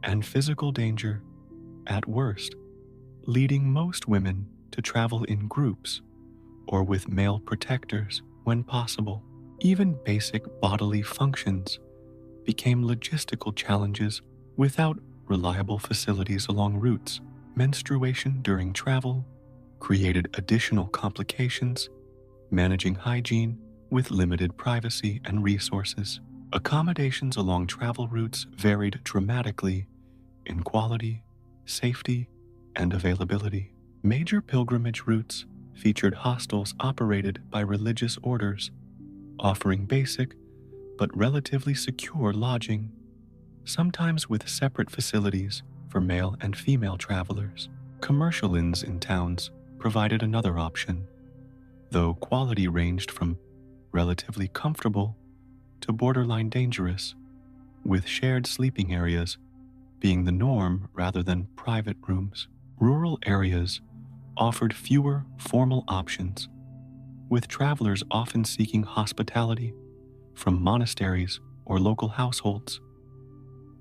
and physical danger at worst, leading most women to travel in groups or with male protectors when possible. Even basic bodily functions became logistical challenges without reliable facilities along routes. Menstruation during travel created additional complications, managing hygiene with limited privacy and resources. Accommodations along travel routes varied dramatically in quality, safety, and availability. Major pilgrimage routes featured hostels operated by religious orders, offering basic but relatively secure lodging, sometimes with separate facilities for male and female travelers. Commercial inns in towns provided another option, though quality ranged from relatively comfortable to borderline dangerous, with shared sleeping areas being the norm rather than private rooms. Rural areas offered fewer formal options, with travelers often seeking hospitality from monasteries or local households,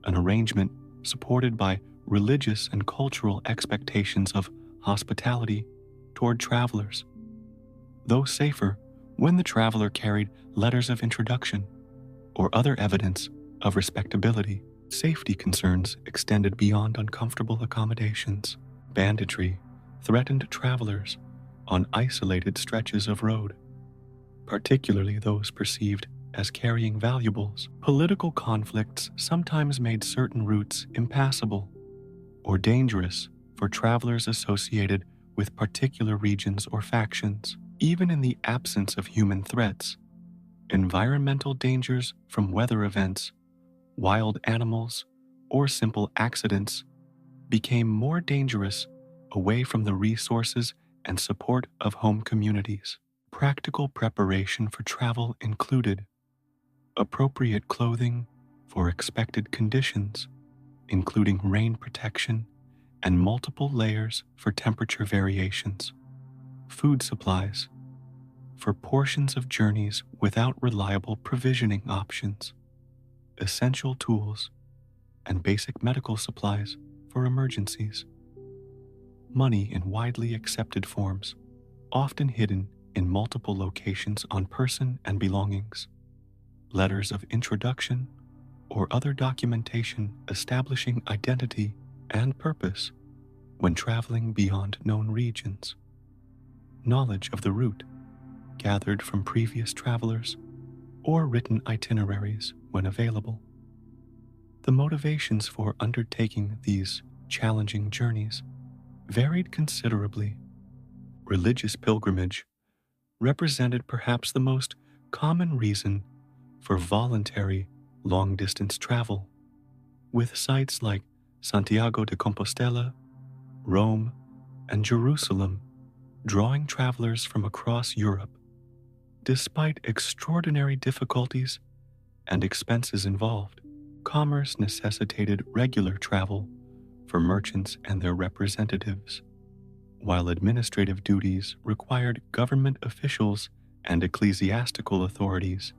an arrangement supported by religious and cultural expectations of hospitality toward travelers, though safer when the traveler carried letters of introduction or other evidence of respectability. Safety concerns extended beyond uncomfortable accommodations. Banditry threatened travelers on isolated stretches of road, particularly those perceived as carrying valuables. Political conflicts sometimes made certain routes impassable or dangerous for travelers associated with particular regions or factions. Even in the absence of human threats, environmental dangers from weather events, wild animals, or simple accidents became more dangerous away from the resources and support of home communities. Practical preparation for travel included appropriate clothing for expected conditions, including rain protection and multiple layers for temperature variations, food supplies for portions of journeys without reliable provisioning options, essential tools, and basic medical supplies for emergencies. Money in widely accepted forms, often hidden in multiple locations on person and belongings. Letters of introduction or other documentation establishing identity and purpose when traveling beyond known regions. Knowledge of the route gathered from previous travelers or written itineraries when available. The motivations for undertaking these challenging journeys varied considerably. Religious pilgrimage represented perhaps the most common reason for voluntary long-distance travel, with sites like Santiago de Compostela, Rome, and Jerusalem drawing travelers from across Europe. Despite extraordinary difficulties and expenses involved, commerce necessitated regular travel for merchants and their representatives, while administrative duties required government officials and ecclesiastical authorities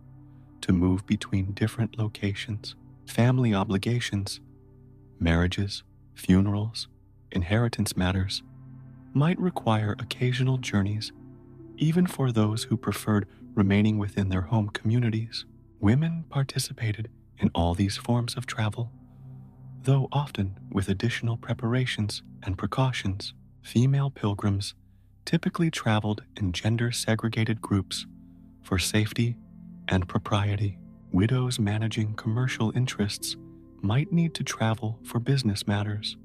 to move between different locations. Family obligations, marriages, funerals, inheritance matters might require occasional journeys, even for those who preferred remaining within their home communities. Women participated in all these forms of travel, though often with additional preparations and precautions. Female pilgrims typically traveled in gender-segregated groups for safety and propriety. Widows managing commercial interests might need to travel for business matters,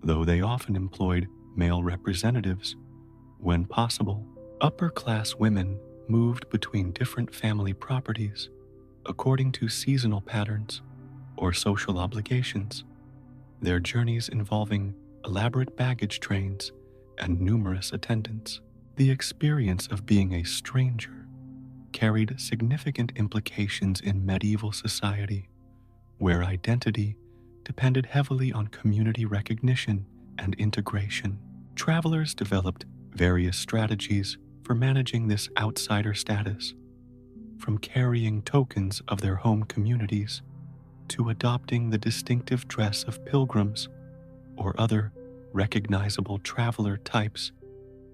though they often employed male representatives when possible. Upper-class women moved between different family properties according to seasonal patterns or social obligations, their journeys involving elaborate baggage trains and numerous attendants. The experience of being a stranger carried significant implications in medieval society, where identity depended heavily on community recognition and integration. Travelers developed various strategies for managing this outsider status, from carrying tokens of their home communities to adopting the distinctive dress of pilgrims or other recognizable traveler types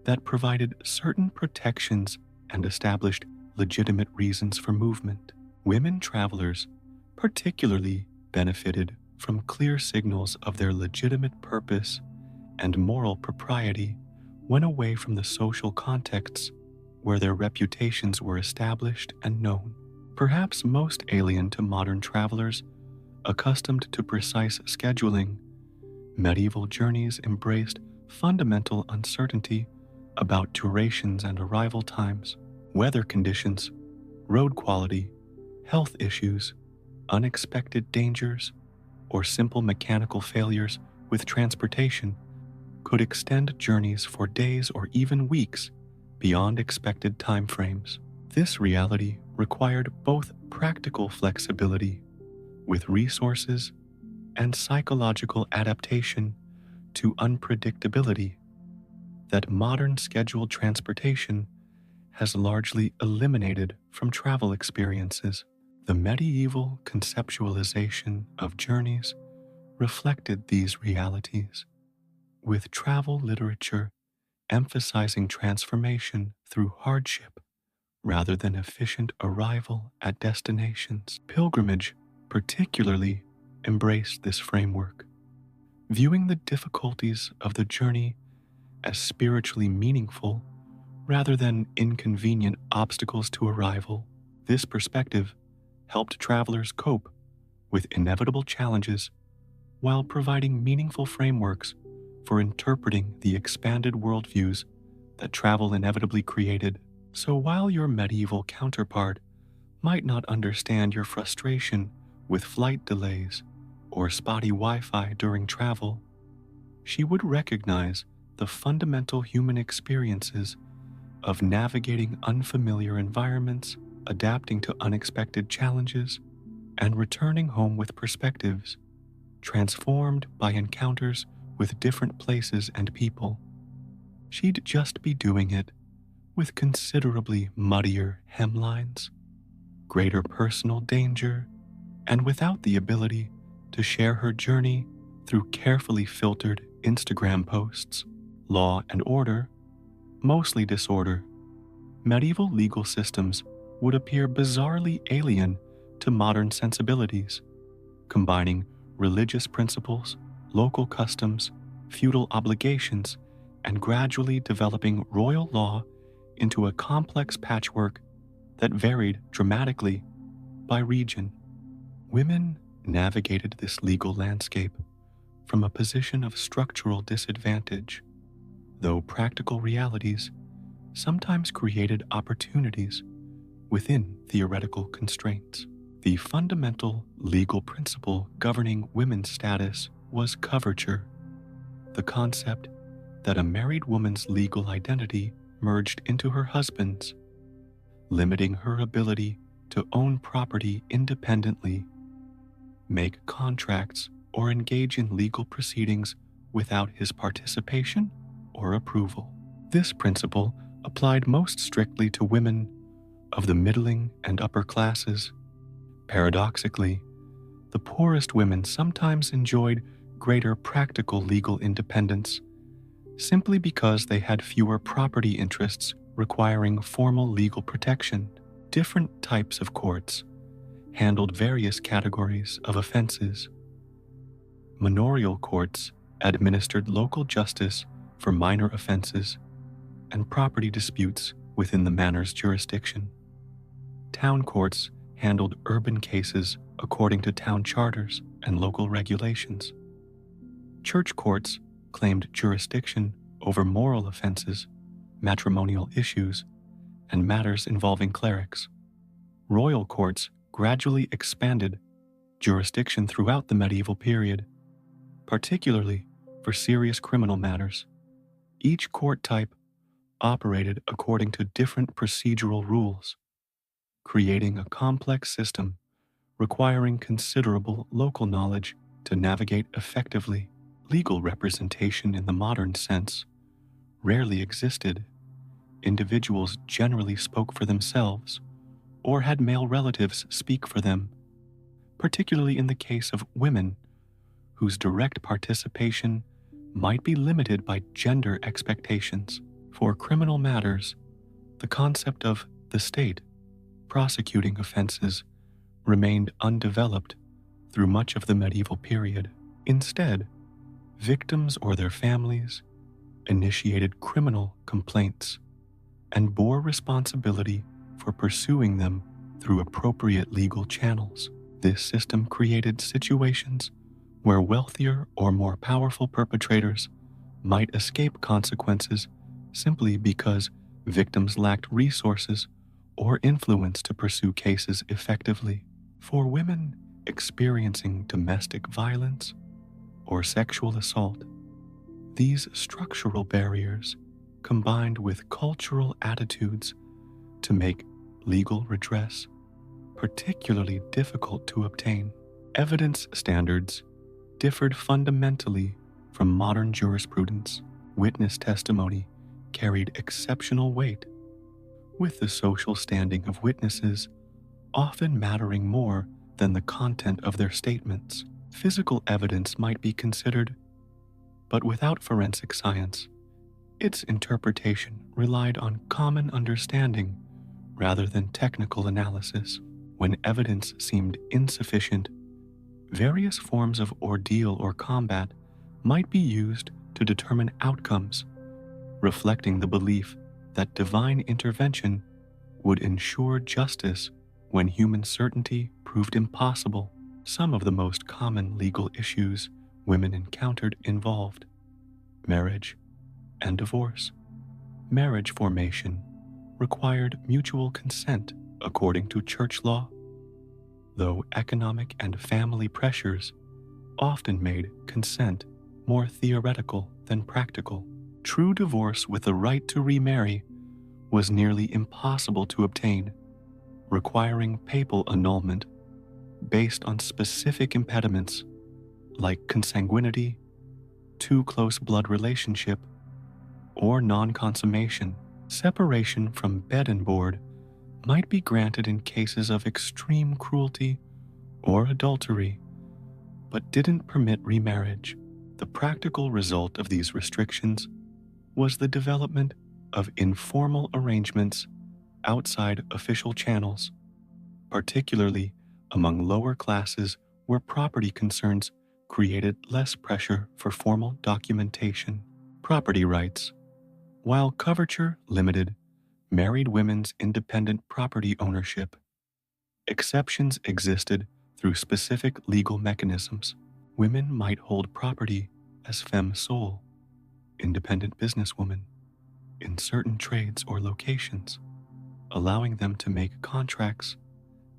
that provided certain protections and established legitimate reasons for movement. Women travelers particularly benefited from clear signals of their legitimate purpose and moral propriety when away from the social contexts where their reputations were established and known. Perhaps most alien to modern travelers accustomed to precise scheduling, medieval journeys embraced fundamental uncertainty about durations and arrival times, weather conditions, road quality, health issues, unexpected dangers, or simple mechanical failures with transportation could extend journeys for days or even weeks beyond expected timeframes. This reality required both practical flexibility with resources and psychological adaptation to unpredictability that modern scheduled transportation has largely eliminated from travel experiences. The medieval conceptualization of journeys reflected these realities, with travel literature emphasizing transformation through hardship rather than efficient arrival at destinations. Pilgrimage particularly embraced this framework, viewing the difficulties of the journey as spiritually meaningful rather than inconvenient obstacles to arrival. This perspective helped travelers cope with inevitable challenges while providing meaningful frameworks for interpreting the expanded worldviews that travel inevitably created. So while your medieval counterpart might not understand your frustration with flight delays or spotty Wi-Fi during travel, she would recognize the fundamental human experiences of navigating unfamiliar environments, adapting to unexpected challenges, and returning home with perspectives transformed by encounters with different places and people. She'd just be doing it with considerably muddier hemlines, greater personal danger, and without the ability to share her journey through carefully filtered Instagram posts. Law and order, mostly disorder. Medieval legal systems would appear bizarrely alien to modern sensibilities, combining religious principles, local customs, feudal obligations, and gradually developing royal law into a complex patchwork that varied dramatically by region. Women navigated this legal landscape from a position of structural disadvantage, though practical realities sometimes created opportunities within theoretical constraints. The fundamental legal principle governing women's status was coverture, the concept that a married woman's legal identity merged into her husband's, limiting her ability to own property independently, make contracts, or engage in legal proceedings without his participation or approval. This principle applied most strictly to women of the middling and upper classes. Paradoxically, the poorest women sometimes enjoyed greater practical legal independence simply because they had fewer property interests requiring formal legal protection. Different types of courts handled various categories of offenses. Manorial courts administered local justice for minor offenses and property disputes within the manor's jurisdiction. Town courts handled urban cases according to town charters and local regulations. Church courts claimed jurisdiction over moral offenses, matrimonial issues, and matters involving clerics. Royal courts gradually expanded jurisdiction throughout the medieval period, particularly for serious criminal matters. Each court type operated according to different procedural rules, creating a complex system requiring considerable local knowledge to navigate effectively. Legal representation in the modern sense rarely existed. Individuals generally spoke for themselves or had male relatives speak for them, particularly in the case of women whose direct participation might be limited by gender expectations. For criminal matters, the concept of the state prosecuting offenses remained undeveloped through much of the medieval period. Instead, victims or their families initiated criminal complaints and bore responsibility for pursuing them through appropriate legal channels. This system created situations where wealthier or more powerful perpetrators might escape consequences simply because victims lacked resources or influence to pursue cases effectively. For women experiencing domestic violence or sexual assault, these structural barriers, combined with cultural attitudes, to make legal redress particularly difficult to obtain. Evidence standards differed fundamentally from modern jurisprudence. Witness testimony carried exceptional weight, with the social standing of witnesses often mattering more than the content of their statements. Physical evidence might be considered, but without forensic science, its interpretation relied on common understanding rather than technical analysis. When evidence seemed insufficient, various forms of ordeal or combat might be used to determine outcomes, reflecting the belief that divine intervention would ensure justice when human certainty proved impossible. Some of the most common legal issues women encountered involved marriage and divorce. Marriage formation required mutual consent according to church law, though economic and family pressures often made consent more theoretical than practical. True divorce with the right to remarry was nearly impossible to obtain, requiring papal annulment based on specific impediments like consanguinity, too close blood relationship, or non-consummation. Separation from bed and board might be granted in cases of extreme cruelty or adultery, but didn't permit remarriage. The practical result of these restrictions was the development of informal arrangements outside official channels, particularly among lower classes where property concerns created less pressure for formal documentation. Property rights. While coverture limited married women's independent property ownership, exceptions existed through specific legal mechanisms. Women might hold property as femme sole, independent businesswoman, in certain trades or locations, allowing them to make contracts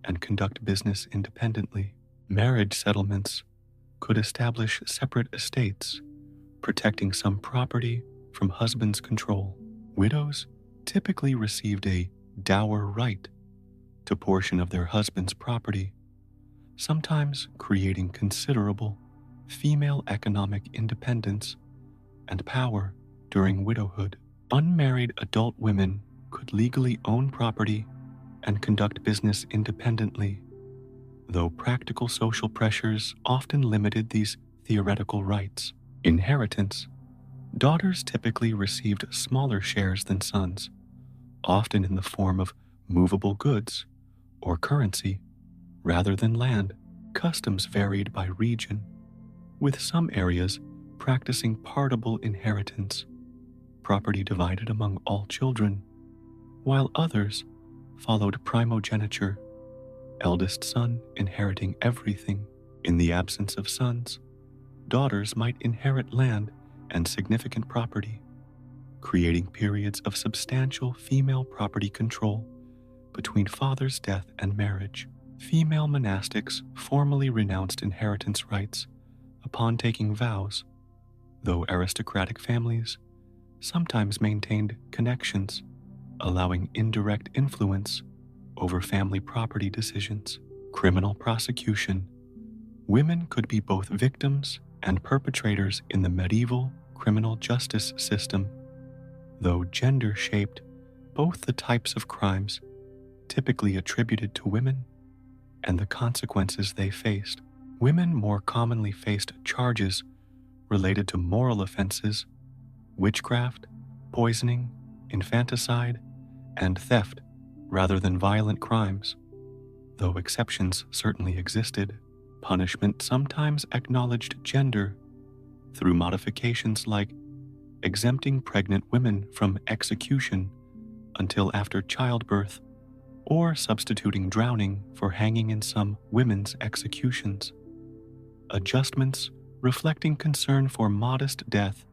and conduct business independently. Marriage settlements could establish separate estates, protecting some property from husband's control. Widows typically received a dower right to portion of their husband's property, sometimes creating considerable female economic independence and power during widowhood. Unmarried adult women could legally own property and conduct business independently, though practical social pressures often limited these theoretical rights. Inheritance. Daughters typically received smaller shares than sons, often in the form of movable goods or currency rather than land. Customs varied by region, with some areas practicing partible inheritance, property divided among all children, while others followed primogeniture, eldest son inheriting everything. In the absence of sons, daughters might inherit land and significant property, creating periods of substantial female property control between father's death and marriage. Female monastics formally renounced inheritance rights upon taking vows, though aristocratic families sometimes maintained connections, allowing indirect influence over family property decisions. Criminal prosecution. Women could be both victims and perpetrators in the medieval criminal justice system, though gender shaped both the types of crimes typically attributed to women and the consequences they faced. Women more commonly faced charges related to moral offenses, witchcraft, poisoning, infanticide, and theft, rather than violent crimes. Though exceptions certainly existed, punishment sometimes acknowledged gender through modifications like exempting pregnant women from execution until after childbirth, or substituting drowning for hanging in some women's executions. Adjustments reflecting concern for modest death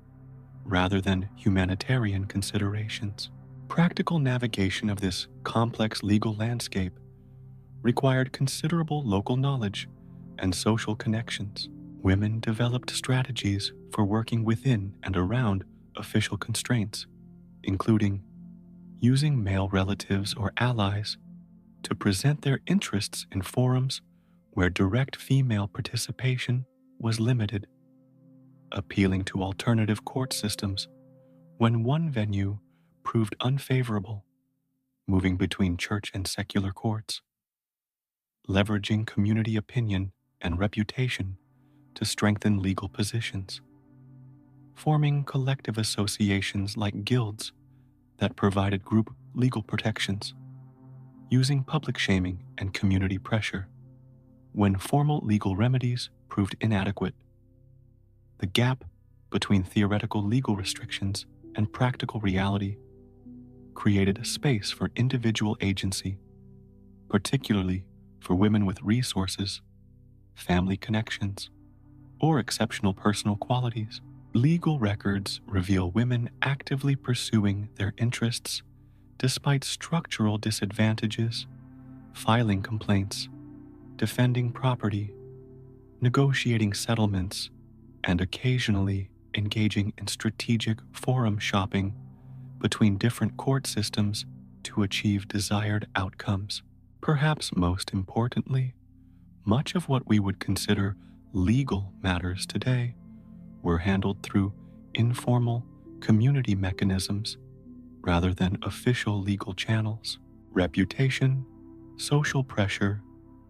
rather than humanitarian considerations. Practical navigation of this complex legal landscape required considerable local knowledge and social connections. Women developed strategies for working within and around official constraints, including using male relatives or allies to present their interests in forums where direct female participation was limited, appealing to alternative court systems when one venue proved unfavorable, moving between church and secular courts, leveraging community opinion and reputation to strengthen legal positions, forming collective associations like guilds that provided group legal protections, using public shaming and community pressure when formal legal remedies proved inadequate. The gap between theoretical legal restrictions and practical reality created a space for individual agency, particularly for women with resources, family connections, or exceptional personal qualities. Legal records reveal women actively pursuing their interests despite structural disadvantages, filing complaints, defending property, negotiating settlements, and occasionally engaging in strategic forum shopping between different court systems to achieve desired outcomes. Perhaps most importantly, much of what we would consider legal matters today were handled through informal community mechanisms rather than official legal channels. Reputation, social pressure,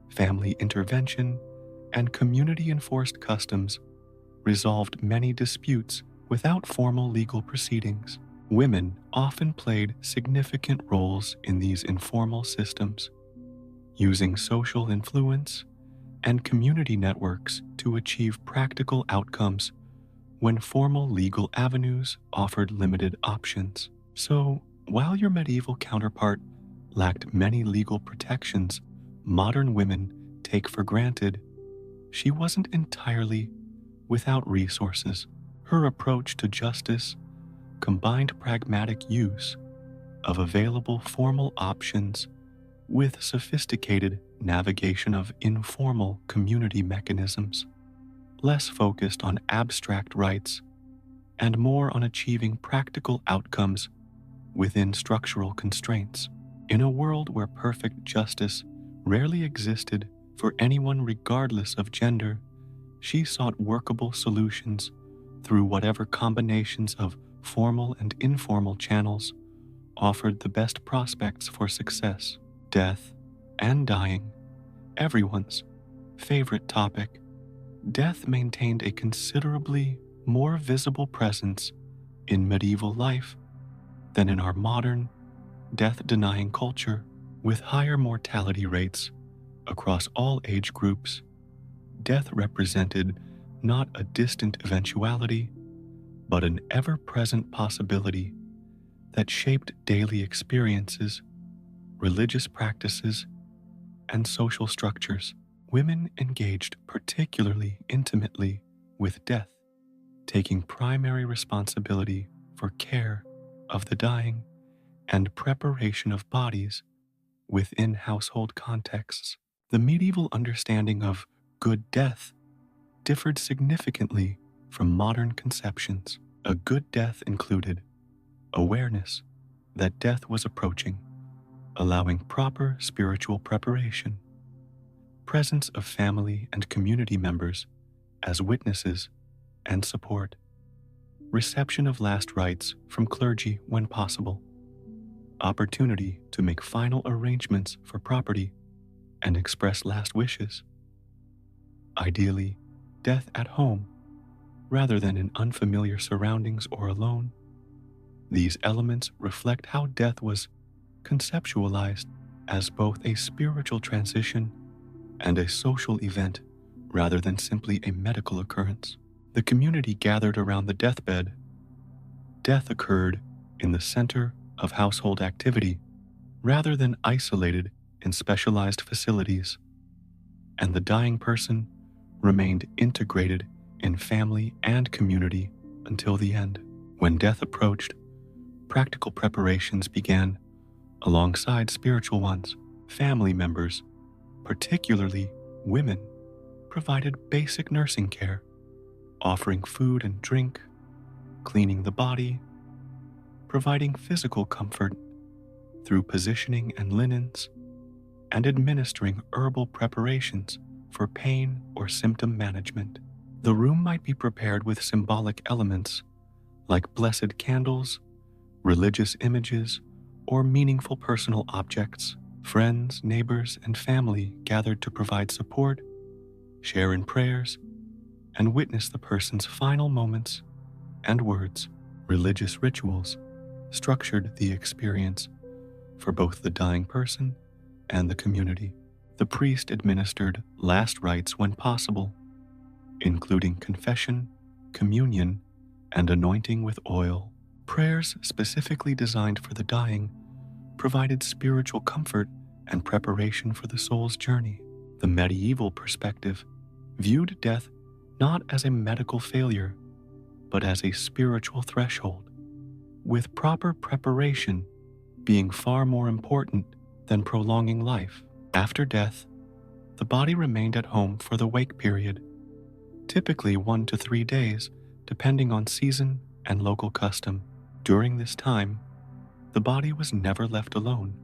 family intervention, and community-enforced customs resolved many disputes without formal legal proceedings. Women often played significant roles in these informal systems, using social influence and community networks to achieve practical outcomes when formal legal avenues offered limited options. So, while your medieval counterpart lacked many legal protections modern women take for granted, she wasn't entirely without resources. Her approach to justice combined pragmatic use of available formal options with sophisticated navigation of informal community mechanisms, less focused on abstract rights and more on achieving practical outcomes within structural constraints. In a world where perfect justice rarely existed for anyone regardless of gender, she sought workable solutions through whatever combinations of formal and informal channels offered the best prospects for success. Death and dying, everyone's favorite topic, death maintained a considerably more visible presence in medieval life than in our modern, death-denying culture. With higher mortality rates across all age groups, death represented not a distant eventuality, but an ever-present possibility that shaped daily experiences, religious practices, and social structures. Women engaged particularly intimately with death, taking primary responsibility for care of the dying and preparation of bodies within household contexts. The medieval understanding of good death differed significantly from modern conceptions. A good death included awareness that death was approaching, allowing proper spiritual preparation, presence of family and community members as witnesses and support, reception of last rites from clergy when possible, opportunity to make final arrangements for property and express last wishes. Ideally, death at home rather than in unfamiliar surroundings or alone. These elements reflect how death was conceptualized as both a spiritual transition and a social event rather than simply a medical occurrence. The community gathered around the deathbed. Death occurred in the center of household activity rather than isolated in specialized facilities, and the dying person remained integrated in family and community until the end. When death approached, practical preparations began alongside spiritual ones. Family members, particularly women, provided basic nursing care, offering food and drink, cleaning the body, providing physical comfort through positioning and linens, and administering herbal preparations for pain or symptom management. The room might be prepared with symbolic elements like blessed candles, religious images, or meaningful personal objects. Friends, neighbors, and family gathered to provide support, share in prayers, and witness the person's final moments and words. Religious rituals structured the experience for both the dying person and the community. The priest administered last rites when possible, including confession, communion, and anointing with oil. Prayers specifically designed for the dying provided spiritual comfort and preparation for the soul's journey. The medieval perspective viewed death not as a medical failure, but as a spiritual threshold, with proper preparation being far more important than prolonging life. After death, the body remained at home for the wake period, typically 1 to 3 days, depending on season and local custom. During this time, the body was never left alone,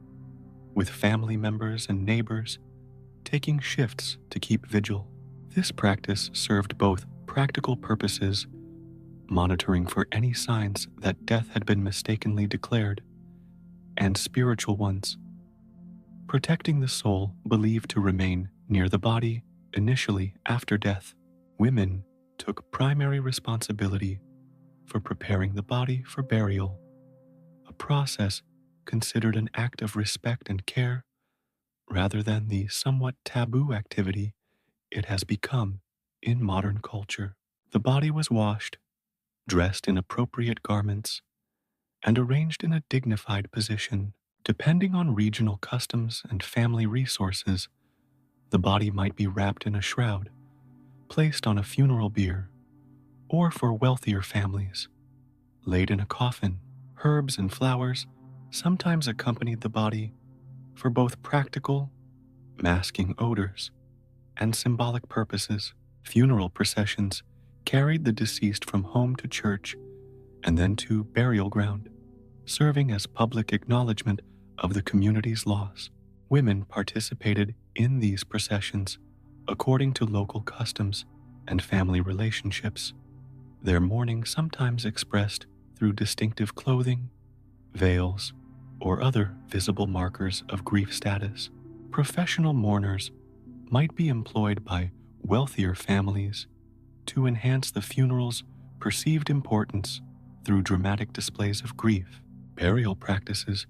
with family members and neighbors taking shifts to keep vigil. This practice served both practical purposes, monitoring for any signs that death had been mistakenly declared, and spiritual ones, protecting the soul believed to remain near the body initially after death. Women took primary responsibility for preparing the body for burial, a process considered an act of respect and care rather than the somewhat taboo activity it has become in modern culture. The body was washed, dressed in appropriate garments, and arranged in a dignified position. Depending on regional customs and family resources, the body might be wrapped in a shroud, placed on a funeral bier, or for wealthier families, laid in a coffin. Herbs and flowers sometimes accompanied the body for both practical, masking odors, and symbolic purposes. Funeral processions carried the deceased from home to church and then to burial ground, serving as public acknowledgement of the community's loss. Women participated in these processions according to local customs and family relationships, their mourning sometimes expressed through distinctive clothing, veils, or other visible markers of grief status. Professional mourners might be employed by wealthier families to enhance the funeral's perceived importance through dramatic displays of grief. Burial practices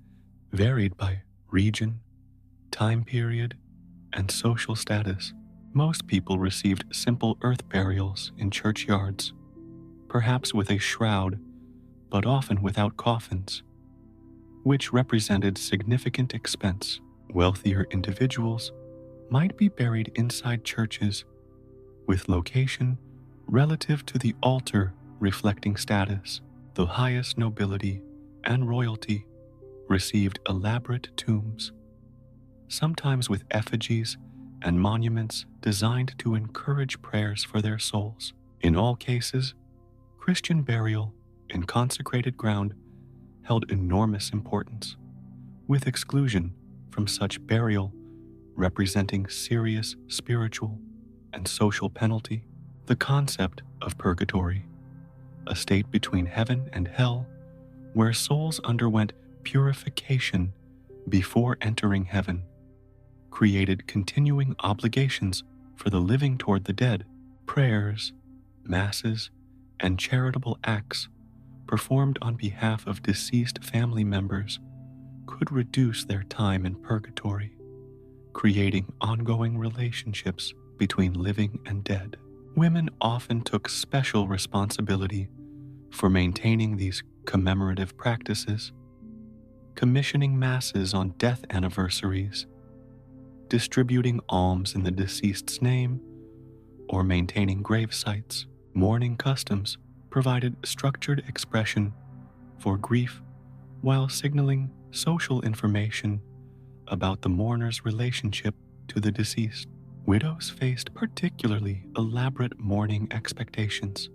varied by region, time period, and social status. Most people received simple earth burials in churchyards, perhaps with a shroud, but often without coffins, which represented significant expense. Wealthier individuals might be buried inside churches, with location relative to the altar reflecting status. The highest nobility and royalty received elaborate tombs, sometimes with effigies and monuments designed to encourage prayers for their souls. In all cases, Christian burial in consecrated ground held enormous importance, with exclusion from such burial representing serious spiritual and social penalty. The concept of purgatory, a state between heaven and hell where souls underwent purification before entering heaven, created continuing obligations for the living toward the dead. Prayers, masses, and charitable acts performed on behalf of deceased family members could reduce their time in purgatory, creating ongoing relationships between living and dead. Women often took special responsibility for maintaining these commemorative practices, commissioning masses on death anniversaries, distributing alms in the deceased's name, or maintaining grave sites. Mourning customs provided structured expression for grief while signaling social information about the mourner's relationship to the deceased. Widows faced particularly elaborate mourning expectations,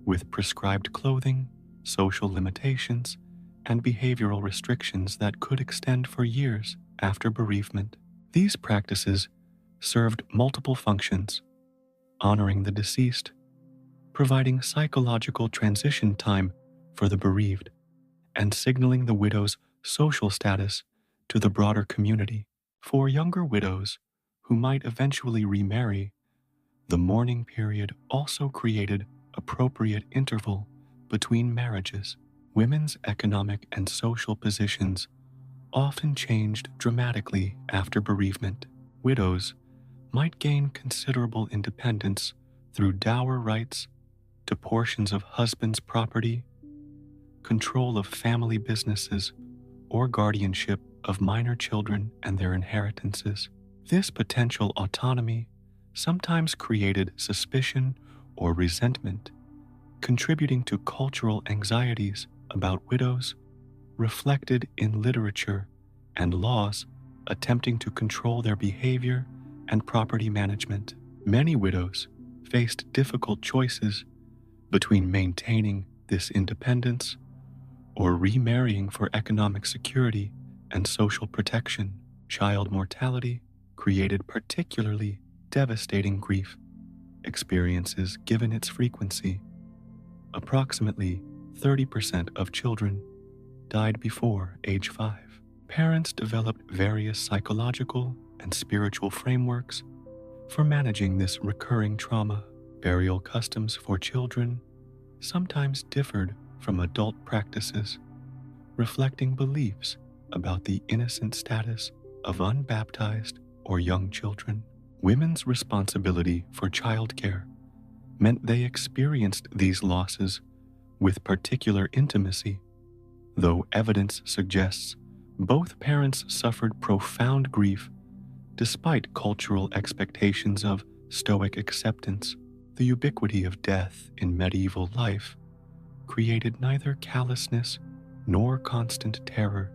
with prescribed clothing, social limitations, and behavioral restrictions that could extend for years after bereavement. These practices served multiple functions: honoring the deceased, providing psychological transition time for the bereaved, and signaling the widow's social status to the broader community. For younger widows who might eventually remarry, the mourning period also created appropriate interval between marriages. Women's economic and social positions often changed dramatically after bereavement. Widows might gain considerable independence through dower rights to portions of husband's property, control of family businesses, or guardianship of minor children and their inheritances. This potential autonomy sometimes created suspicion or resentment, contributing to cultural anxieties about widows reflected in literature and laws attempting to control their behavior and property management. Many widows faced difficult choices between maintaining this independence or remarrying for economic security and social protection. Child mortality created particularly devastating grief experiences given its frequency. Approximately 30% of children died before age 5. Parents developed various psychological and spiritual frameworks for managing this recurring trauma. Burial customs for children sometimes differed from adult practices, reflecting beliefs about the innocent status of unbaptized or young children. Women's responsibility for childcare meant they experienced these losses with particular intimacy, though evidence suggests both parents suffered profound grief despite cultural expectations of stoic acceptance. The ubiquity of death in medieval life created neither callousness nor constant terror,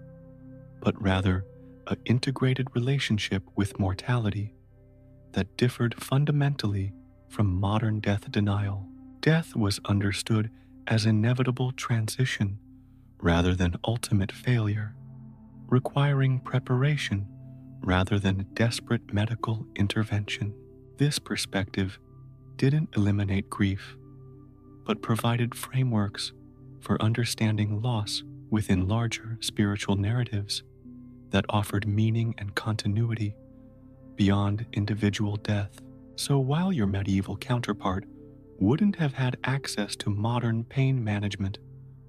but rather an integrated relationship with mortality that differed fundamentally from modern death denial. Death was understood as inevitable transition rather than ultimate failure, requiring preparation rather than desperate medical intervention. This perspective didn't eliminate grief, but provided frameworks for understanding loss within larger spiritual narratives that offered meaning and continuity beyond individual death. So while your medieval counterpart wouldn't have had access to modern pain management,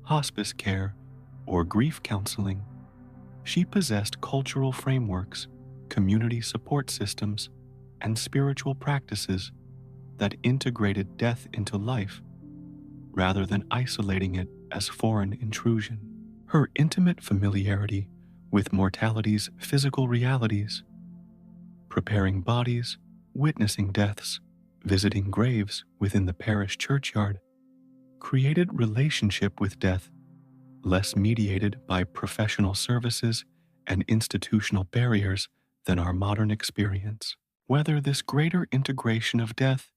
hospice care, or grief counseling, she possessed cultural frameworks, community support systems, and spiritual practices that integrated death into life rather than isolating it as foreign intrusion. Her intimate familiarity with mortality's physical realities, preparing bodies, witnessing deaths, visiting graves within the parish churchyard, created relationship with death less mediated by professional services and institutional barriers than our modern experience. Whether this greater integration of death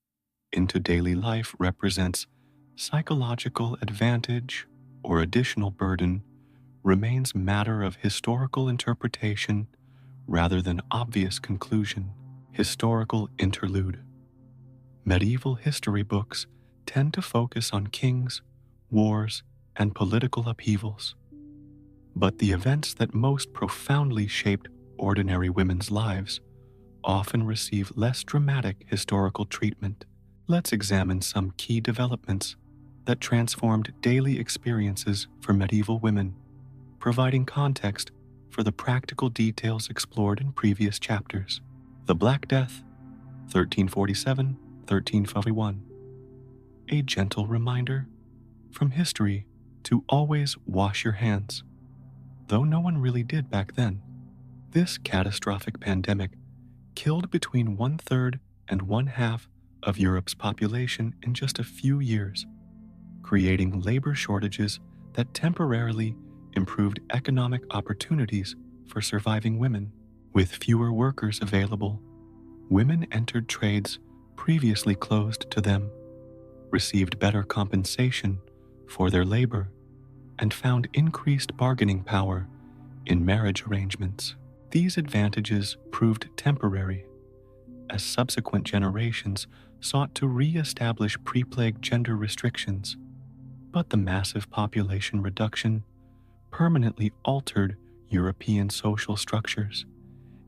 into daily life represents psychological advantage or additional burden remains matter of historical interpretation rather than obvious conclusion. Historical interlude. Medieval history books tend to focus on kings, wars, and political upheavals. But the events that most profoundly shaped ordinary women's lives often receive less dramatic historical treatment. Let's examine some key developments that transformed daily experiences for medieval women, providing context for the practical details explored in previous chapters. The Black Death, 1347-1351. A gentle reminder from history to always wash your hands, though no one really did back then. This catastrophic pandemic killed between 1/3 and 1/2 of Europe's population in just a few years, creating labor shortages that temporarily improved economic opportunities for surviving women. With fewer workers available, women entered trades previously closed to them, received better compensation for their labor, and found increased bargaining power in marriage arrangements. These advantages proved temporary, as subsequent generations sought to re-establish pre-plague gender restrictions. But the massive population reduction permanently altered European social structures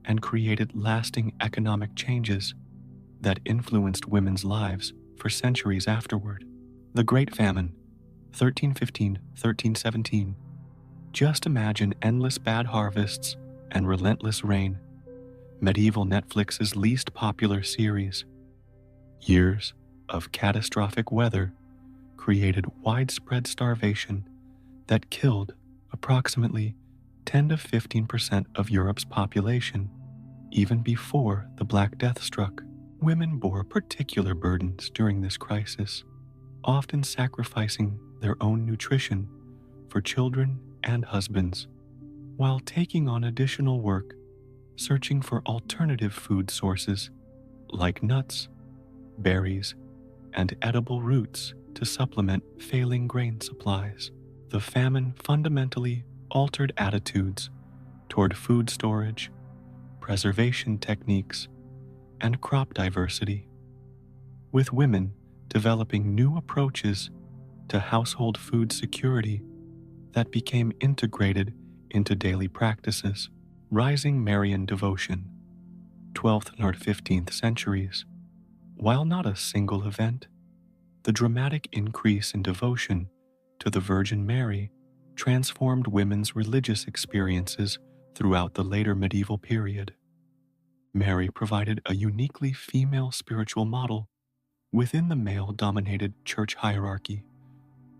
and created lasting economic changes that influenced women's lives for centuries afterward. The Great Famine, 1315-1317. Just imagine endless bad harvests and relentless rain. Medieval Netflix's least popular series. Years of catastrophic weather created widespread starvation that killed approximately 10 to 15% of Europe's population. Even before the Black Death struck, women bore particular burdens during this crisis, often sacrificing their own nutrition for children and husbands, while taking on additional work, searching for alternative food sources like nuts, berries, and edible roots to supplement failing grain supplies. The famine fundamentally altered attitudes toward food storage, preservation techniques, and crop diversity, with women developing new approaches to household food security that became integrated into daily practices. Rising Marian devotion, 12th or 15th centuries. While not a single event, the dramatic increase in devotion to the Virgin Mary transformed women's religious experiences throughout the later medieval period. Mary provided a uniquely female spiritual model within the male-dominated church hierarchy,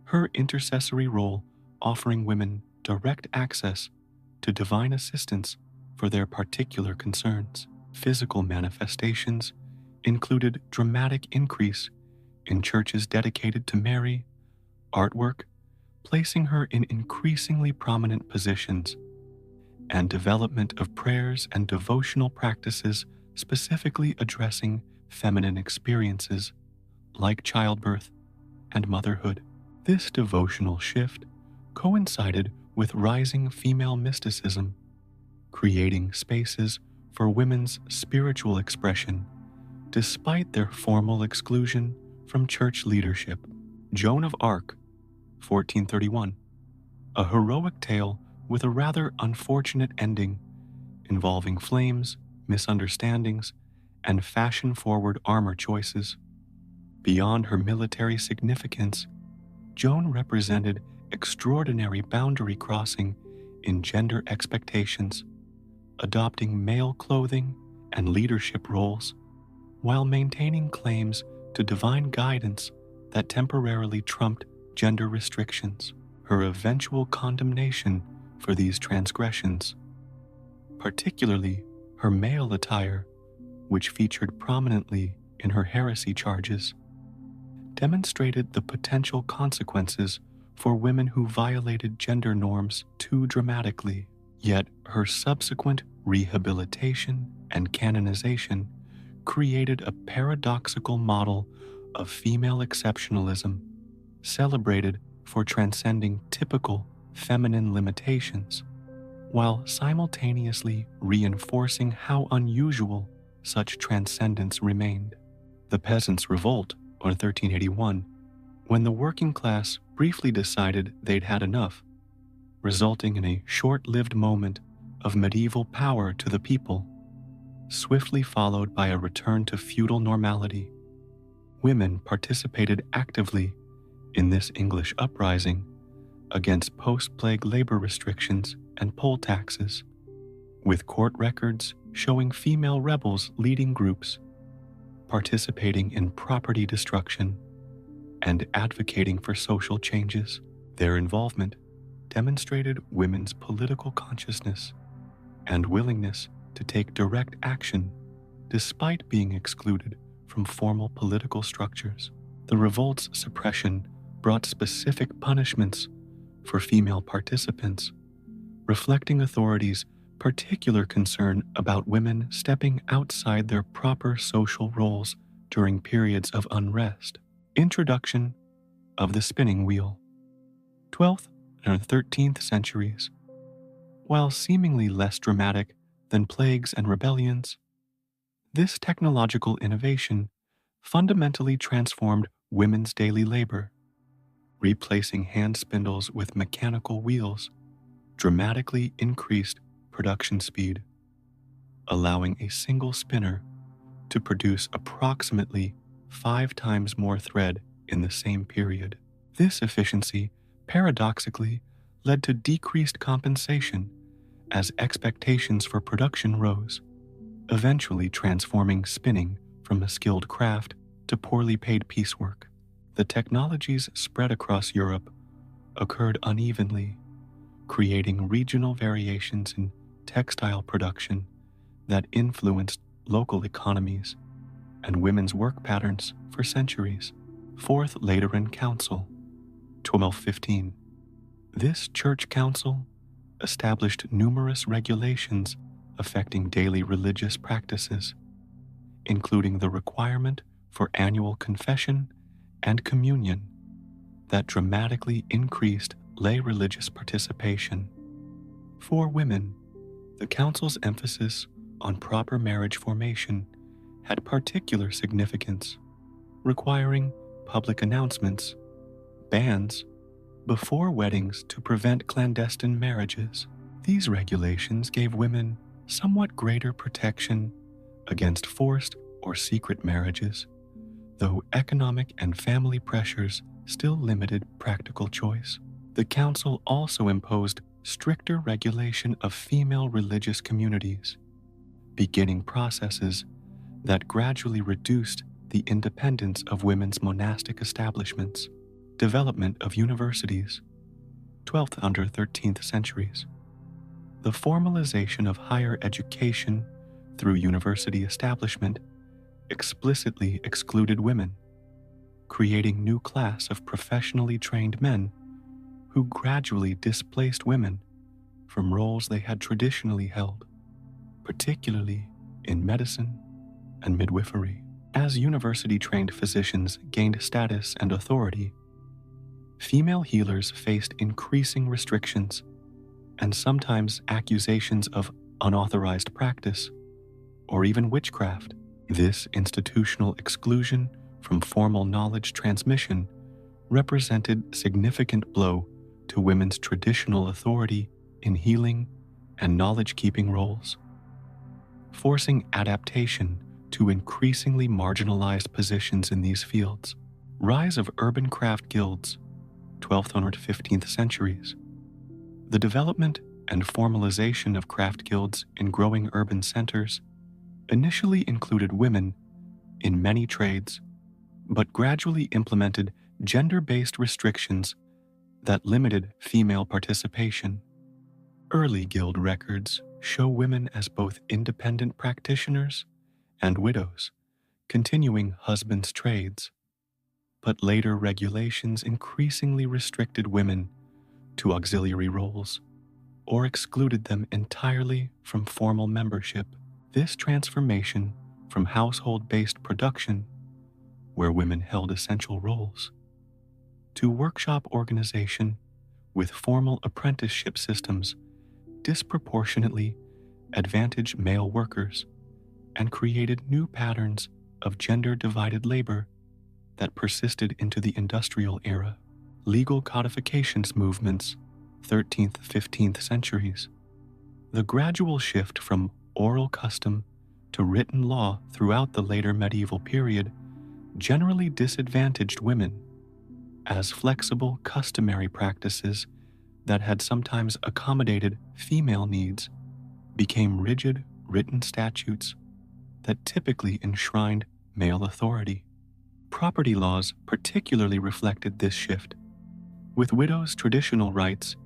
her intercessory role offering women direct access to divine assistance for their particular concerns. Physical manifestations included dramatic increase in churches dedicated to Mary, artwork, placing her in increasingly prominent positions, and development of prayers and devotional practices specifically addressing feminine experiences like childbirth and motherhood. This devotional shift coincided with rising female mysticism, creating spaces for women's spiritual expression despite their formal exclusion from church leadership. Joan of Arc, 1431, a heroic tale with a rather unfortunate ending involving flames, misunderstandings, and fashion-forward armor choices. Beyond her military significance, Joan represented extraordinary boundary crossing in gender expectations, adopting male clothing and leadership roles, while maintaining claims to divine guidance that temporarily trumped gender restrictions. Her eventual condemnation for these transgressions, particularly her male attire, which featured prominently in her heresy charges, demonstrated the potential consequences for women who violated gender norms too dramatically. Yet her subsequent rehabilitation and canonization created a paradoxical model of female exceptionalism, celebrated for transcending typical feminine limitations, while simultaneously reinforcing how unusual such transcendence remained. The Peasants' Revolt, or 1381, when the working class briefly decided they'd had enough, resulting in a short-lived moment of medieval power to the people, swiftly followed by a return to feudal normality. Women participated actively in this English uprising against post-plague labor restrictions and poll taxes, with court records showing female rebels leading groups, participating in property destruction, and advocating for social changes. Their involvement demonstrated women's political consciousness and willingness to take direct action despite being excluded from formal political structures. The revolt's suppression brought specific punishments for female participants, reflecting authorities' particular concern about women stepping outside their proper social roles during periods of unrest. Introduction of the spinning wheel. 12th and 13th centuries. While seemingly less dramatic than plagues and rebellions, this technological innovation fundamentally transformed women's daily labor, replacing hand spindles with mechanical wheels, dramatically increased production speed, allowing a single spinner to produce approximately 5 times more thread in the same period. This efficiency, paradoxically, led to decreased compensation as expectations for production rose, eventually transforming spinning from a skilled craft to poorly paid piecework. The technology's spread across Europe occurred unevenly, creating regional variations in textile production that influenced local economies and women's work patterns for centuries. Fourth Lateran Council, 1215. This church council established numerous regulations affecting daily religious practices, including the requirement for annual confession and communion that dramatically increased lay religious participation. For women, the council's emphasis on proper marriage formation had particular significance, requiring public announcements, bans, before weddings to prevent clandestine marriages. These regulations gave women somewhat greater protection against forced or secret marriages, though economic and family pressures still limited practical choice. The council also imposed stricter regulation of female religious communities, beginning processes that gradually reduced the independence of women's monastic establishments. Development of universities, 12th under 13th centuries. The formalization of higher education through university establishment explicitly excluded women, creating new class of professionally trained men who gradually displaced women from roles they had traditionally held, particularly in medicine and midwifery. As university-trained physicians gained status and authority, female healers faced increasing restrictions and sometimes accusations of unauthorized practice or even witchcraft. This institutional exclusion from formal knowledge transmission represented a significant blow to women's traditional authority in healing and knowledge-keeping roles, forcing adaptation to increasingly marginalized positions in these fields. Rise of urban craft guilds, 12th and 15th centuries. The development and formalization of craft guilds in growing urban centers initially included women in many trades, but gradually implemented gender-based restrictions that limited female participation. Early guild records show women as both independent practitioners and widows, continuing husbands' trades, but later regulations increasingly restricted women to auxiliary roles or excluded them entirely from formal membership. This transformation from household-based production, where women held essential roles, to workshop organization with formal apprenticeship systems disproportionately advantaged male workers and created new patterns of gender-divided labor that persisted into the industrial era. Legal codifications movements, 13th, 15th centuries. The gradual shift from oral custom to written law throughout the later medieval period generally disadvantaged women, as flexible customary practices that had sometimes accommodated female needs became rigid written statutes that typically enshrined male authority. Property laws particularly reflected this shift, with widows' traditional rights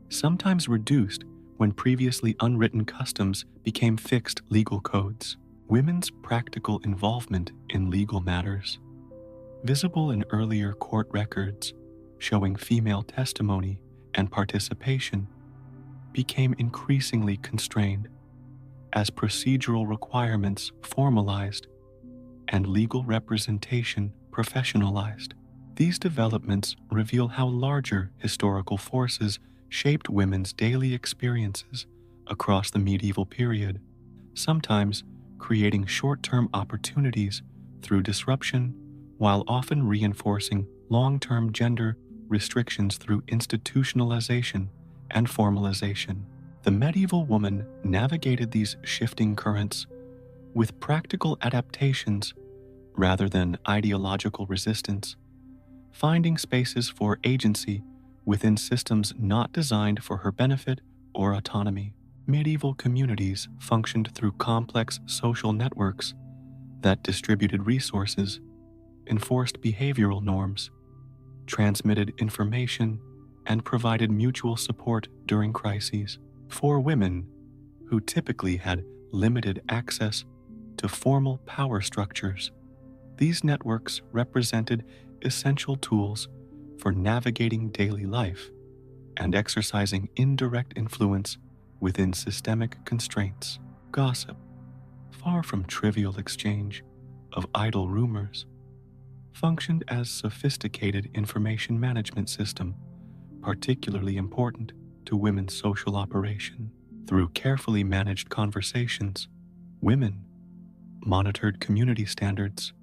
sometimes reduced when previously unwritten customs became fixed legal codes. Women's practical involvement in legal matters, visible in earlier court records, showing female testimony and participation, became increasingly constrained as procedural requirements formalized and legal representation professionalized. These developments reveal how larger historical forces shaped women's daily experiences across the medieval period, sometimes creating short-term opportunities through disruption, while often reinforcing long-term gender restrictions through institutionalization and formalization. The medieval woman navigated these shifting currents with practical adaptations rather than ideological resistance, finding spaces for agency within systems not designed for her benefit or autonomy. Medieval communities functioned through complex social networks that distributed resources, enforced behavioral norms, transmitted information, and provided mutual support during crises. For women, who typically had limited access to formal power structures, these networks represented essential tools for navigating daily life and exercising indirect influence within systemic constraints. Gossip, far from trivial exchange of idle rumors, functioned as sophisticated information management system, particularly important to women's social operation. Through carefully managed conversations, women monitored community standards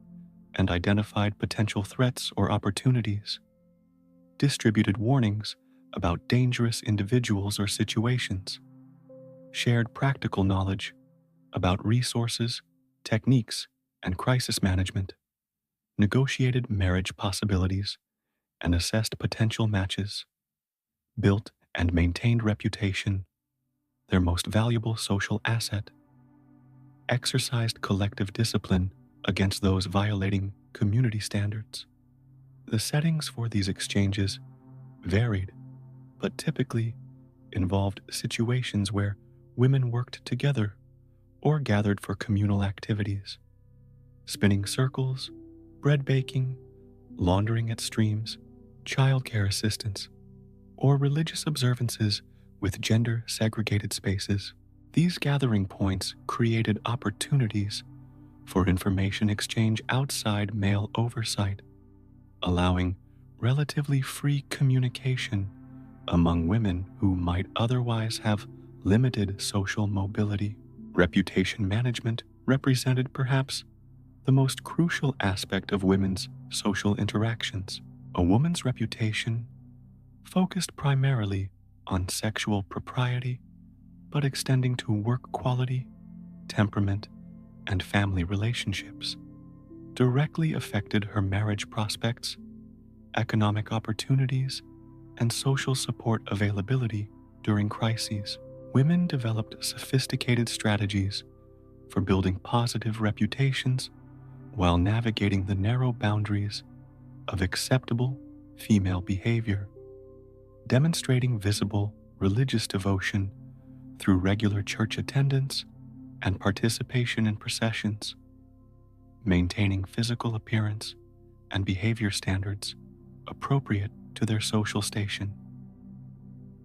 and identified potential threats or opportunities, distributed warnings about dangerous individuals or situations, shared practical knowledge about resources, techniques, and crisis management, negotiated marriage possibilities, and assessed potential matches, built and maintained reputation, their most valuable social asset, exercised collective discipline against those violating community standards. The settings for these exchanges varied, but typically involved situations where women worked together or gathered for communal activities, spinning circles, bread baking, laundering at streams, childcare assistance, or religious observances with gender-segregated spaces. These gathering points created opportunities for information exchange outside male oversight, allowing relatively free communication among women who might otherwise have limited social mobility. Reputation management represented perhaps the most crucial aspect of women's social interactions. A woman's reputation focused primarily on sexual propriety, but extending to work quality, temperament, and family relationships, directly affected her marriage prospects, economic opportunities, and social support availability during crises. Women developed sophisticated strategies for building positive reputations while navigating the narrow boundaries of acceptable female behavior, demonstrating visible religious devotion through regular church attendance and participation in processions, maintaining physical appearance and behavior standards appropriate to their social station,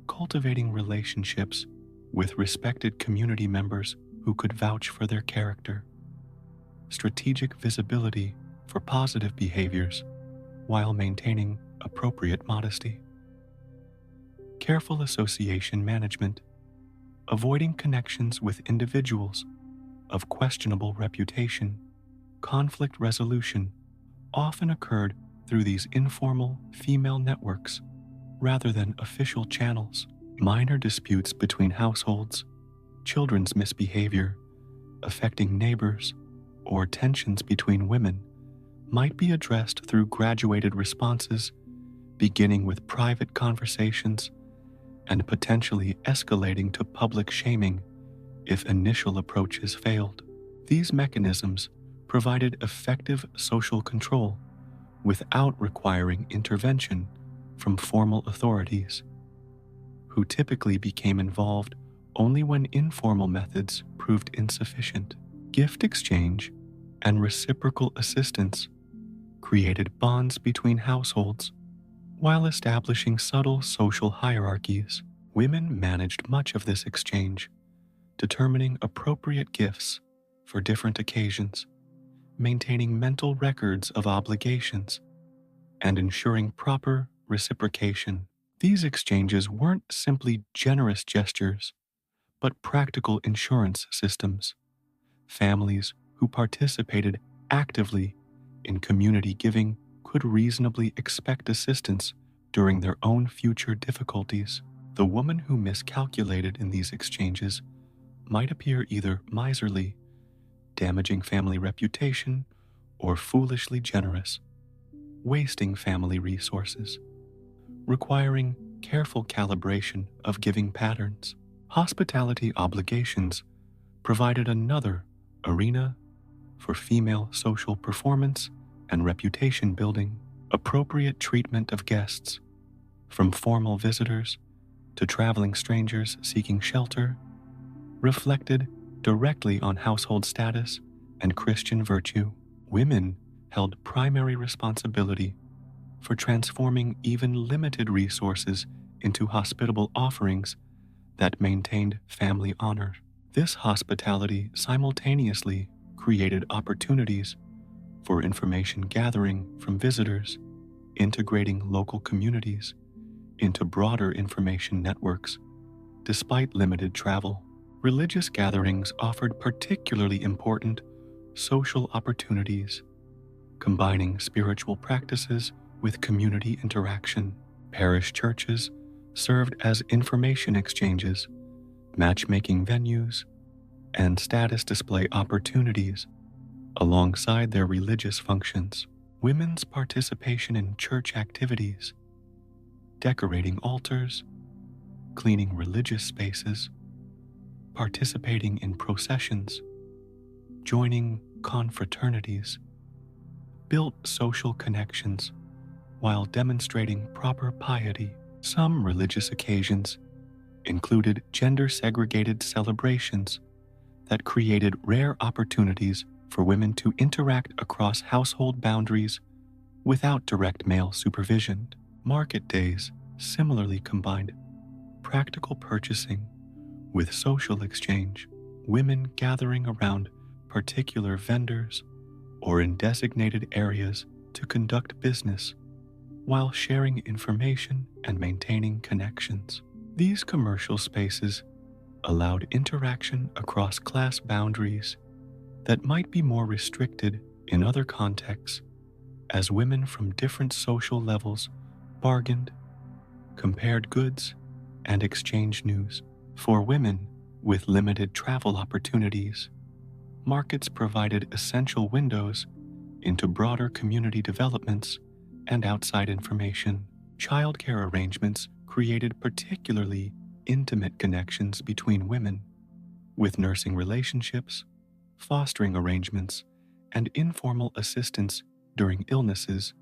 cultivating relationships with respected community members who could vouch for their character, strategic visibility for positive behaviors while maintaining appropriate modesty, careful association management, avoiding connections with individuals of questionable reputation. Conflict resolution often occurred through these informal female networks rather than official channels. Minor disputes between households, children's misbehavior affecting neighbors, or tensions between women might be addressed through graduated responses, beginning with private conversations and potentially escalating to public shaming if initial approaches failed. These mechanisms provided effective social control without requiring intervention from formal authorities, who typically became involved only when informal methods proved insufficient. Gift exchange and reciprocal assistance created bonds between households While establishing subtle social hierarchies, women managed much of this exchange, determining appropriate gifts for different occasions, maintaining mental records of obligations, and ensuring proper reciprocation. These exchanges weren't simply generous gestures, but practical insurance systems. Families who participated actively in community giving could reasonably expect assistance during their own future difficulties. The woman who miscalculated in these exchanges might appear either miserly, damaging family reputation, or foolishly generous, wasting family resources, requiring careful calibration of giving patterns. Hospitality obligations provided another arena for female social performance and reputation building. Appropriate treatment of guests, from formal visitors to traveling strangers seeking shelter, reflected directly on household status and Christian virtue. Women held primary responsibility for transforming even limited resources into hospitable offerings that maintained family honor. This hospitality simultaneously created opportunities for information gathering from visitors, integrating local communities into broader information networks. Despite limited travel, religious gatherings offered particularly important social opportunities, combining spiritual practices with community interaction. Parish churches served as information exchanges, matchmaking venues, and status display opportunities alongside their religious functions. Women's participation in church activities, decorating altars, cleaning religious spaces, participating in processions, joining confraternities, built social connections while demonstrating proper piety. Some religious occasions included gender-segregated celebrations that created rare opportunities for women to interact across household boundaries without direct male supervision. Market days similarly combined practical purchasing with social exchange, women gathering around particular vendors or in designated areas to conduct business while sharing information and maintaining connections. These commercial spaces allowed interaction across class boundaries that might be more restricted in other contexts, as women from different social levels bargained, compared goods, and exchanged news. For women with limited travel opportunities, markets provided essential windows into broader community developments and outside information. Childcare arrangements created particularly intimate connections between women, with nursing relationships, fostering arrangements, and informal assistance during illnesses,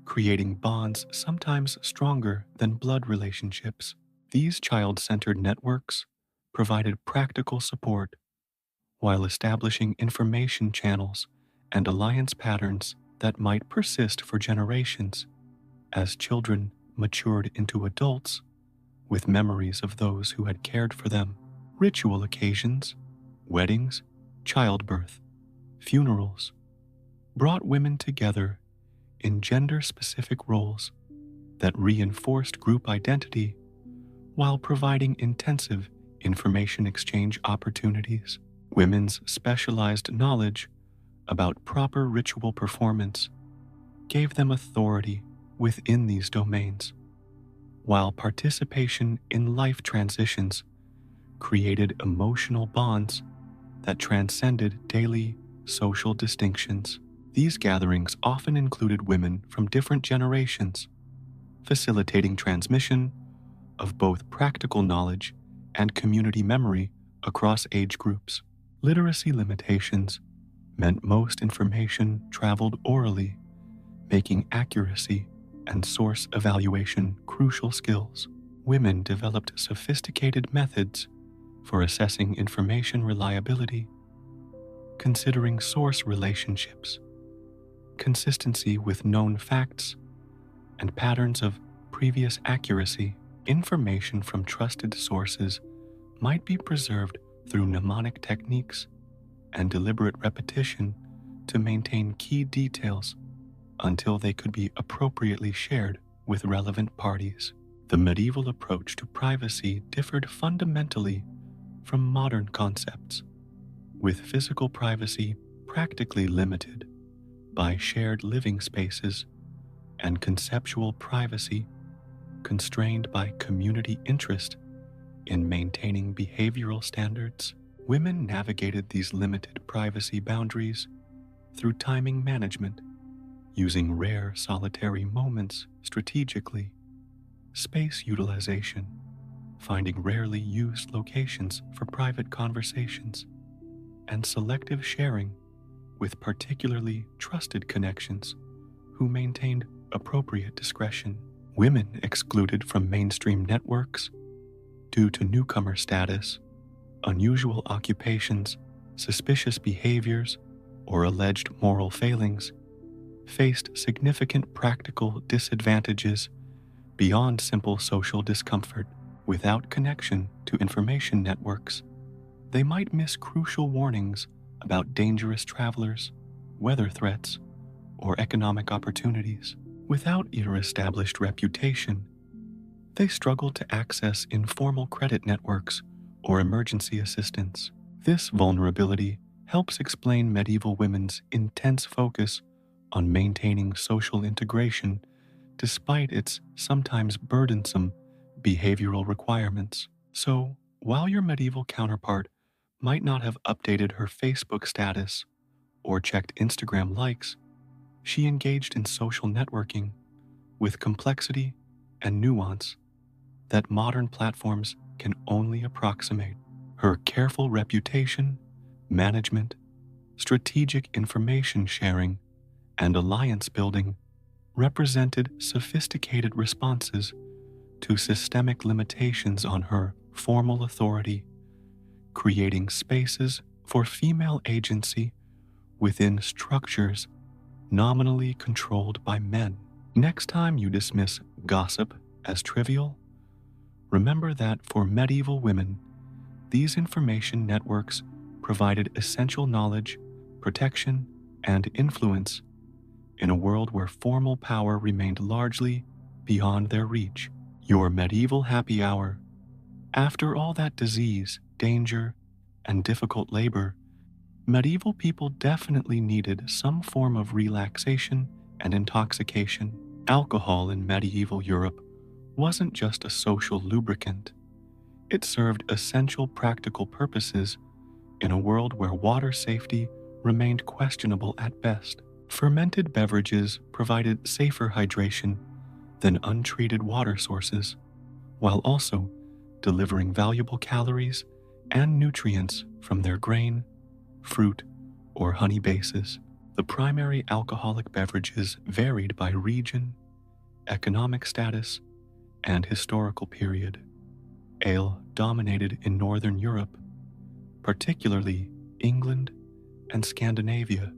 creating bonds sometimes stronger than blood relationships. These child-centered networks provided practical support while establishing information channels and alliance patterns that might persist for generations as children matured into adults with memories of those who had cared for them. Ritual occasions, weddings, childbirth, funerals, brought women together in gender-specific roles that reinforced group identity while providing intensive information exchange opportunities. Women's specialized knowledge about proper ritual performance gave them authority within these domains, while participation in life transitions created emotional bonds that transcended daily social distinctions. These gatherings often included women from different generations, facilitating transmission of both practical knowledge and community memory across age groups. Literacy limitations meant most information traveled orally, making accuracy and source evaluation crucial skills. Women developed sophisticated methods for assessing information reliability, considering source relationships, consistency with known facts, and patterns of previous accuracy. Information from trusted sources might be preserved through mnemonic techniques and deliberate repetition to maintain key details until they could be appropriately shared with relevant parties. The medieval approach to privacy differed fundamentally from modern concepts, with physical privacy practically limited by shared living spaces and conceptual privacy constrained by community interest in maintaining behavioral standards. Women navigated these limited privacy boundaries through timing management, using rare solitary moments strategically, space utilization, finding rarely used locations for private conversations, and selective sharing with particularly trusted connections who maintained appropriate discretion. Women excluded from mainstream networks due to newcomer status, unusual occupations, suspicious behaviors, or alleged moral failings faced significant practical disadvantages beyond simple social discomfort. Without connection to information networks, they might miss crucial warnings about dangerous travelers, weather threats, or economic opportunities. Without a established reputation, they struggled to access informal credit networks or emergency assistance. This vulnerability helps explain medieval women's intense focus on maintaining social integration despite its sometimes burdensome behavioral requirements. So, while your medieval counterpart might not have updated her Facebook status or checked Instagram likes, she engaged in social networking with complexity and nuance that modern platforms can only approximate. Her careful reputation, management, strategic information sharing, and alliance building represented sophisticated responses to systemic limitations on her formal authority, creating spaces for female agency within structures nominally controlled by men. Next time you dismiss gossip as trivial, remember that for medieval women, these information networks provided essential knowledge, protection, and influence in a world where formal power remained largely beyond their reach. Your medieval happy hour. After all that disease, danger, and difficult labor, medieval people definitely needed some form of relaxation and intoxication. Alcohol in medieval Europe wasn't just a social lubricant. It served essential practical purposes in a world where water safety remained questionable at best. Fermented beverages provided safer hydration than untreated water sources, while also delivering valuable calories and nutrients from their grain, fruit, or honey bases. The primary alcoholic beverages varied by region, economic status, and historical period. Ale dominated in Northern Europe, particularly England and Scandinavia,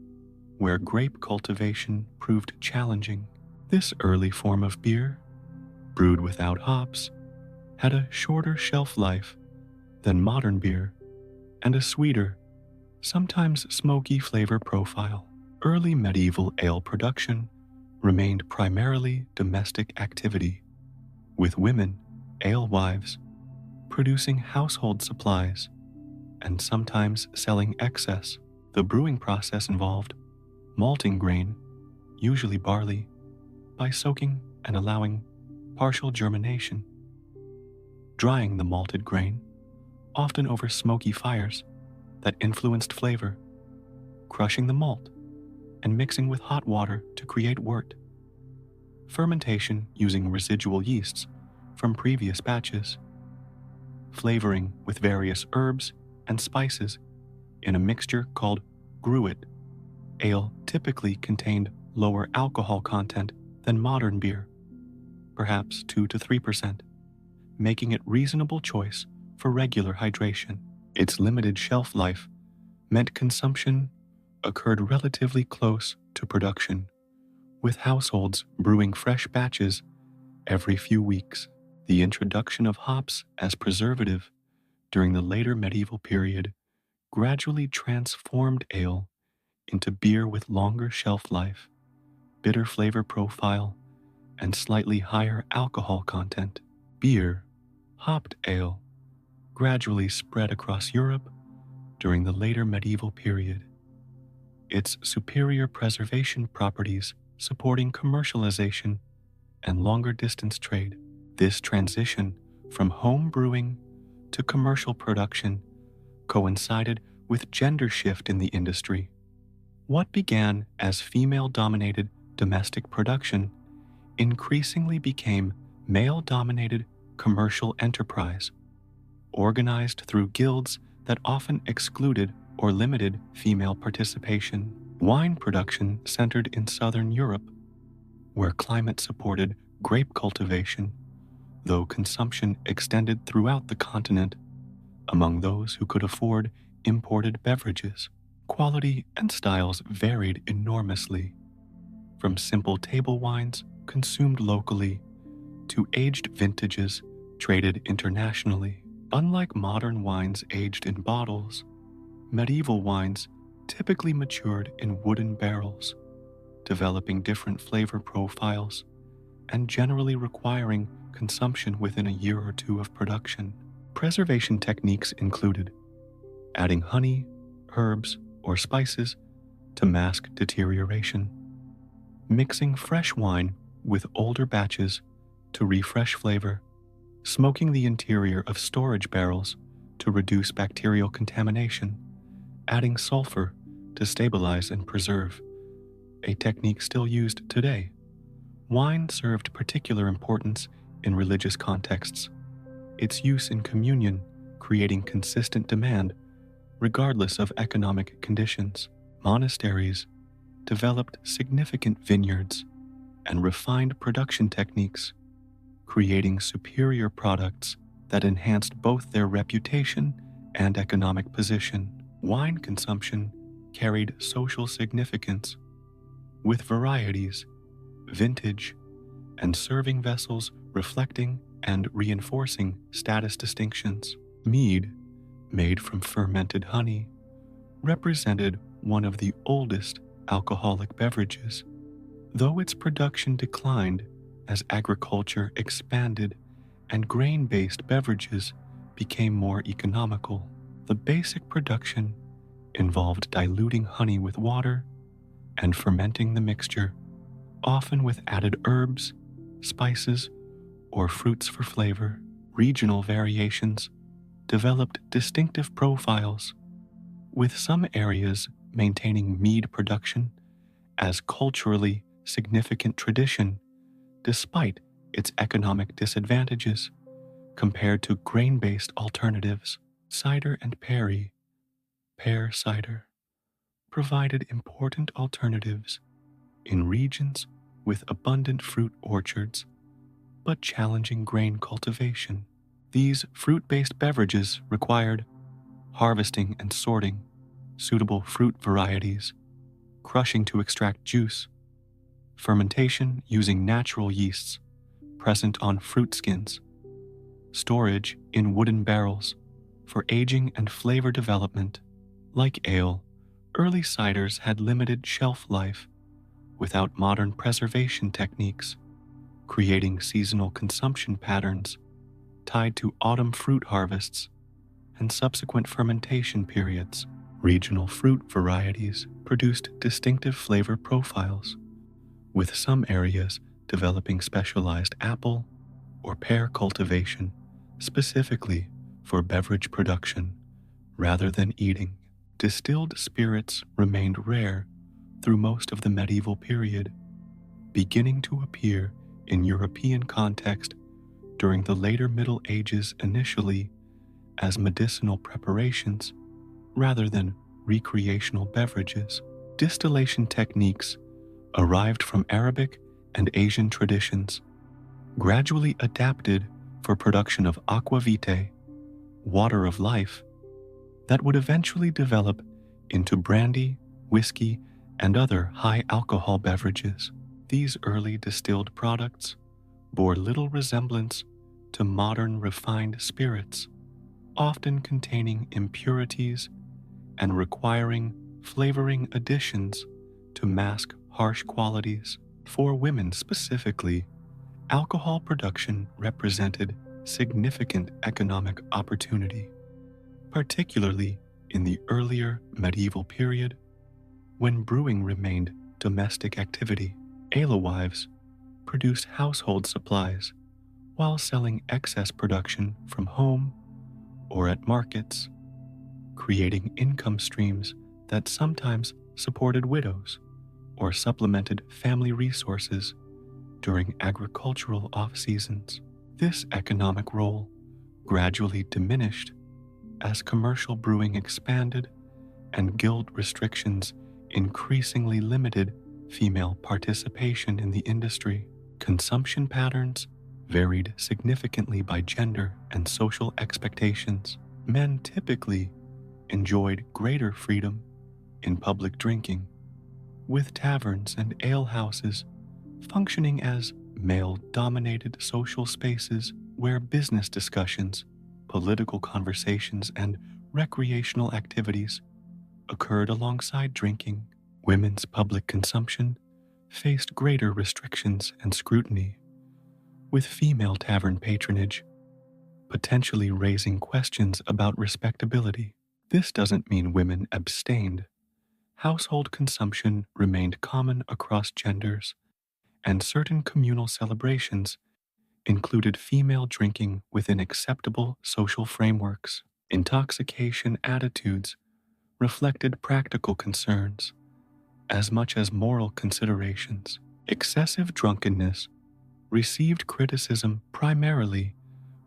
where grape cultivation proved challenging. This early form of beer, brewed without hops, had a shorter shelf life than modern beer and a sweeter, sometimes smoky flavor profile. Early medieval ale production remained primarily domestic activity, with women, alewives, producing household supplies and sometimes selling excess. The brewing process involved malting grain, usually barley, by soaking and allowing partial germination, drying the malted grain, often over smoky fires that influenced flavor, crushing the malt, and mixing with hot water to create wort, fermentation using residual yeasts from previous batches, flavoring with various herbs and spices in a mixture called gruit. Ale typically contained lower alcohol content than modern beer, perhaps 2 to 3%, making it reasonable choice for regular hydration. Its limited shelf life meant consumption occurred relatively close to production, with households brewing fresh batches every few weeks. The introduction of hops as preservative during the later medieval period gradually transformed ale into beer with longer shelf life, bitter flavor profile, and slightly higher alcohol content. Beer, hopped ale, gradually spread across Europe during the later medieval period, its superior preservation properties supporting commercialization and longer distance trade. This transition from home brewing to commercial production coincided with gender shift in the industry. What began as female-dominated domestic production increasingly became male-dominated commercial enterprise, organized through guilds that often excluded or limited female participation. Wine production centered in southern Europe, where climate supported grape cultivation, though consumption extended throughout the continent among those who could afford imported beverages. Quality and styles varied enormously, from simple table wines consumed locally to aged vintages traded internationally. Unlike modern wines aged in bottles, medieval wines typically matured in wooden barrels, developing different flavor profiles and generally requiring consumption within a year or two of production. Preservation techniques included adding honey, herbs, or spices to mask deterioration, mixing fresh wine with older batches to refresh flavor, smoking the interior of storage barrels to reduce bacterial contamination, adding sulfur to stabilize and preserve, a technique still used today. Wine served particular importance in religious contexts, its use in communion creating consistent demand regardless of economic conditions. Monasteries developed significant vineyards and refined production techniques, creating superior products that enhanced both their reputation and economic position. Wine consumption carried social significance, with varieties, vintage, and serving vessels reflecting and reinforcing status distinctions. Mead, made from fermented honey, represented one of the oldest alcoholic beverages, though its production declined as agriculture expanded and grain-based beverages became more economical. The basic production involved diluting honey with water and fermenting the mixture, often with added herbs, spices, or fruits for flavor. Regional variations developed distinctive profiles, with some areas maintaining mead production as culturally significant tradition despite its economic disadvantages compared to grain-based alternatives. Cider and perry, pear cider, provided important alternatives in regions with abundant fruit orchards but challenging grain cultivation. These fruit-based beverages required harvesting and sorting suitable fruit varieties, crushing to extract juice, fermentation using natural yeasts present on fruit skins, storage in wooden barrels for aging and flavor development. Like ale, early ciders had limited shelf life without modern preservation techniques, creating seasonal consumption patterns tied to autumn fruit harvests and subsequent fermentation periods. Regional fruit varieties produced distinctive flavor profiles, with some areas developing specialized apple or pear cultivation specifically for beverage production rather than eating. Distilled spirits remained rare through most of the medieval period, beginning to appear in European context during the later Middle Ages initially as medicinal preparations rather than recreational beverages. Distillation techniques arrived from Arabic and Asian traditions, gradually adapted for production of aqua vitae, water of life, that would eventually develop into brandy, whiskey, and other high alcohol beverages. These early distilled products bore little resemblance to modern refined spirits, often containing impurities and requiring flavoring additions to mask harsh qualities. For women specifically, alcohol production represented significant economic opportunity, particularly in the earlier medieval period when brewing remained domestic activity. Alewives produced household supplies while selling excess production from home or at markets, creating income streams that sometimes supported widows or supplemented family resources during agricultural off-seasons. This economic role gradually diminished as commercial brewing expanded and guild restrictions increasingly limited female participation in the industry. Consumption patterns varied significantly by gender and social expectations. Men typically enjoyed greater freedom in public drinking, with taverns and alehouses functioning as male-dominated social spaces where business discussions, political conversations, and recreational activities occurred alongside drinking. Women's public consumption faced greater restrictions and scrutiny, with female tavern patronage potentially raising questions about respectability. This doesn't mean women abstained. Household consumption remained common across genders, and certain communal celebrations included female drinking within acceptable social frameworks. Intoxication attitudes reflected practical concerns as much as moral considerations. Excessive drunkenness received criticism primarily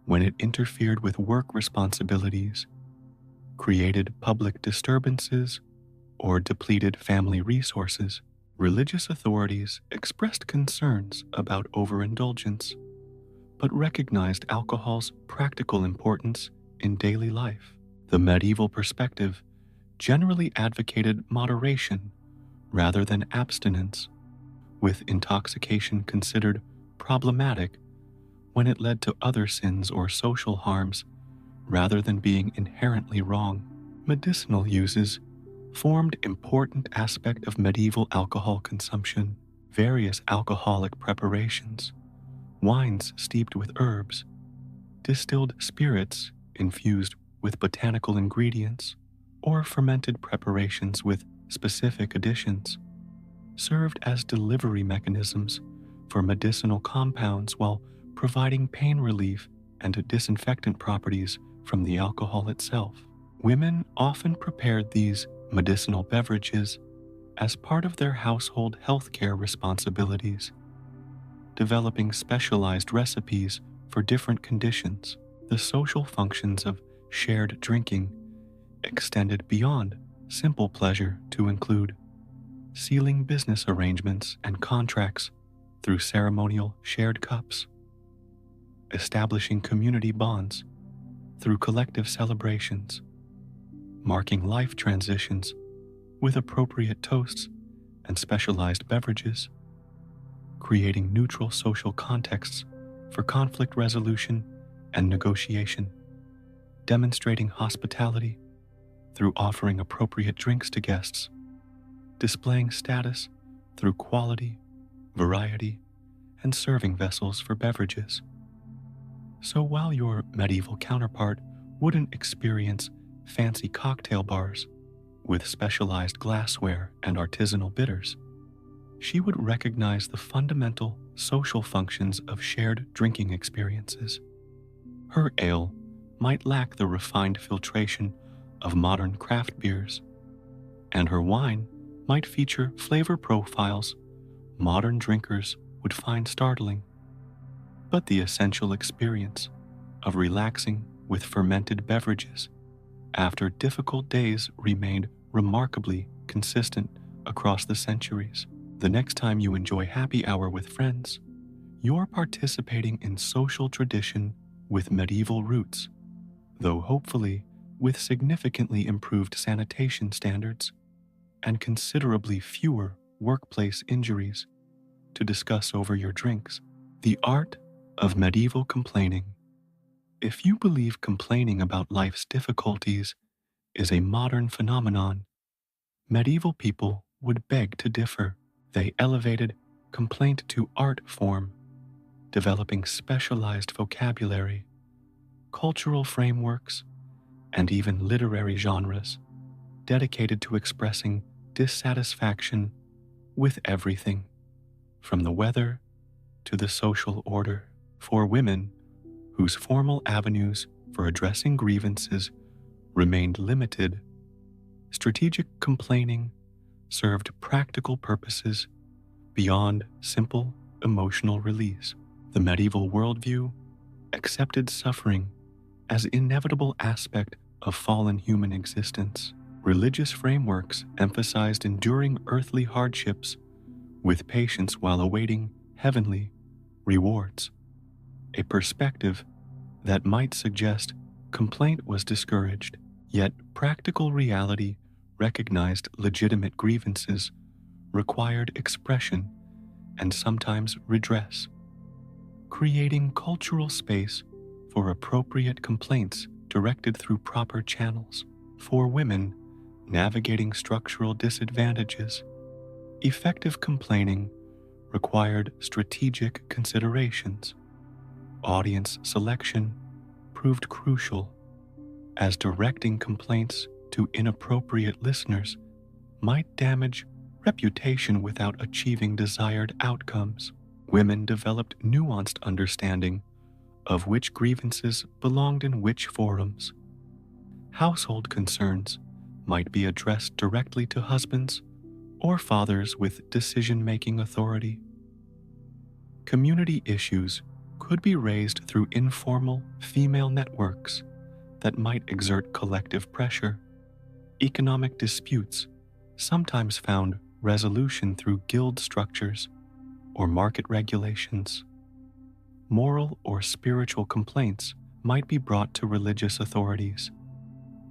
when it interfered with work responsibilities, created public disturbances, or depleted family resources. Religious authorities expressed concerns about overindulgence, but recognized alcohol's practical importance in daily life. The medieval perspective generally advocated moderation rather than abstinence, with intoxication considered problematic when it led to other sins or social harms rather than being inherently wrong. Medicinal uses formed important aspect of medieval alcohol consumption. Various alcoholic preparations, wines steeped with herbs, distilled spirits infused with botanical ingredients, or fermented preparations with specific additions, served as delivery mechanisms for medicinal compounds while providing pain relief and disinfectant properties from the alcohol itself. Women often prepared these medicinal beverages as part of their household healthcare responsibilities, developing specialized recipes for different conditions. The social functions of shared drinking extended beyond simple pleasure to include sealing business arrangements and contracts through ceremonial shared cups, establishing community bonds through collective celebrations, marking life transitions with appropriate toasts and specialized beverages, creating neutral social contexts for conflict resolution and negotiation, demonstrating hospitality through offering appropriate drinks to guests, displaying status through quality, variety, and serving vessels for beverages. So while your medieval counterpart wouldn't experience fancy cocktail bars with specialized glassware and artisanal bitters, she would recognize the fundamental social functions of shared drinking experiences. Her ale might lack the refined filtration of modern craft beers, and her wine might feature flavor profiles modern drinkers would find startling. But the essential experience of relaxing with fermented beverages after difficult days remained remarkably consistent across the centuries. The next time you enjoy happy hour with friends, you're participating in social tradition with medieval roots, though hopefully with significantly improved sanitation standards and considerably fewer workplace injuries to discuss over your drinks. The art of medieval complaining. If you believe complaining about life's difficulties is a modern phenomenon, medieval people would beg to differ. They elevated complaint to art form, developing specialized vocabulary, cultural frameworks, and even literary genres dedicated to expressing dissatisfaction with everything, from the weather to the social order. For women, whose formal avenues for addressing grievances remained limited, strategic complaining served practical purposes beyond simple emotional release. The medieval worldview accepted suffering as an inevitable aspect of fallen human existence. Religious frameworks emphasized enduring earthly hardships with patience while awaiting heavenly rewards, a perspective that might suggest complaint was discouraged. Yet practical reality recognized legitimate grievances required expression and sometimes redress, creating cultural space for appropriate complaints directed through proper channels. For women navigating structural disadvantages, effective complaining required strategic considerations. Audience selection proved crucial, as directing complaints to inappropriate listeners might damage reputation without achieving desired outcomes. Women developed nuanced understanding of which grievances belonged in which forums. Household concerns might be addressed directly to husbands or fathers with decision-making authority. Community issues could be raised through informal female networks that might exert collective pressure. Economic disputes sometimes found resolution through guild structures or market regulations. Moral or spiritual complaints might be brought to religious authorities.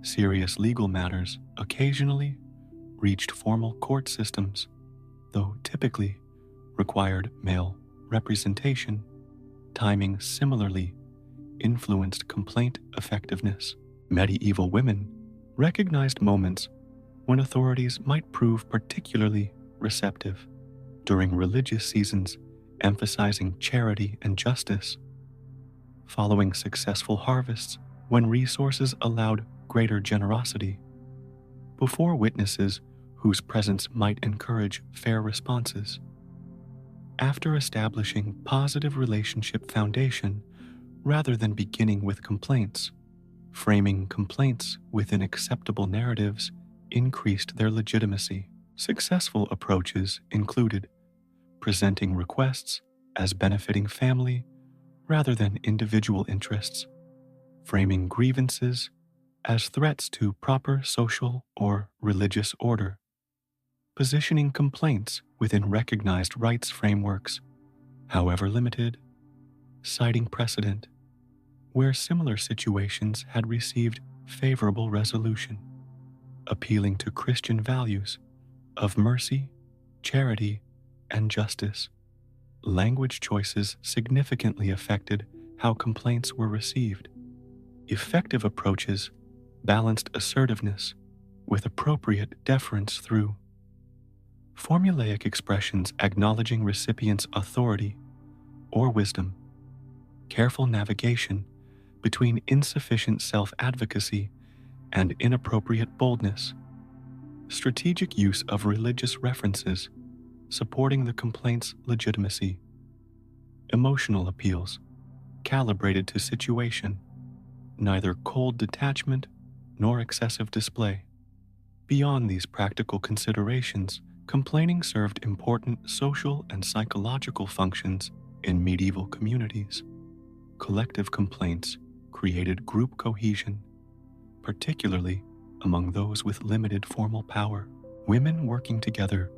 Serious legal matters occasionally reached formal court systems, though typically required male representation. Timing similarly influenced complaint effectiveness. Medieval women recognized moments when authorities might prove particularly receptive. During religious seasons, emphasizing charity and justice. Following successful harvests, when resources allowed greater generosity. Before witnesses whose presence might encourage fair responses. After establishing positive relationship foundation rather than beginning with complaints, framing complaints within acceptable narratives increased their legitimacy. Successful approaches included presenting requests as benefiting family rather than individual interests, framing grievances as threats to proper social or religious order, positioning complaints within recognized rights frameworks, however limited, citing precedent where similar situations had received favorable resolution, appealing to Christian values of mercy, charity, and justice. Language choices significantly affected how complaints were received. Effective approaches balanced assertiveness with appropriate deference through formulaic expressions acknowledging recipients' authority or wisdom, careful navigation between insufficient self-advocacy and inappropriate boldness, strategic use of religious references supporting the complaint's legitimacy, emotional appeals calibrated to situation, neither cold detachment nor excessive display. Beyond these practical considerations, complaining served important social and psychological functions in medieval communities. Collective complaints created group cohesion, particularly among those with limited formal power. Women working together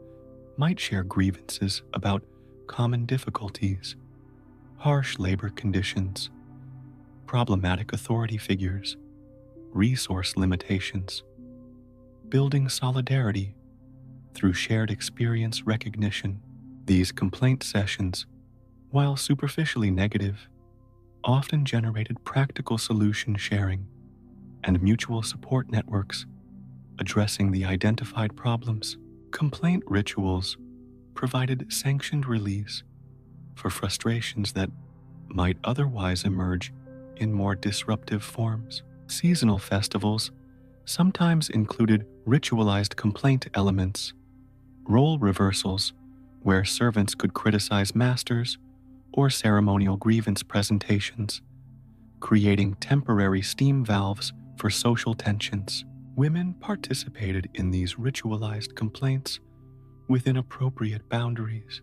might share grievances about common difficulties, harsh labor conditions, problematic authority figures, resource limitations, building solidarity through shared experience recognition. These complaint sessions, while superficially negative, often generated practical solution sharing and mutual support networks addressing the identified problems. Complaint rituals provided sanctioned release for frustrations that might otherwise emerge in more disruptive forms. Seasonal festivals sometimes included ritualized complaint elements, role reversals, where servants could criticize masters, or ceremonial grievance presentations, creating temporary steam valves for social tensions. Women participated in these ritualized complaints within appropriate boundaries,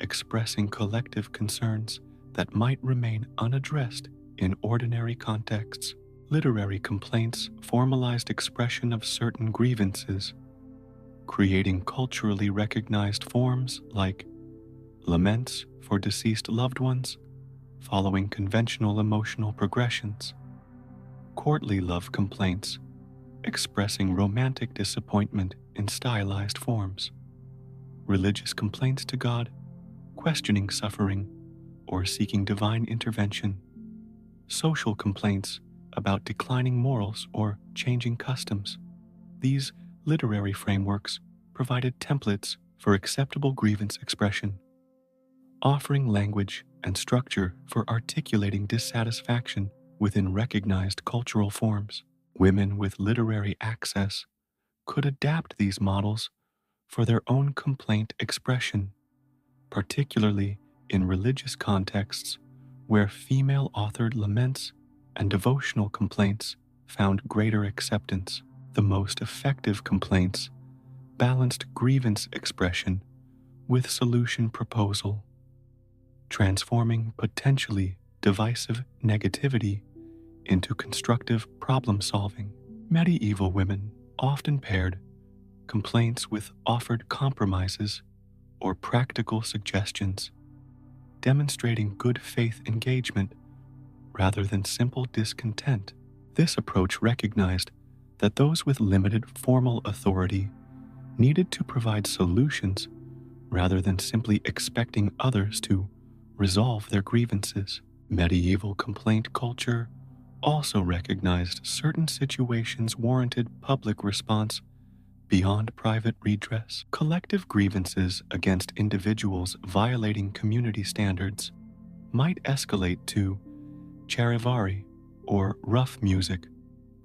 expressing collective concerns that might remain unaddressed in ordinary contexts. Literary complaints formalized expression of certain grievances, creating culturally recognized forms like laments for deceased loved ones following conventional emotional progressions, courtly love complaints expressing romantic disappointment in stylized forms, religious complaints to God, questioning suffering or seeking divine intervention, social complaints about declining morals or changing customs. These literary frameworks provided templates for acceptable grievance expression, offering language and structure for articulating dissatisfaction within recognized cultural forms. Women with literary access could adapt these models for their own complaint expression, particularly in religious contexts where female authored laments and devotional complaints found greater acceptance. The most effective complaints balanced grievance expression with solution proposal, transforming potentially divisive negativity into constructive problem solving. Medieval women often paired complaints with offered compromises or practical suggestions, demonstrating good faith engagement rather than simple discontent. This approach recognized that those with limited formal authority needed to provide solutions rather than simply expecting others to resolve their grievances. Medieval complaint culture also recognized certain situations warranted public response beyond private redress. Collective grievances against individuals violating community standards might escalate to charivari, or rough music,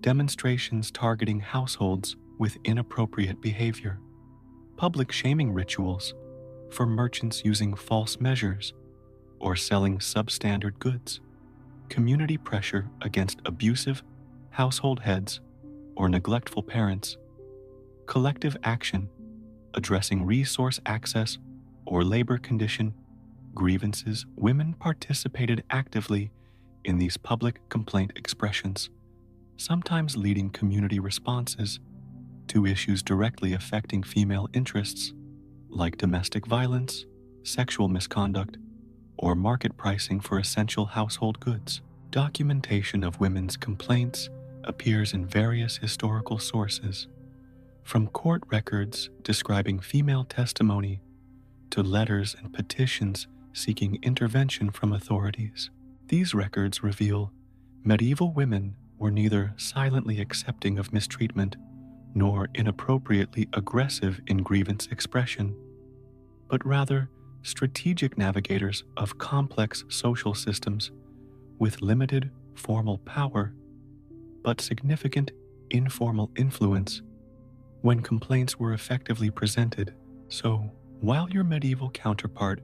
demonstrations targeting households with inappropriate behavior, public shaming rituals for merchants using false measures or selling substandard goods, community pressure against abusive household heads or neglectful parents, collective action addressing resource access or labor condition grievances. Women participated actively in these public complaint expressions, sometimes leading community responses to issues directly affecting female interests, like domestic violence, sexual misconduct, or market pricing for essential household goods. Documentation of women's complaints appears in various historical sources, from court records describing female testimony to letters and petitions seeking intervention from authorities. These records reveal medieval women were neither silently accepting of mistreatment nor inappropriately aggressive in grievance expression, but rather strategic navigators of complex social systems with limited formal power but significant informal influence when complaints were effectively presented. So, while your medieval counterpart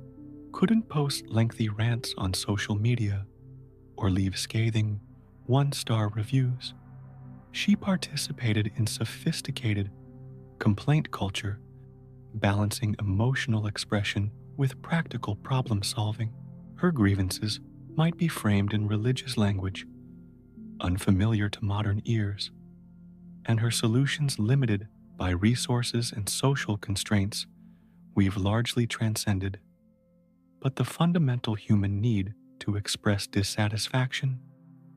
couldn't post lengthy rants on social media or leave scathing one-star reviews, she participated in sophisticated complaint culture, balancing emotional expression with practical problem solving. Her grievances might be framed in religious language, unfamiliar to modern ears, and her solutions limited by resources and social constraints we've largely transcended. But the fundamental human need to express dissatisfaction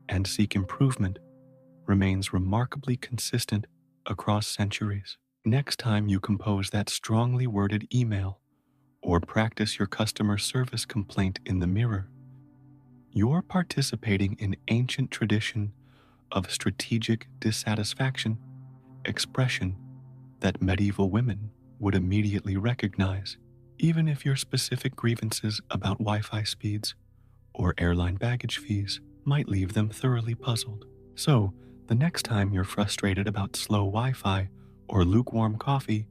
and seek improvement remains remarkably consistent across centuries. Next time you compose that strongly worded email or practice your customer service complaint in the mirror, You're participating in ancient tradition of strategic dissatisfaction expression that medieval women would immediately recognize, even if your specific grievances about Wi Fi speeds or airline baggage fees might leave them thoroughly puzzled. So, the next time you're frustrated about slow Wi Fi or lukewarm coffee,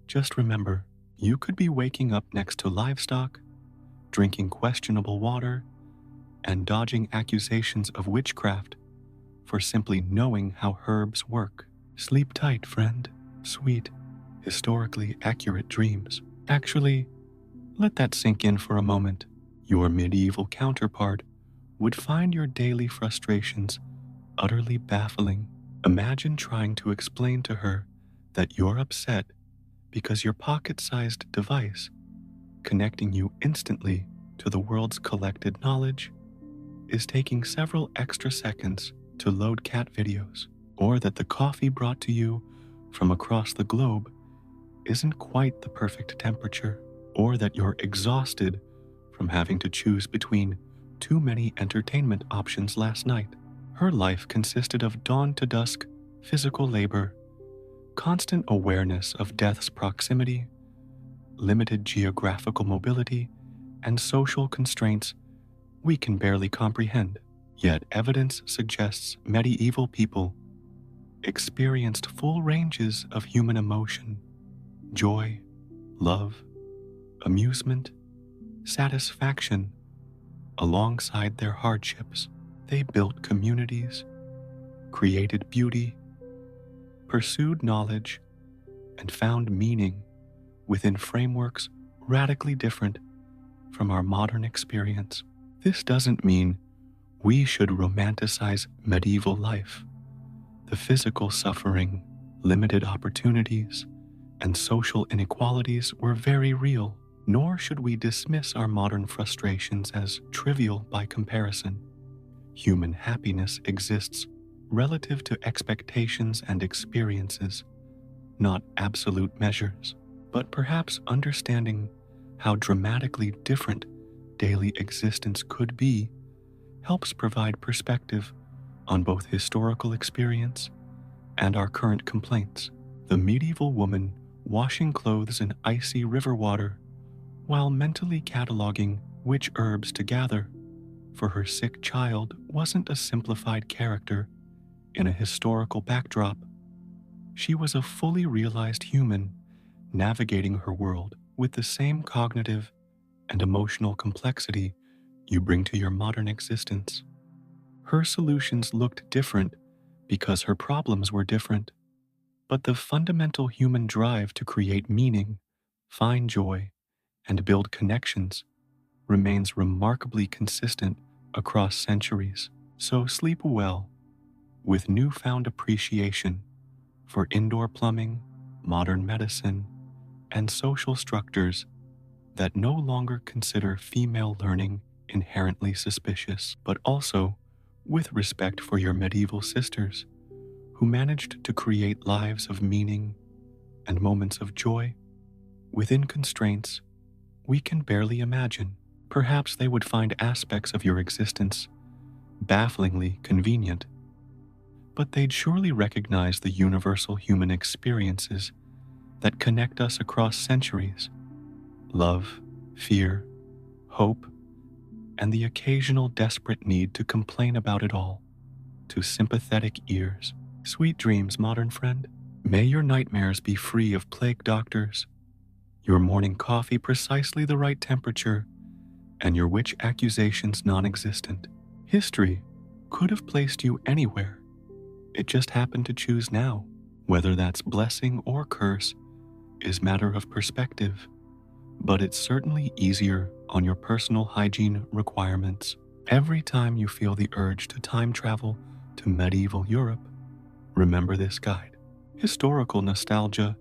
just remember you could be waking up next to livestock, drinking questionable water, and dodging accusations of witchcraft for simply knowing how herbs work. Sleep tight, friend. Sweet, historically accurate dreams. Actually, let that sink in for a moment. Your medieval counterpart would find your daily frustrations utterly baffling. Imagine trying to explain to her that you're upset because your pocket sized device, connecting you instantly to the world's collected knowledge, is taking several extra seconds to load cat videos, or that the coffee brought to you from across the globe isn't quite the perfect temperature, or that you're exhausted from having to choose between too many entertainment options last night. Her life consisted of dawn to dusk physical labor, constant awareness of death's proximity, limited geographical mobility, and social constraints we can barely comprehend. Yet evidence suggests medieval people experienced full ranges of human emotion, joy, love, amusement, satisfaction, alongside their hardships. They built communities, created beauty, pursued knowledge, and found meaning within frameworks radically different from our modern experience. This doesn't mean we should romanticize medieval life. The physical suffering, limited opportunities, and social inequalities were very real, nor should we dismiss our modern frustrations as trivial by comparison. Human happiness exists relative to expectations and experiences, not absolute measures. But perhaps understanding how dramatically different daily existence could be helps provide perspective on both historical experience and our current complaints. The medieval woman washing clothes in icy river water while mentally cataloging which herbs to gather for her sick child wasn't a simplified character in a historical backdrop. She was a fully realized human navigating her world with the same cognitive and emotional complexity you bring to your modern existence. Her solutions looked different because her problems were different, but the fundamental human drive to create meaning, find joy, and build connections remains remarkably consistent across centuries. So sleep well with newfound appreciation for indoor plumbing, modern medicine, and social structures that no longer consider female learning inherently suspicious, but also with respect for your medieval sisters who managed to create lives of meaning and moments of joy within constraints we can barely imagine. Perhaps they would find aspects of your existence bafflingly convenient, but they'd surely recognize the universal human experiences that connect us across centuries: love, fear, hope, and the occasional desperate need to complain about it all to sympathetic ears. Sweet dreams, modern friend. May your nightmares be free of plague doctors, your morning coffee precisely the right temperature, and your witch accusations non existent. History could have placed you anywhere. It just happened to choose now. Whether that's blessing or curse is matter of perspective, but it's certainly easier on your personal hygiene requirements. Every time you feel the urge to time travel to medieval Europe, remember this guide. Historical nostalgia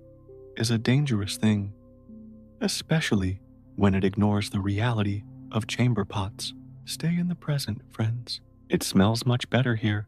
is a dangerous thing, especially when it ignores the reality of chamber pots. Stay in the present, friends. It smells much better here.